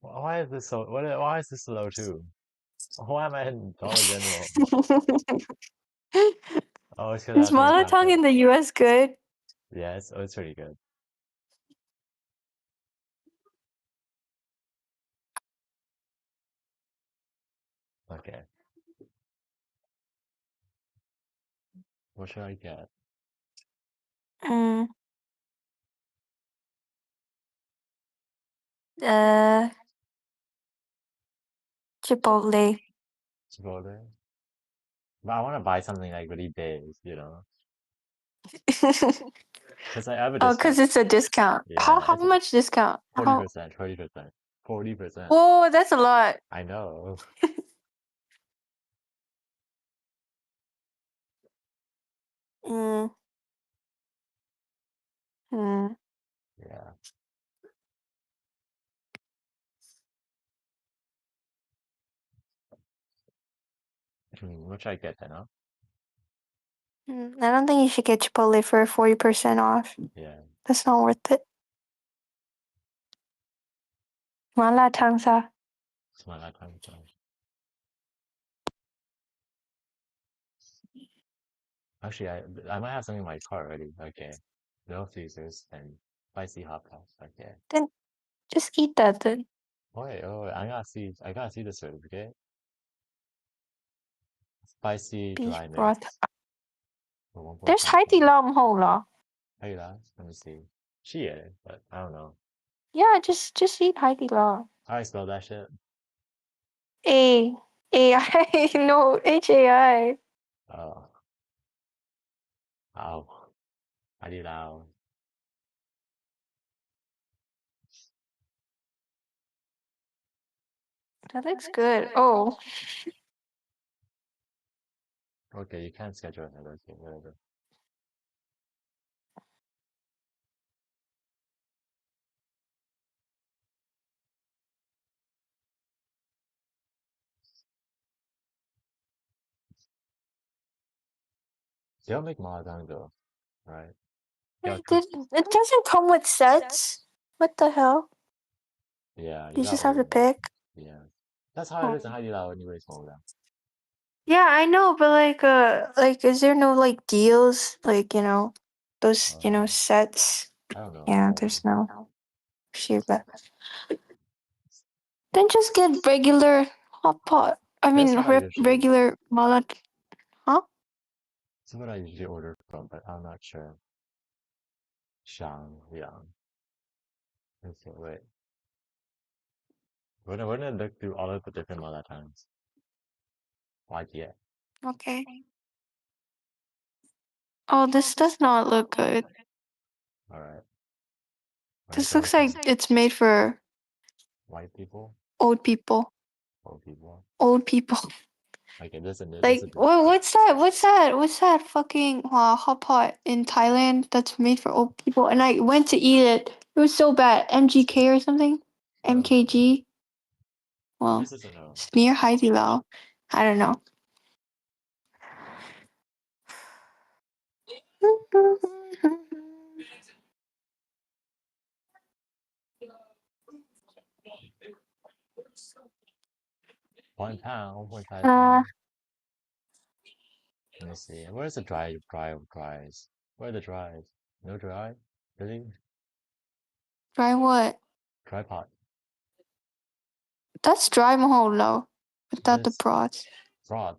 Why is this so? Why is this so low too? Why am I in Dollar General? Oh, it's because I Is have to return Malatang it. in the US good? Yeah, it's pretty good. Okay. What should I get? Mm. Uh, Chipotle. Chipotle? But I want to buy something like really big, you know? Because I have a Oh, discount. because it's a discount. Yeah, How much discount? 40%, 20%, 40%. Whoa, that's a lot. I know. Mm. Mm. Yeah. What should I get then, huh? I don't think you should get Chipotle for 40% off. Yeah. That's not worth it. 麻辣烫沙. It's my lifetime time. Actually, I might have something in my cart already. Okay. No freezers and spicy hot sauce. Okay. Then just eat that then. Wait, I gotta see the certificate. Spicy Beef dry broth. mix. For 1.5 There's 海底捞 lah. How you last? Let me see. She ate it, but I don't know. Yeah, just eat 海底捞. How I spell that shit? A-I, no, H-A-I. Oh. Ow. How do you lao? That looks good. Oh. Okay, you can't schedule another. Okay, whatever. They don't make Mahjong though, right? Wait, it doesn't come with sets? What the hell? Yeah, You gotta just have to order. pick? Yeah. That's how it is in Haidilao anyways, Mola. Yeah, I know, but is there no like deals? Like, those, sets? I don't know. Yeah, there's no. Shit, but then just get regular hot pot. I That's mean, what I usually regular malad. Huh? That's what I usually order from, but I'm not sure. Shang Yang. Okay, wait. We're gonna look through all of the different Mala times. YTA. Okay. Oh, this does not look good. Alright. This looks like it's made for White people? old people. Old people? Old people. Okay, this is Like, what's that? What's that fucking hot pot in Thailand that's made for old people? And I went to eat it. It was so bad. MGK or something? MKG? Well, This is a no. it's near Haidilao. I don't know. £1, 1.5 Uh, pounds. Let me see. Where's the dries? Where are the dries? No dry? Really? Dry what? Dry pot. That's dry maholo without the This broth. broth.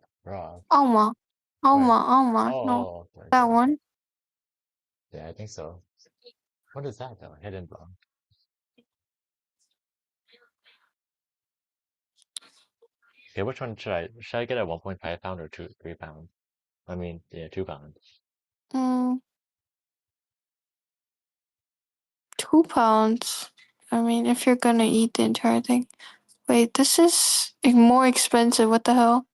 Alma. Where? No. Okay. That one? Yeah, I think so. What is that though? Hidden broth. Okay, which one should I get a 1.5 pound or 3 pounds? I mean, yeah, 2 pounds. 2 pounds. I mean, if you're gonna eat the entire thing. Wait, this is more expensive. What the hell?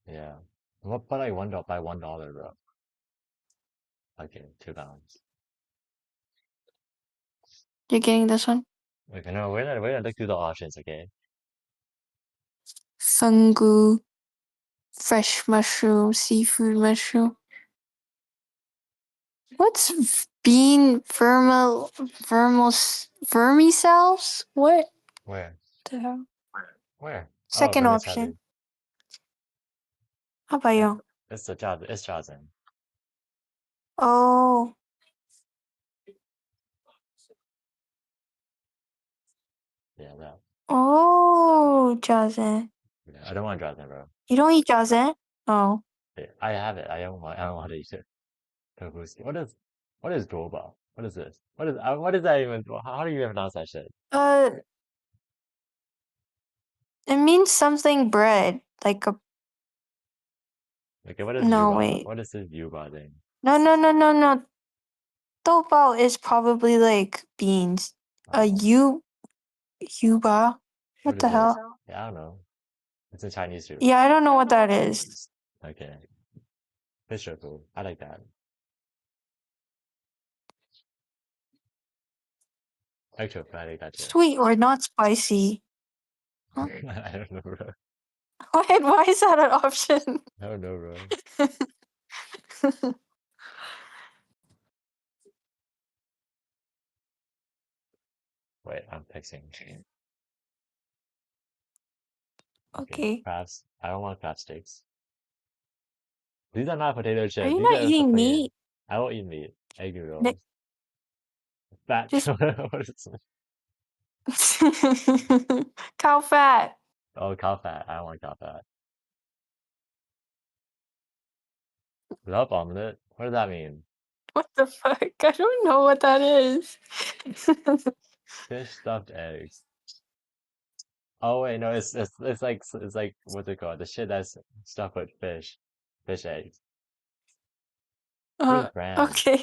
Yeah. What, but I buy $1, bro. Okay, 2 pounds. You're getting this one? Okay, no, we're gonna look through the options, okay? Fungu, fresh mushroom, seafood mushroom. What's bean vermicelles? What Where? the hell? Where? Oh, Second vermicelli. option. How about you? It's Jazen. Oh. Yeah, that. Oh, jazen. Yeah, I don't want Jazen, bro. You don't eat jazen? Oh. Yeah, I have it. I don't want to eat it. Tofuski. What is Goba? What is this? What is that even? How do you even pronounce that shit? It means something bread, like a. Okay, what is No, Yuba? wait. What is this Yuba thing? No, no, no, no, no. Topao is probably like beans. Yuba. What the is it? hell? Yeah, I don't know. It's in Chinese too. Yeah, I don't know what that is. Okay. Fish tofu. I like that. Egg tofu, I like that too. Sweet or not spicy? Huh? I don't know, bro. Why is that an option? I don't know, bro. Wait, I'm fixing. Okay. Crabs. I don't want crab sticks. These are not potato Are chips. you These not are the eating fucking. meat? I won't eat meat. Egg Nick, noodles. Fat. just What is cow fat. Oh, cow fat. I don't want cow fat. Love omelet? What does that mean? What the fuck? I don't know what that is. Fish stuffed eggs. Oh wait, no, it's like what's it called? The shit that's stuffed with fish. Fish eggs. Where's bran? Okay.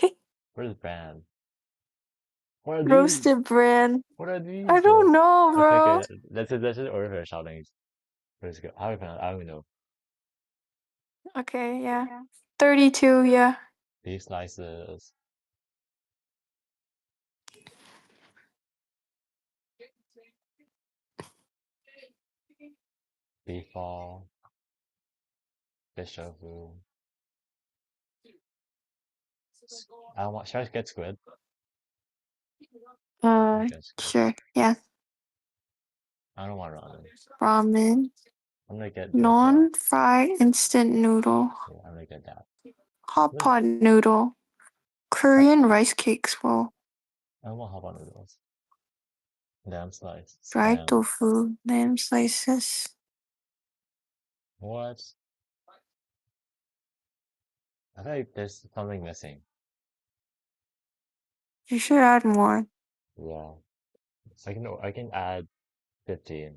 Where's bran? What are these? Roasted bran. What are these, I bro? don't know, Okay, bro. okay. That's just order for shouting. Where's it go? How do I pronounce? I don't even know. Okay, yeah. 32, yeah. Beef slices. Beef ball. Fish tofu. I don't want. Should I get squid? Okay, squid. Sure, yeah. I don't want ramen. Ramen. I'm gonna get tempura. Non-fried instant noodle. Yeah, I'm gonna get that. Hot What is- pot noodle. Korean rice cakes roll. I don't want hot pot noodles. Lamb slice. Dried Spam. tofu. Lamb slices. What? I feel like there's something missing. You should add more. Yeah. I can add 15.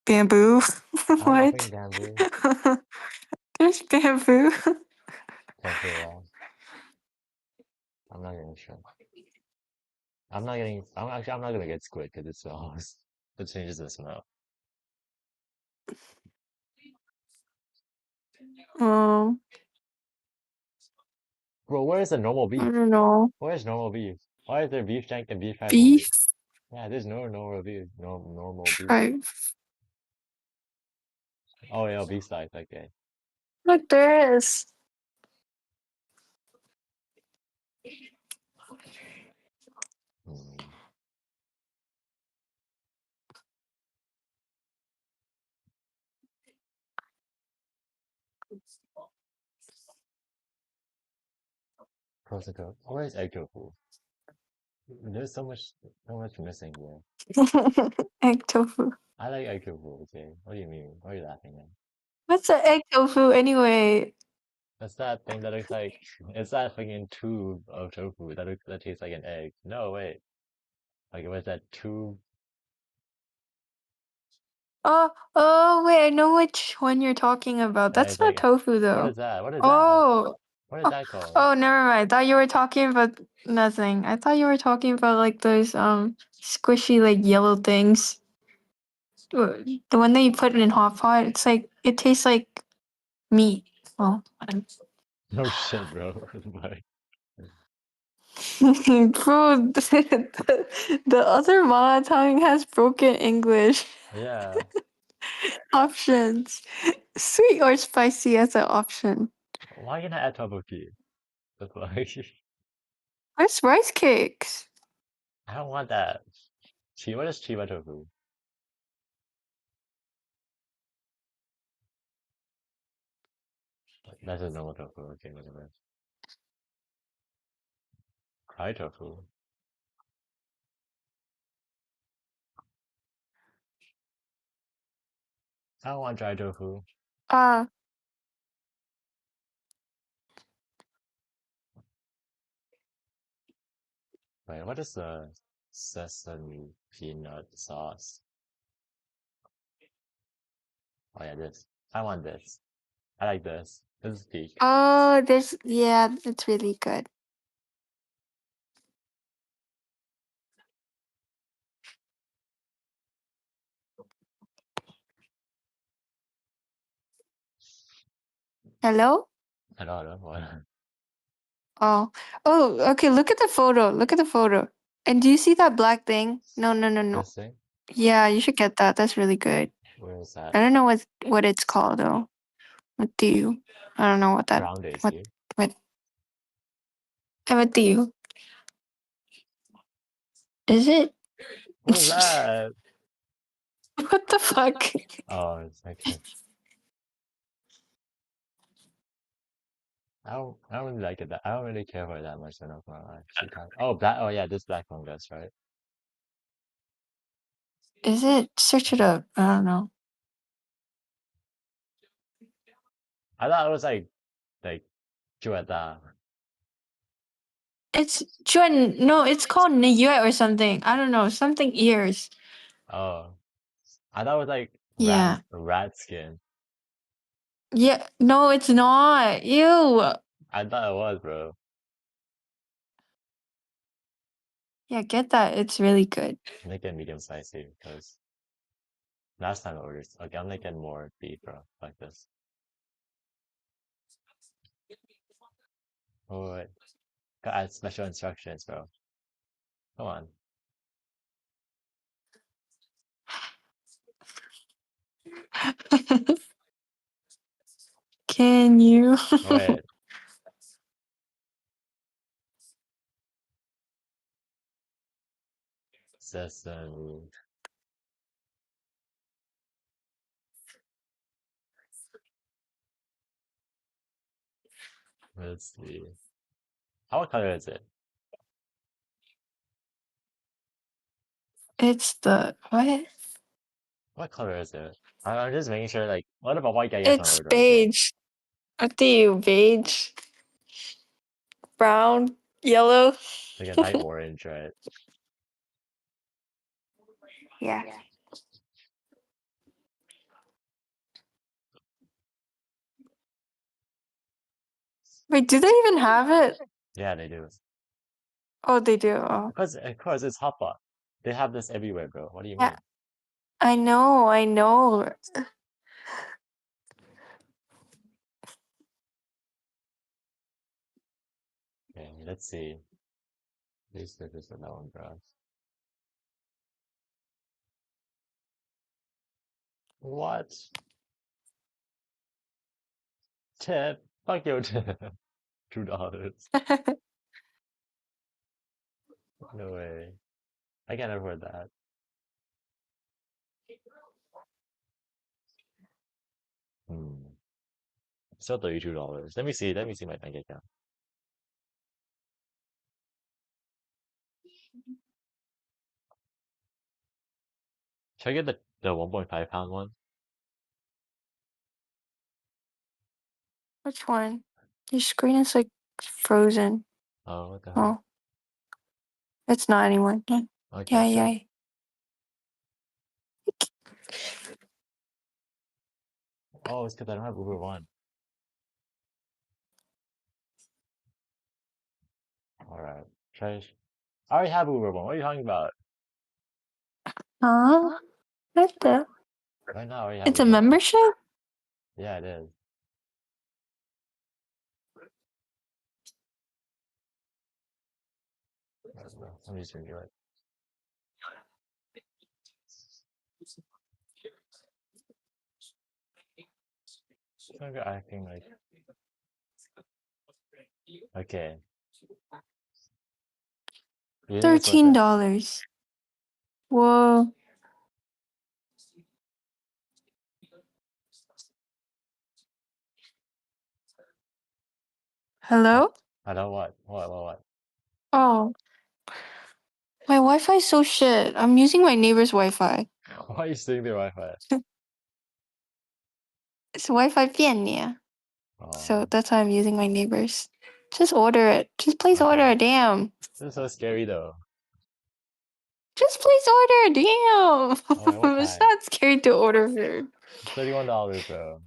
Bamboo. I don't want What? fucking bamboo. There's bamboo. Tempura. I'm not getting shrimp. I'm not getting. I'm not gonna get squid because it smells. It changes the smell. Um, Bro, where is the normal I beef? don't know. Where's normal beef? Why is there beef shank and beef tripe only? Beef Yeah, there's no normal beef. No normal beef. tripe. Oh yeah, beef slice. Okay. Look, there is. Hmm. Frozen tofu. Where is egg tofu? There's so much missing here. Egg tofu. I like egg tofu. Okay. What do you mean? What are you laughing at? What's an egg tofu anyway? That's that thing that looks like it's that fucking tube of tofu that tastes like an egg. No, wait. Like it was that tube. Oh, wait, I know which one you're talking about. Yeah, That's it's not like tofu what though. is that? What is that? Oh, What is oh, that called? oh, never mind. I thought you were talking about nothing. I thought you were talking about like those squishy like yellow things. The one that you put in hot pot. It's like it tastes like meat. Well, No shit, bro. Like, bro, the other Ma tongue has broken English yeah. options. Sweet or spicy as an option. Why can I add tteokbokki? The fuck? Where's rice cakes? I don't want that. What is chiba tofu? That's a normal tofu. Okay, whatever. Cry tofu. I don't want dry tofu. Uh, Wait, what is the sesame peanut sauce? Oh yeah, this. I want this. I like this. This is peak. Oh, yeah, it's really good. Hello? I don't know what. Oh. Oh, okay, look at the photo. Look at the photo. And do you see that black thing? No, no, no, no. This thing? Yeah, you should get that. That's really good. Where is I that? don't know what it's called though. What do you? I don't know what that Ground what AC. what what do you? Is it? What is that? What the fuck? Oh, it's okay. I don't really like it I don't really care for it that much enough. Oh, black. Oh yeah, this black fungus, right? Is it? Search it up. I don't know. I thought it was like Jueta. It's Jun. No, it's called Niyue or something. I don't know. Something ears. Oh, I thought it was like Yeah. rat skin. Yeah. No, it's not. Ew. I thought it was, bro. Yeah, get that. It's really good. Make it medium size too, because last time I ordered. Okay, I'm making more beef, bro. Like this. Oh wait, gotta add special instructions, bro. Come on. Can you? Oh, wait. Sesame. Let's see. What color is it? It's the what? What color is it? I'm just making sure. Like, what if a white guy gets my It's order? Okay. beige. What do you? Beige, brown, yellow. Like a light orange, right? Yeah. Wait, do they even have it? Yeah, they do. Oh, they do. Oh. Of course, it's hotpot. They have this everywhere, bro. What do you Yeah. mean? I know. I know. Okay, let's see. This is that one, bro. What? Tip? Fuck your tip. $2. No way. I can't afford that. Hmm. Still $32. Let me see. Let me see my bank account. Should I get the 1.5 pound one? Which one? Your screen is like frozen. Oh, what the hell? Oh, it's not anymore. Yeah, Okay, yeah, sure. yeah. Oh, it's because I don't have Uber One. Alright. Trash. I already have Uber One. What are you talking about? Huh? What the? Right now, I already have It's a Uber One. membership? Yeah, it is. Somebody's gonna do it. You're acting like. Okay. You think it's worth it? $13. Whoa. Hello? I don't what? What? Oh, my Wi-Fi is so shit. I'm using my neighbor's Wi-Fi. Why are you stealing their Wi-Fi? It's Wi-Fi 便利. So Oh, that's why I'm using my neighbor's. Just order it. Just please okay. order. Damn. This is so scary though. Just please order. Damn. Oh, wait, what It's time? not scary to order food. $31, bro.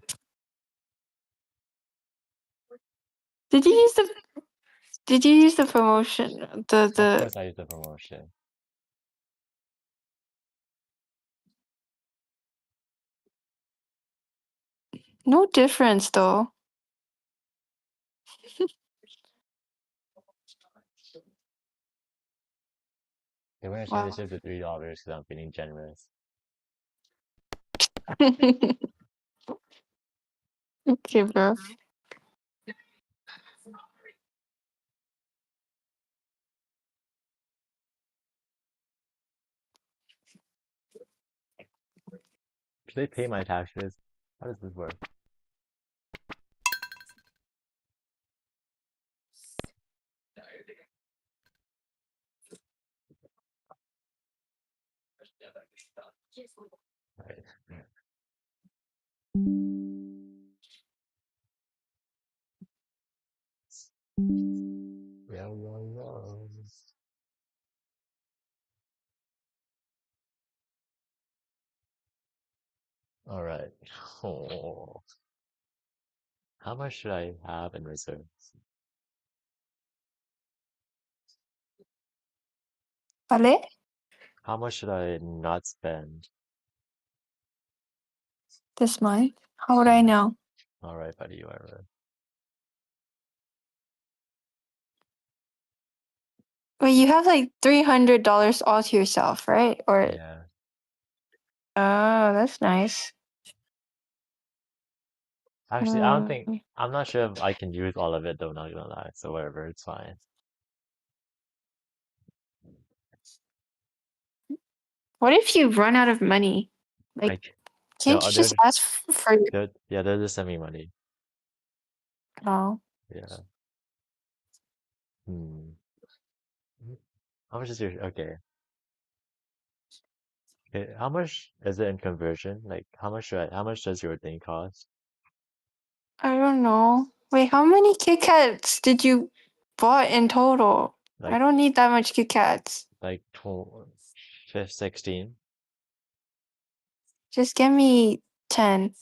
Did you use the promotion? Of The course I used the promotion. no difference though. They want to Wow. change the ship to $3 because I'm feeling generous. Okay, bro. Should they pay my taxes? How does this work? Right. Yeah, yeah. All right. Oh. How much should I have in reserves? Vale? How much should I not spend? This month? How would I know? All right, buddy, whatever. Wait, you have like $300 all to yourself, right? Or Yeah. oh, that's nice. Actually, I don't think I'm not sure if I can use all of it though, not gonna lie. So whatever, it's fine. What if you run out of money? Like, can't you just ask for yeah, they'll just send me money. Oh. Yeah. Hmm. How much is your okay? Okay, how much is it in conversion? Like how much does your thing cost? I don't know. Wait, how many Kit Kats did you bought in total? I Like don't need that much Kit Kats. like 16? Just give me 10.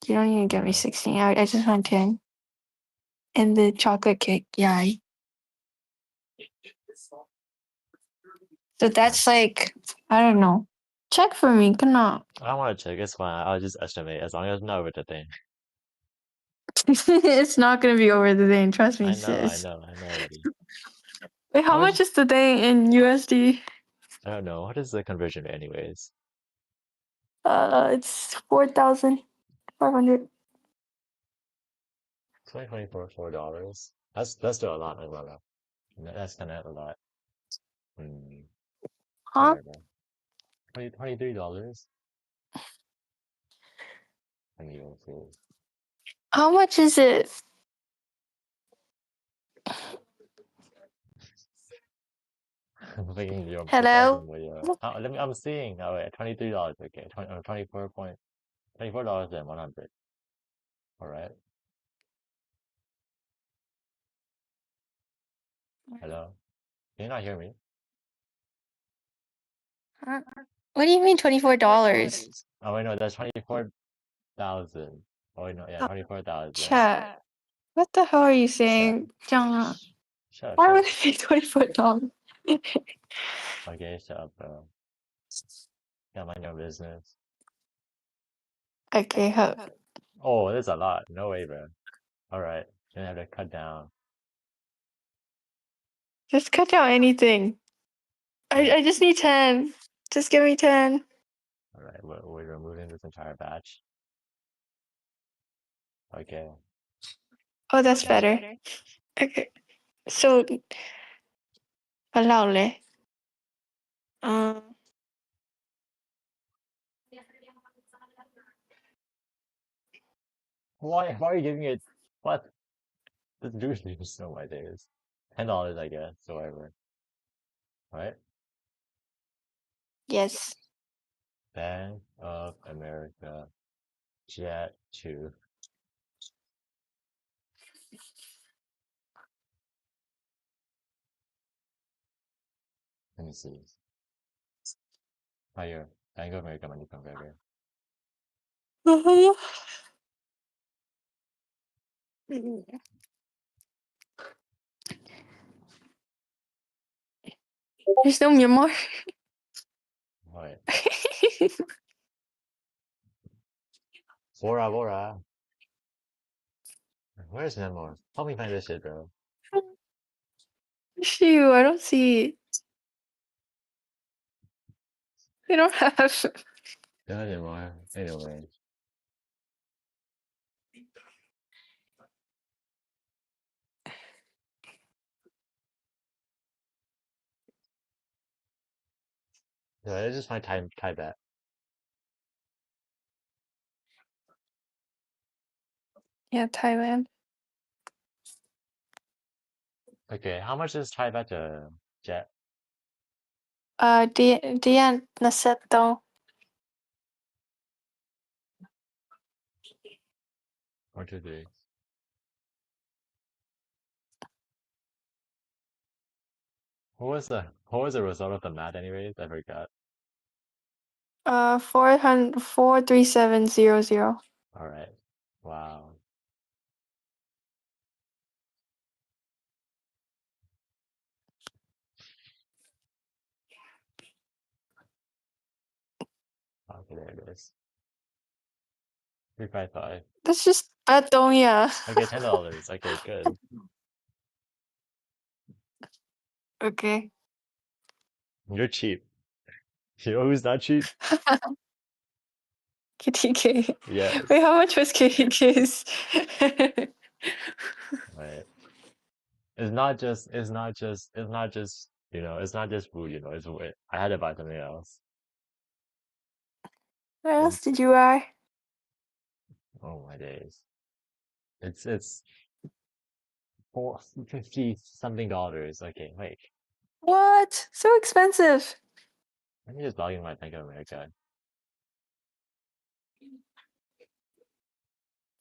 You don't need to give me 16. I just want 10. And the chocolate cake, yeah. So that's like, I don't know. Check for me, cannot. I don't want to check, it's fine. I'll just estimate as long as I'm not over the thing. It's not gonna be over the thing, trust me, I sis. know already. Wait, how much is the thing in USD? I don't know. What is the conversion rate anyways? It's 4,500. 2024, $4. That's still a lot, I love that. That's kind of a lot. Huh? Whatever. $23? I'm even fool. How much is it? I'm thinking you're Hello? with your. I'm seeing. Oh wait, $23. Okay, 24 and 100. All right. Hello. Can you not hear me? Huh? What do you mean $24? Oh wait, no, that's 24,000. Oh wait, no, yeah, 24,000. Chat. What the hell are you saying? Jung? Shut up, Why shut would up. it be $24? Okay, shut up, bro. Yeah, mind your business. Okay, hope. Oh, that's a lot. No way, bro. All right, gonna have to cut down. Just cut out anything. I just need 10. Just give me 10. All right, we're removing this entire batch. Okay. Oh, that's better. Okay. So, allow le. Why are you giving it? What? This juice is so my days. $10, I guess, so whatever. Right? Yes. Bank of America Jet 2. Let me see. Oh, your Bank of America money converter. There's no Myanmar. What? Bora Bora. Where's Myanmar? Help me find this shit, bro. Shoo, I don't see it. They don't have. Not anymore. Anyway. Yeah, it's just my tie bet. Yeah, Thailand. Okay, how much is tie bet to Jet? Dian Naseto. 1, 2, 3. What was the result of the math anyways? I forgot. 43700. Alright. Wow. Okay, there it is. 355. That's just Atonia. Okay, $10. Okay, good. Okay. You're cheap. You know who's not cheap? KTK. Yes. Wait, how much was KTK's? Right. You know, it's not just food, you know, I had to buy something else. What else did you buy? Oh my days. It's 450 something dollars. Okay, wait. What? So expensive. Let me just log in my Bank of America.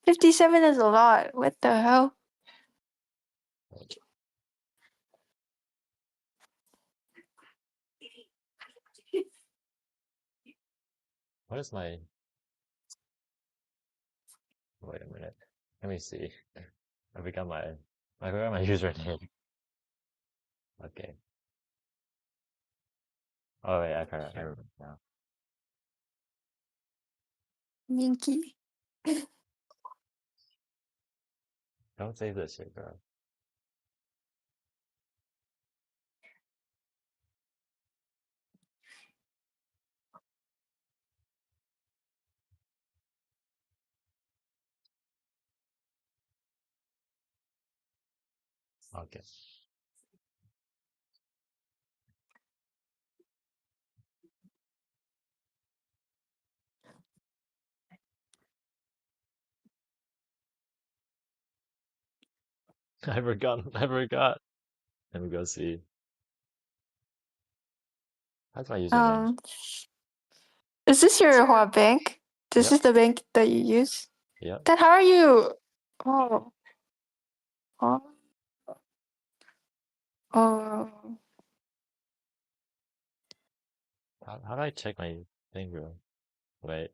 57 is a lot. What the hell? What is my wait a minute. Let me see. I forgot my username. Okay. Oh wait, I remember now. Minky. Don't save this shit, bro. Okay. I forgot. Let me go see. That's my username. Is this your Hua bank? This Yep. is the bank that you use? Yep. Then how are you? Oh. Oh. Oh. How do I check my thing, bro? Wait.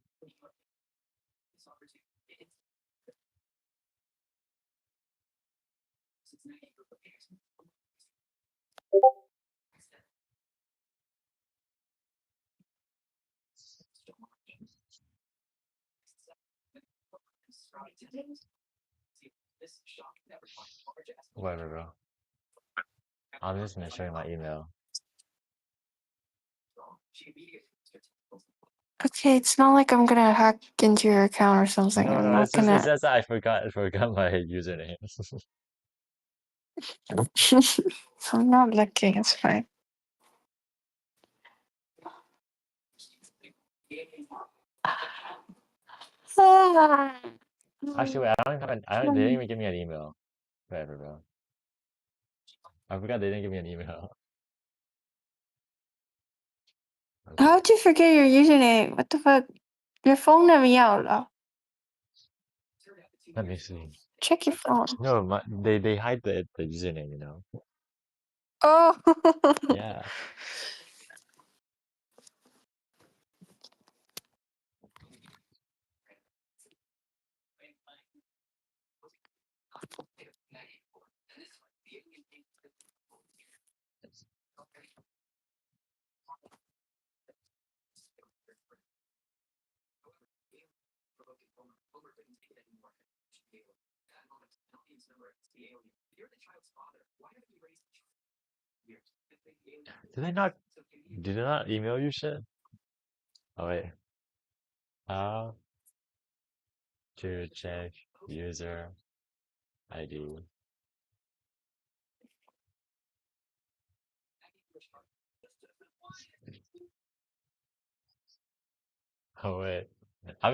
Whatever, bro. I'm just gonna show you my email. Okay, it's not like I'm gonna hack into your account or something. No, I'm no, not it gonna. says that I forgot my username. I'm not looking, it's fine. Actually, wait, they didn't even give me an email. Whatever, bro. I forgot they didn't give me an email. How'd you forget your username? What the fuck? Your phone never out. Let me see. Check your phone. No, they hide the username, you know. Oh. Yeah. Did they not? Did they not email you shit? Oh wait. How to check user ID? Oh wait. I'm